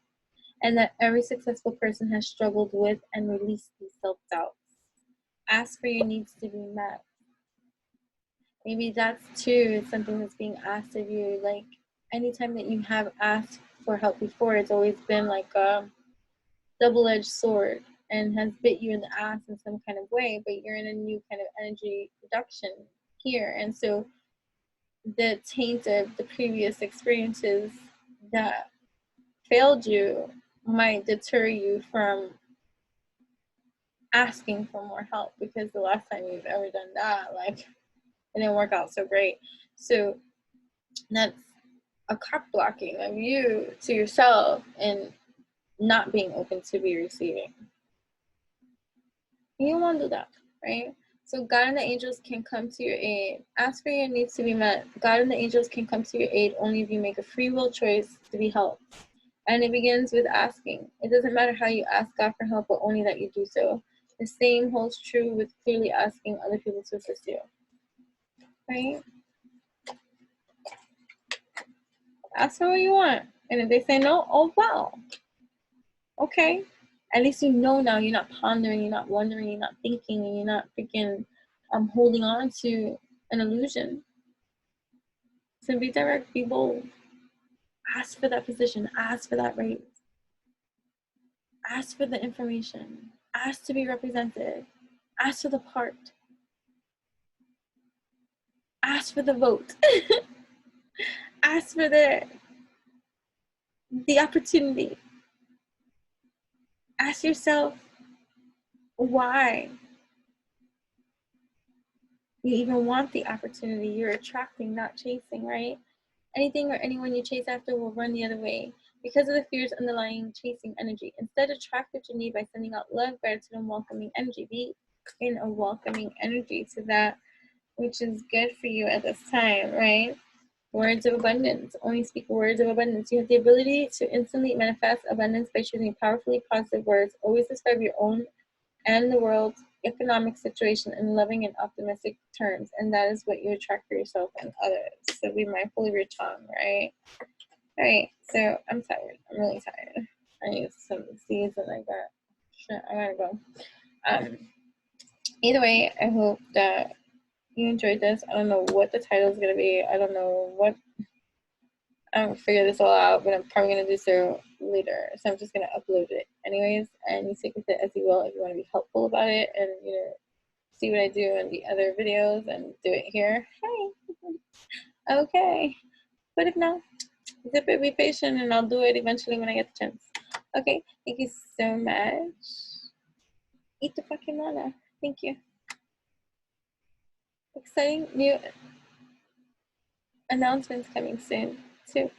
and that every successful person has struggled with and released these self-doubts. Ask for your needs to be met. Maybe that's too something that's being asked of you. Like anytime that you have asked for help before, it's always been like a double-edged sword and has bit you in the ass in some kind of way, but you're in a new kind of energy production here. And so the taint of the previous experiences that failed you might deter you from asking for more help, because the last time you've ever done that, like, it didn't work out so great. So that's a cock blocking of you to yourself and not being open to be receiving. You don't want to do that, right? So God and the angels can come to your aid. Ask for your needs to be met. God and the angels can come to your aid only if you make a free will choice to be helped. And it begins with asking. It doesn't matter how you ask God for help, but only that you do so. The same holds true with clearly asking other people to assist you, right? Ask for what you want. And if they say no, oh well. Okay. At least you know now. You're not pondering, you're not wondering, you're not thinking, and you're not freaking holding on to an illusion. So be direct, be bold. Ask for that position, ask for that raise. Ask for the information. Ask to be represented. Ask for the part. Ask for the vote. Ask for the opportunity. Ask yourself why you even want the opportunity. You're attracting, not chasing, right? Anything or anyone you chase after will run the other way because of the fears underlying chasing energy. Instead, attract what you need by sending out love, gratitude, and welcoming energy. Be in a welcoming energy to that which is good for you at this time, right? Words of abundance. Only speak words of abundance. You have the ability to instantly manifest abundance by choosing powerfully positive words. Always describe your own and the world's economic situation in loving and optimistic terms, and that is what you attract for yourself and others. So be mindful of your tongue, right? All right, so I'm tired. I'm really tired. I need some seeds and I got shit. I gotta go. Either way, I hope that you enjoyed this. I don't know what the title is gonna be. I don't know what. I don't figure this all out, but I'm probably gonna do so later. So I'm just gonna upload it anyways, and you take with it as you will if you want to be helpful about it, and see what I do in the other videos and do it here. Hey, okay. But if not, zip it, be patient, and I'll do it eventually when I get the chance. Okay, thank you so much. Eat the fucking manna. Thank you. Exciting new announcements coming soon, too.